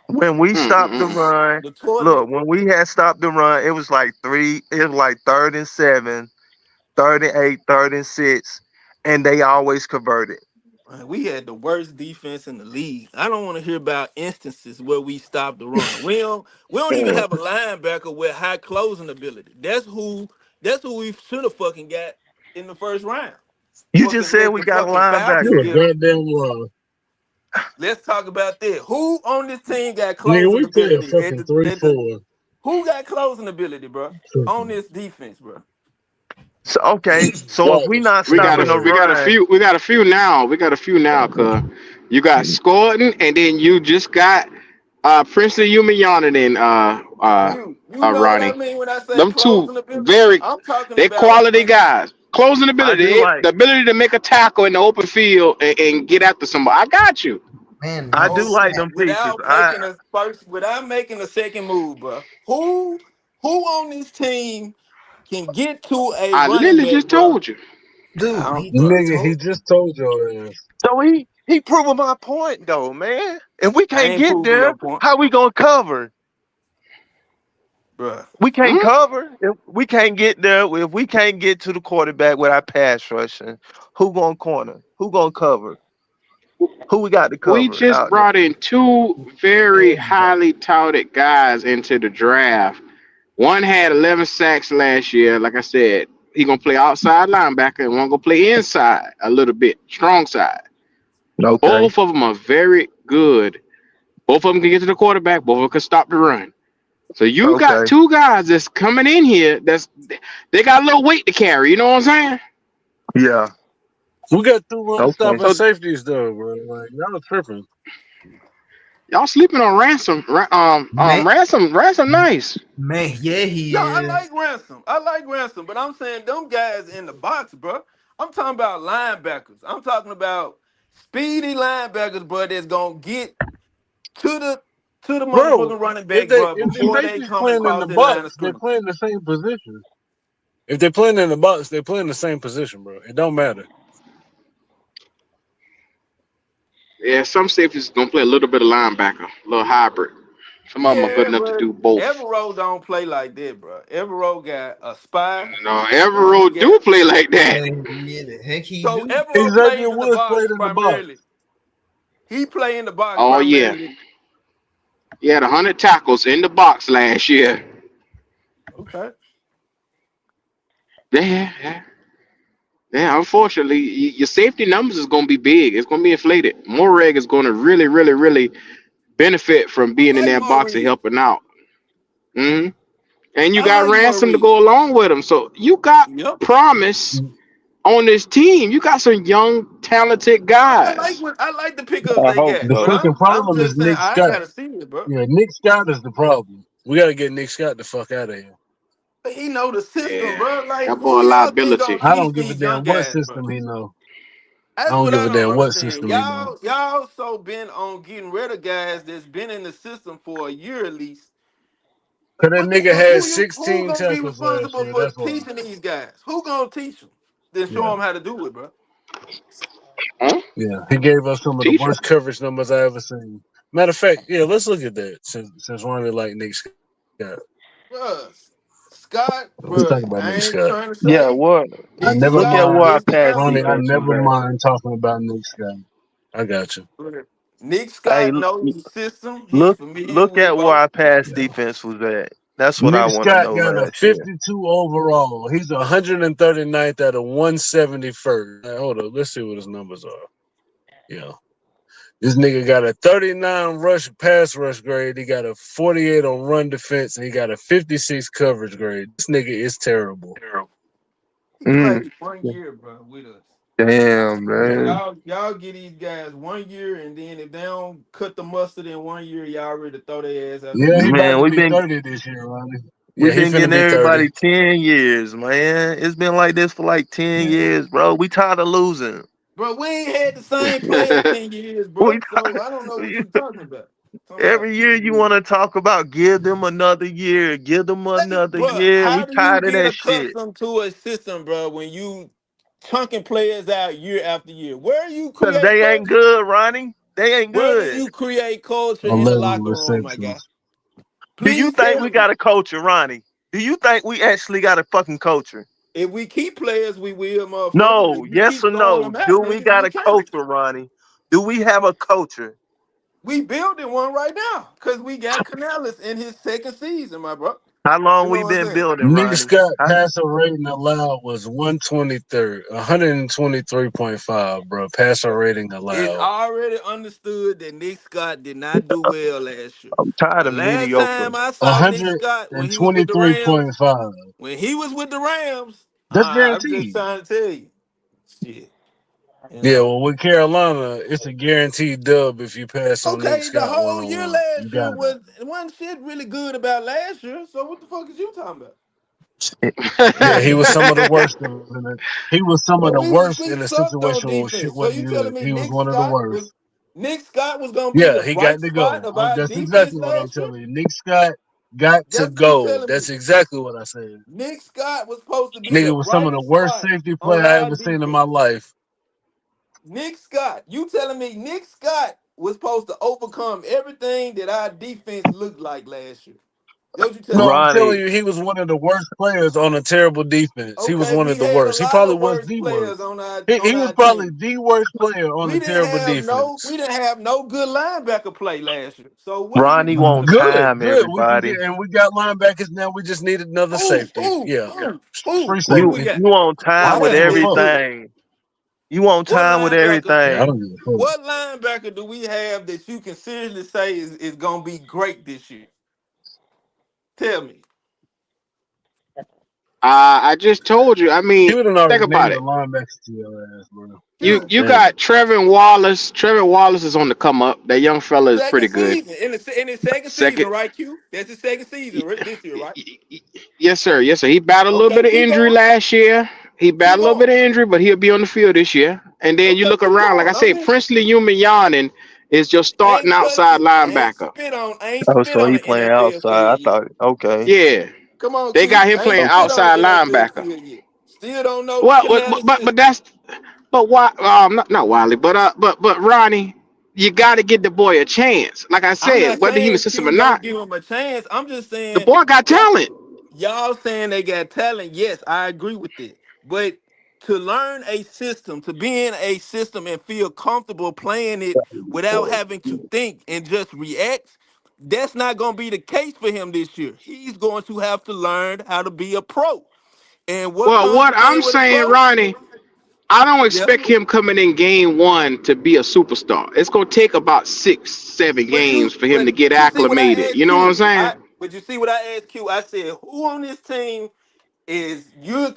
when we stopped the Mm-mm-mm. run. The toilet. Look, when we had stopped the run, it was like three. It was like 3rd and 7, 3rd and 8, 3rd and 6, and they always converted. Man, we had the worst defense in the league. I don't want to hear about instances where we stopped the run. We don't even have a linebacker with high closing ability. That's who we should have fucking got in the first round. You just Fucking said let we the got a fucking You Falcons linebacker. a get them. goddamn lie. Let's talk about that. Who on this team got Nigga, closing we said ability? fucking 3-4. Who got closing ability, bro? On Tripping. this defense, bro. So okay, so if we Dallas. not We got stopping a the Dallas. we got a run, few we got a few now. We got a few now, cuz you got Scourton and then you just got Princely Umayana and You know what I Ronnie. mean when I say Them two closing ability? very I'm talking they about quality guys. Closing I do ability, like the ability to make a tackle in the open field and get after somebody. I got you. Man, I no do no, like sack. them pieces. without making a second move, bro. Who on this team can get to a I running literally back, just bro? told you. I Dude, don't, he bro. Nigga, he told just told your ass. So he proving my point though, man. If we I can't ain't get proving there, your point, how we gonna cover? bro. We can't Hmm? cover. If we can't get there, if we can't get to the quarterback with our pass rushing, who gonna corner? Who gonna cover? Who we got to We cover just out there? brought in two very everybody. highly touted guys into the draft. One had 11 sacks last year. Like I said, he gonna play outside linebacker, and one gonna play inside a little bit, strong side. Okay, Both of them are very good. Both of them can get to the quarterback. Both of them can stop the run. So you got okay, two guys that's coming in here. They got a little weight to carry. You know what I'm saying? yeah, We got two run okay. stopping So safeties though, bro. Like y'all tripping. y'all sleeping on ransom. Man, Ransom. Nice. man, yeah, No, he I is. like Ransom. I like Ransom, but I'm saying them guys in the box, bro. I'm talking about linebackers. I'm talking about speedy linebackers, bro. That's gonna get to the Bro, motherfucking running if back, they bro, if the before they safety's come playing in across the that line of box, they're scrimmage. playing the same position. If they're playing in the box, they're playing the same position, bro. It don't matter. Yeah, some safeties gonna play a little bit of linebacker, a little hybrid. Some of them are good Yeah, enough to but do both. Everett don't play like that, bro. Everett got a spy, No, and he Evero got do play like that. Yeah, the heck he so do. Everett Xavier plays in the Woods box played in the box. primarily. He play in the box Oh yeah, primarily. he had 100 tackles in the box last year. Okay. Yeah, yeah, yeah. Unfortunately, your safety numbers is gonna be big. It's gonna be inflated. Moreg is gonna really, really, really benefit from I being in like that box and Maurice. helping out. Hmm. And you I got like ransom to Maurice. go along with him. So you got Yep. promise on this team. You got some young, talented guys. I like the pickups I they hope got, The but so. freaking I'm problem is just saying Nick I Scott. gotta see it, bro. Yeah, Nick Scott is the problem. We got to get Nick Scott the fuck out of here. But he know the system, Yeah, bro. Like that who boy a y'all think gonna liability. I teach don't give a these damn young what guys, bro? system he know. I That's don't what give I a don't damn what understand. system he know. Y'all so bent on getting rid of guys that's been in the system for a year at least. Cause that What the nigga fuck? had Who 16 gonna be tackles last responsible year. for That's why. teaching these guys? Who gonna teach them? Then show Yeah, them how to do it, bro. Huh? yeah. He gave us some of the Teach him. worst coverage numbers I ever seen. Matter of fact, yeah. Let's look at that since Ronnie like Nick Scott. Bruh, Scott, Let's talk bruh, about I Nick ain't Scott. trying to Yeah, say what? I Nick never Look at Scott where mind, our is the pass Ronnie. I answer. defense was never at. mind talking about Nick Scott. I got you. Nick Hey, Scott knows the system. He's look, familiar look with at where both. our pass Yeah. defense was at. That's what I Nick want to Scott know got a last year. 52 overall. He's 139th out of 171st. Now, hold up. Let's see what his numbers are. Yeah. This nigga got a 39 pass rush grade. He got a 48 on run defense, and he got a 56 coverage grade. This nigga is terrible. He Mm, played 1 year, bro, with us. damn, Yeah. man. Y'all get these guys 1 year, and then if they don't cut the mustard in 1 year, y'all ready to throw their ass out the Yeah, he window. about Man, to be 30 this year, Ronnie. we Yeah, he been finna getting be 30. everybody 10 years, man. It's been like this for like 10 years, bro. We tired of losing. Bro, we ain't had the same play in 10 years, We bro. So I don't know what tired. you talking about. Talking about Every year you want to talk about give them another year, give them another bro, year. how We do you tired of get that shit. accustomed to a system, bro, when you chunking players out year after year? Cause they ain't good, Ronnie. They ain't Where do good. you create culture in the 11 locker room, my guy? receptions. Do you Please think tell we me. got a culture, Ronnie? Do you think we actually got a fucking culture? If we keep players, we will, motherfucker. No, If we yes keep or throwing no? them out, Do we nigga, got we a can't. culture, Ronnie? Do we have a culture? We building one right now because we got Canales in his second season, my bro. How You long know we what I'm been saying? building, Nick Ronnie? Scott Huh? passer rating allowed was 123rd, 123.5, bro. Passer rating It's allowed. already understood that Nick Scott did not do well last year. I'm tired The of last mediocre. time I saw Nick Scott when he was with the Rams, 123.5. That's I'm just guaranteed. trying to tell you, shit, you Yeah, know. well, with Carolina, it's a guaranteed dub if you pass on Nick Okay, the Scott one whole on year one. You last year got it. wasn't shit really good about last year. So what the fuck is you talking about? Yeah, he was some of the worst. He was some of But the worst we in a sucked on situational shit. defense. So Wasn't you telling good. me He was one of the worst. Nick Scott was gonna be Yeah, the he got bright to spot go. of our That's defense exactly what I'm last year? telling you. Nick Scott got to That's what you go. telling That's me. exactly what I said. Nick Scott was supposed to be the Nigga was some of the brightest worst spot safety on player I our ever seen in my defense. life. Nick Scott, you telling me Nick Scott was supposed to overcome everything that our defense looked like last year? That's what you No, telling me. I'm telling Ronnie, you, he was one of the worst players on a terrible defense. He was Okay, one we of the had a worst. He lot probably of was worse the worst. players on He was our probably team. the worst player on a terrible defense. We didn't have no good linebacker play last year. So what are you Ronnie talking want about? Good, time, good. We can everybody. get, and we got linebackers now. We just need another Who, safety. who, Yeah, who, free who You we safety. got? you want I time Who with don't got give a that's fuck. good? everything. You want What time with linebacker? Yeah, I everything. don't give a fuck. What linebacker do we have that you can seriously say is gonna be great this year? Tell me. I just told you. I mean, You done think already about named the it. linebackers to your ass, bro. Q. You Damn. got Trevin Wallace. Trevin Wallace is on the come up. That young fella is pretty Second good. season. In his second season, Second, right, Q? That's his second season y- this year, right? yes sir, yes sir. He battled a little Okay, bit of keep injury going. last year. He Keep battled a little going. bit of injury, but he'll be on the field this year. And then you Okay, look keep around, like I going. I'm said, listening. Princely Umayanin is your I starting ain't touched outside it. linebacker. I ain't Oh, spit so on he the playing NFL outside. I field yet. thought, okay, Yeah, Come on, they got Q. him I ain't playing okay. spit on the outside NFL linebacker. field yet. Still don't know Well, Canales but system. that's but why? Not Wiley, but Ronnie. you got to give the boy a chance. Like I I'm said, not whether he in the saying system Q or don't not, give him a chance. I'm just the saying boy got y'all talent. y'all saying they got talent. Yes, I agree with it. But to learn a system, to be in a system and feel comfortable playing it without having to think and just react, that's not going to be the case for him this year. He's going to have to learn how to be a pro. And what Well, comes what with I'm being with a saying, pro? Ronnie, I don't Yeah. expect him coming in game one to be a superstar. It's gonna take about 6, 7 games for him to get But you see what I acclimated. asked You know what I'm Q? saying? But you see what I asked Q? I said, who on this team is you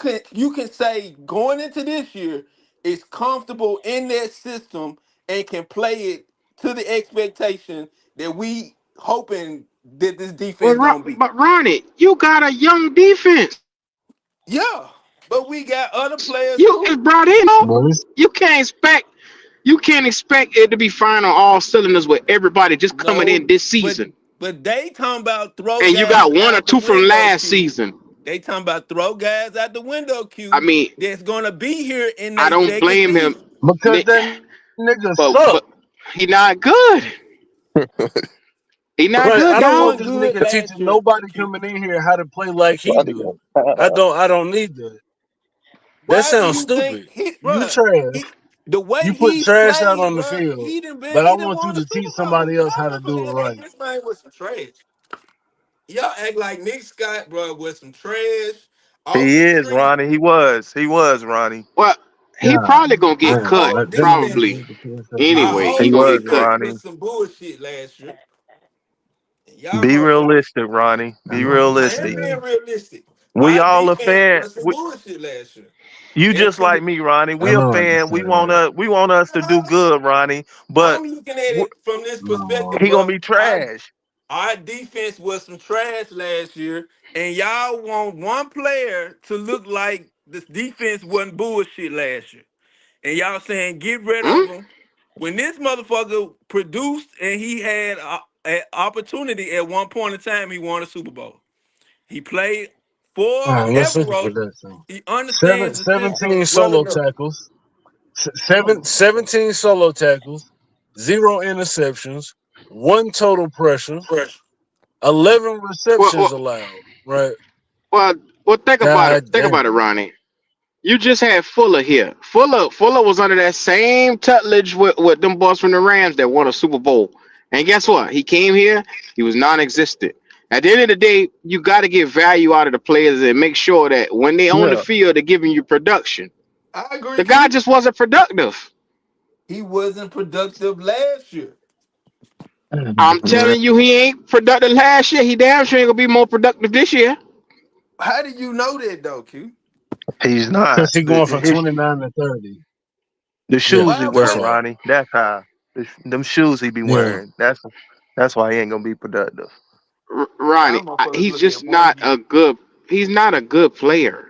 can say going into this year is comfortable in that system and can play it to the expectation that we hoping that this defense gonna be. But Ronnie, you got a young defense. Yeah, but we got other players You just too. brought in. But it's You can't expect it to be fine on all cylinders with everybody just coming in No, this but season. they talking about throw And you guys got one or out the two from window, last Q. season. They talking about throw guys out the window, I Q. mean, That's gonna be here in I their don't second blame him, season. because that nigga but suck. he not good. He not Right. good, I He don't want wasn't dog. this good nigga last teaching year, nobody Q. coming in here how to play like he Roddy do. got time. I don't need that. That Why do sounds you think stupid. he, You bruh, trash. he the way You put he trash out on played, the bruh, field, he didn't been but I he didn't want you won the to teach Super Bowl. somebody else how Y'all to do it motherfuckers act like right. this man was some trash. Y'all act like Nick Scott, bruh, was some trash off He the is, street. Ronnie. He was. He was, Ronnie. Well, he God probably gonna Our get damn, cut. whole that nigga defense, Probably. need to piss up his our Anyway, whole he He gonna was, get cut. defense was Ronnie. some bullshit last year. Y'all Be motherfuckers, realistic, Ronnie. I Be know, I am realistic. being man. realistic. We Our all a defense fan. was some bullshit last year. You And just from like the me, Ronnie. I We a know what you're fan. saying. We want us to do good, Ronnie. But I'm looking at w- it from this perspective, No. he gonna bro. be Our trash. our defense was some trash last year, and y'all want one player to look like this defense wasn't bullshit last year. And y'all saying get rid Hmm? of him. When this motherfucker produced and he had an opportunity at one point in time, he won a Super Bowl. He played All for right, let's listen to Evero. that thing. He understands the system 17 well solo enough. tackles, 17 solo tackles, 0 interceptions, 1 total pressure, Fresh. 11 Well, receptions well, allowed. Right? well, think about it. God Think about it, damn. Ronnie. You just had Fuller here. Fuller was under that same tutelage with them boys from the Rams that won a Super Bowl. And guess what? He came here, he was non-existent. At the end of the day, you got to get value out of the players and make sure that when they on the Yeah. field, they're giving you production. I agree, The guy Q. just wasn't productive. He wasn't productive last year. I'm telling you, he ain't productive last year. He damn sure ain't gonna be more productive this year. How do you know that though, Q? He's not. Because he going from 29 to 30. The Yeah, shoes he Why wear, that's wouldn't all. Ronnie. That's how. Them shoes he be Yeah. wearing. That's why he ain't gonna be productive. Ronnie, y'all motherfuckers he's look just at one not year? a good. He's not a good player.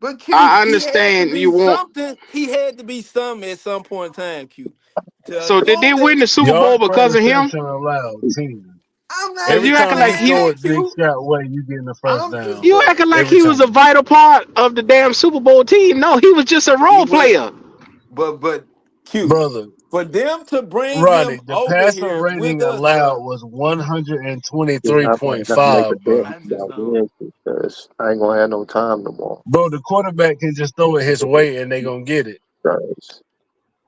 But Q, I he had to understand you be want. something. He had to be something at some point in time, Q. To So did they assume win that the Super Bowl Yards per because of him? reception allowed, 10. I'm not Cause Every you acting time he like saying he throw that, it Nick Q. Scott way, you getting the first I'm just, down. you bruh. acting like Every he was a time. vital part of the damn Super Bowl team. No, he was just a He role was, player. but Q. Brother, For them to bring Ronnie, him the over passer here with rating us, allowed bruh. was Yeah, I'm gonna have to make a 123.5, bet bro. I just about don't. Wednesday because I ain't gonna have no time no more. Bro, the quarterback can just throw it his way and they gonna get it. Guys,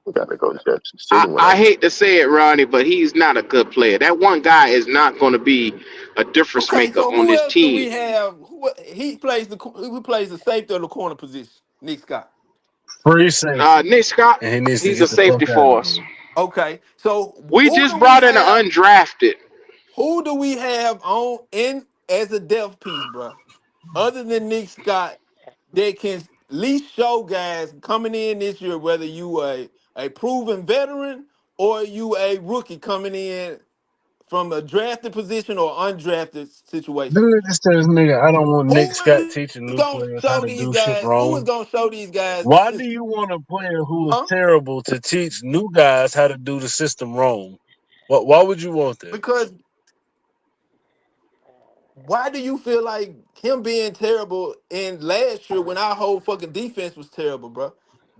we gotta go to Jefferson City I whenever. hate to say it, Ronnie, but he's not a good player. That one guy is not going to be a difference Okay, maker so on who this else do we team. have? Who plays the safety or the corner position? Nick Scott. Free safety. Nick Scott, And he needs to he's a get the safety fuck out of for us. here. Okay, so We who just do we brought in an have? undrafted. Who do we have on in as a depth piece, bro? Other than Nick Scott, that can at least show guys coming in this year whether you a proven veteran or you a rookie coming in from a drafted position or undrafted situation. Then they just tell this nigga, I don't want Nick Who Scott is teaching new gonna players how show to these do shit guys? Who is wrong. gonna show these guys the Why do system? you want a player who is Huh? terrible to teach new guys how to do the system wrong? Why would you want that? Because why do you feel like him being terrible in last year when our whole fucking defense was terrible, bro?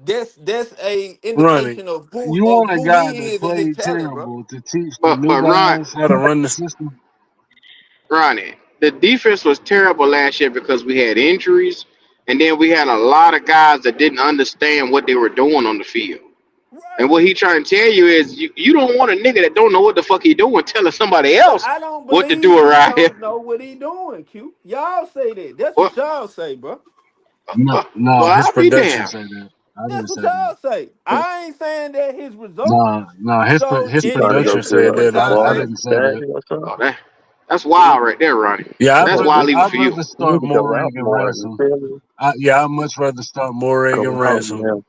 that's a Ronnie, indication of you want a who guy he that is and his played talent, bro. terrible to teach the But new Ron, guys how to run the system? Ronnie, the defense was terrible last year because we had injuries, and then we had a lot of guys that didn't understand what they were doing on the field. And Right. what he trying to tell you is you don't want a nigga that don't know what the fuck he doing telling somebody But else I don't what to do believe he around here. don't know what he doing, Q. Y'all say that. That's Well, what y'all say, bro. No, uh, no, well, his I'll be production damned. say that. I That's didn't what say that. y'all say. I ain't saying that his results No, no, showed his You trying to anything go production different to than said what that. y'all I say. Florida didn't say that. State or something? Oh, that's wild right there, Ronnie. Yeah, That's wild even I'd for you. rather You need start to go Moreg out and more. You Ransom. feel me? Yeah, I'd much rather start Moreg and Go out, Ransom. man.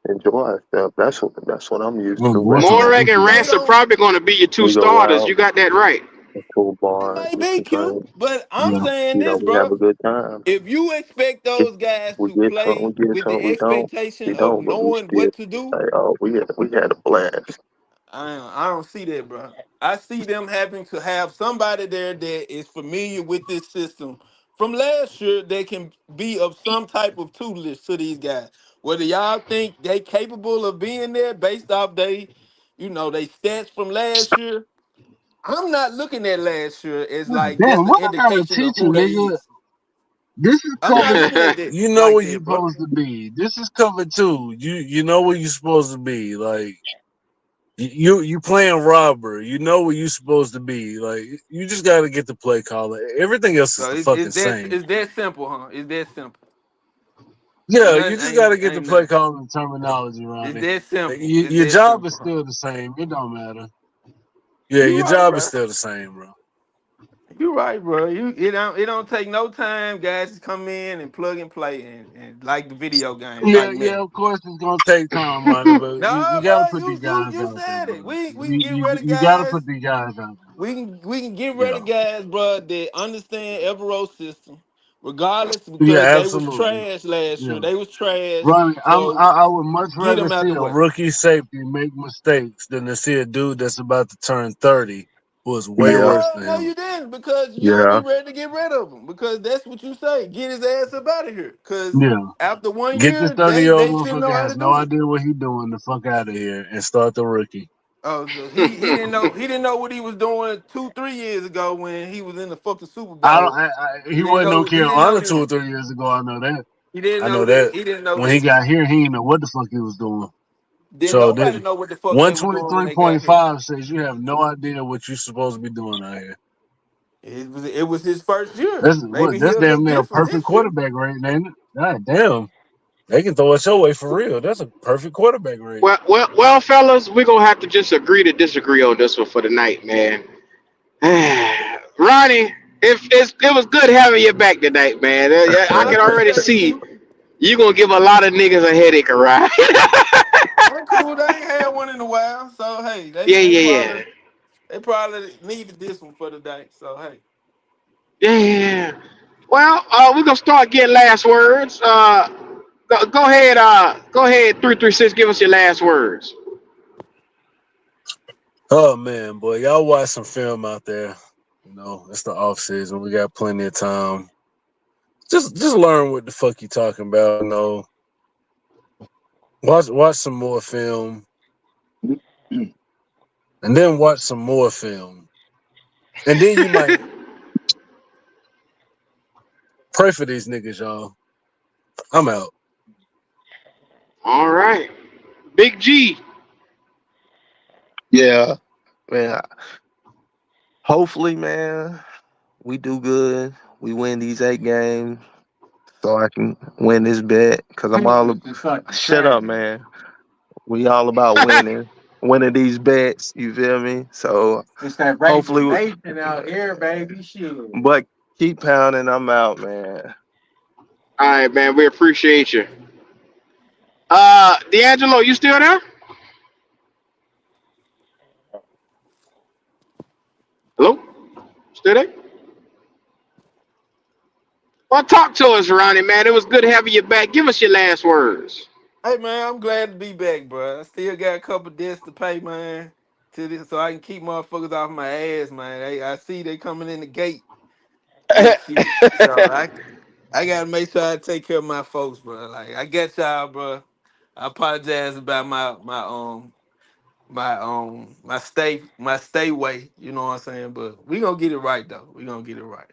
Enjoy ourselves. That's what I'm used Well, to what's right up, now. Morag and Spooky? They Rance are don't. probably going to be your two We go starters. You out, got that right. a cool It bar, may get be some cute, drinks. but I'm Yeah. saying this, We have bro. a good time. If you expect If those guys we to get some, we play get with the some. We don't. expectation We of don't. But we knowing still what to do, say, oh, we had a blast. I don't see that, bro. I see them having to have somebody there that is familiar with this system from last year that can be of some type of tutelage to these guys. Whether y'all think they capable of being there based off they stats from last year, I'm not looking at last year as God like that's damn, an what I gotta indication of teach you, who they nigga? is. This is I'm not cover looking at two. it You know like where you that, bro. supposed to be. This is cover two. You know where you supposed to be. Like you playing robber. You know where you supposed to be. Like you just gotta get the play caller. Everything else is So the it's, fucking it's that same. it's that simple, huh? It's that simple. Yeah, you Nothing just gotta get the ain't play nothing. calling terminology, It's Ronnie. that simple. It's Your that job is simple, huh? still the same. It don't matter. Yeah, You your right, job is bro. still the same, bro. You right, bro. It don't take no time, guys, to come in and plug and play and like the video games, Yeah, like yeah, Madden. of course it's gonna take time, Ronnie, but you No, gotta bro, put you these you guys you out there, said it. bro. We can get rid of You gotta guys. put these guys out We can get there. rid of guys, bro, that understand Evero's system, regardless Yeah, because they was absolutely. trash last year. Yeah. They was trash. Ronnie, So I would much get rather them out see the a way. rookie safety make mistakes than to see a dude that's about to turn 30 who is way Yeah, worse No, than no, him. you didn't, because you'll be yeah. ready to get rid of him because that's what you say. Get his ass up out of here. Because Yeah. after one Get this year, 30-year-old they should know motherfucker how has to no do it. idea what he's doing. The fuck out of here and start the rookie. Oh, so he didn't know what he was doing 2 3 years ago when he was in the fucking Super I don't. Bowl. He He didn't wasn't no know he didn't know Carolina two or then. 3 years ago. I know that. He didn't I know know that. that. He didn't know When he that. got here, he didn't know what the fuck he was doing. Didn't So nobody that know what the fuck they was doing when they got here. 123.5 says you have no idea what you're supposed to be doing out here. It was his first year. That's what. Maybe That's he'll damn look near a different perfect this year. quarterback rate, ain't it? God damn. They can throw it your way for real. That's a perfect quarterback rate. well, fellas, we're gonna have to just agree to disagree on this one for the night, man. Ronnie, it was good having you back tonight, man. I I can already appreciate it, see Q. you gonna give a lot of niggas a headache, right? I'm cool. They ain't had one in a while, so hey, they Yeah, they yeah, probably yeah, they probably needed this one for the day. So hey, yeah, yeah, yeah. Well, we're gonna start getting last words. Go ahead, 336. Give us your last words. Oh man, boy, y'all watch some film out there. You know, it's the off season. We got plenty of time. Just learn what the fuck you talking about. You know, watch some more film, and then watch some more film, and then you might pray for these niggas, y'all. I'm out. All right, Big G. Yeah, man. Hopefully, man, we do good. We win these 8 games, so I can win this bet. Cause I'm all. Shut up, man. We all about winning these bets. You feel me? So it's that hopefully, nation out here, baby. Shit. but keep pounding. I'm out, man. All right, man. We appreciate you. D'Angelo, you still there? Hello? Still there? Well, talk to us, Ronnie, man. It was good having you back. Give us your last words. Hey man, I'm glad to be back, bro. I still got a couple debts to pay, man. To this, so I can keep motherfuckers off my ass, man. I see they coming in the gate with shit, so I gotta make sure I take care of my folks, bro. Like I get y'all, bro. I apologize about my stay way. You know what I'm saying? But we gonna get it right though. We gonna get it right.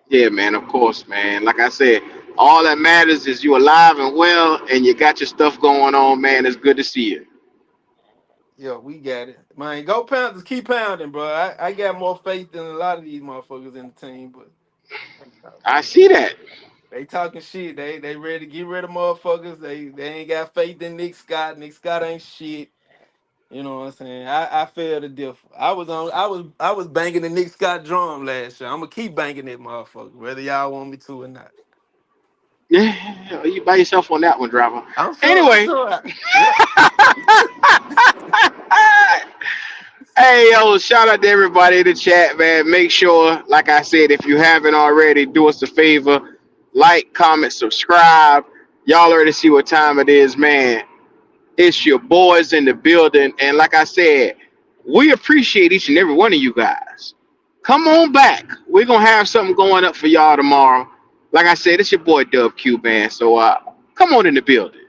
Yeah, man, of course, man. Like I said, all that matters is you alive and well and you got your stuff going on, man. It's good to see you. Yeah, we got it. Man, go Panthers, keep pounding, bro. I got more faith than a lot of these motherfuckers in the team, but I see that. they talking shit. They ready to get rid of motherfuckers. They ain't got faith in Nick Scott. Nick Scott ain't shit. You know what I'm saying? I feel the difference. I was banging the Nick Scott drum last year. I'm gonna keep banging that motherfucker, whether y'all want me to or not. Yeah, you by yourself on that one, driver. I'm sure. I'm Anyway, sure. Yeah. hey, yo, shout out to everybody in the chat, man. Make sure, like I said, if you haven't already, do us a favor. Like, comment, subscribe. Y'all already see what time it is, man. It's your boys in the building. And like I said, we appreciate each and every one of you guys. Come on back. We're going to have something going up for y'all tomorrow. Like I said, it's your boy Dub Q, man. So come on in the building.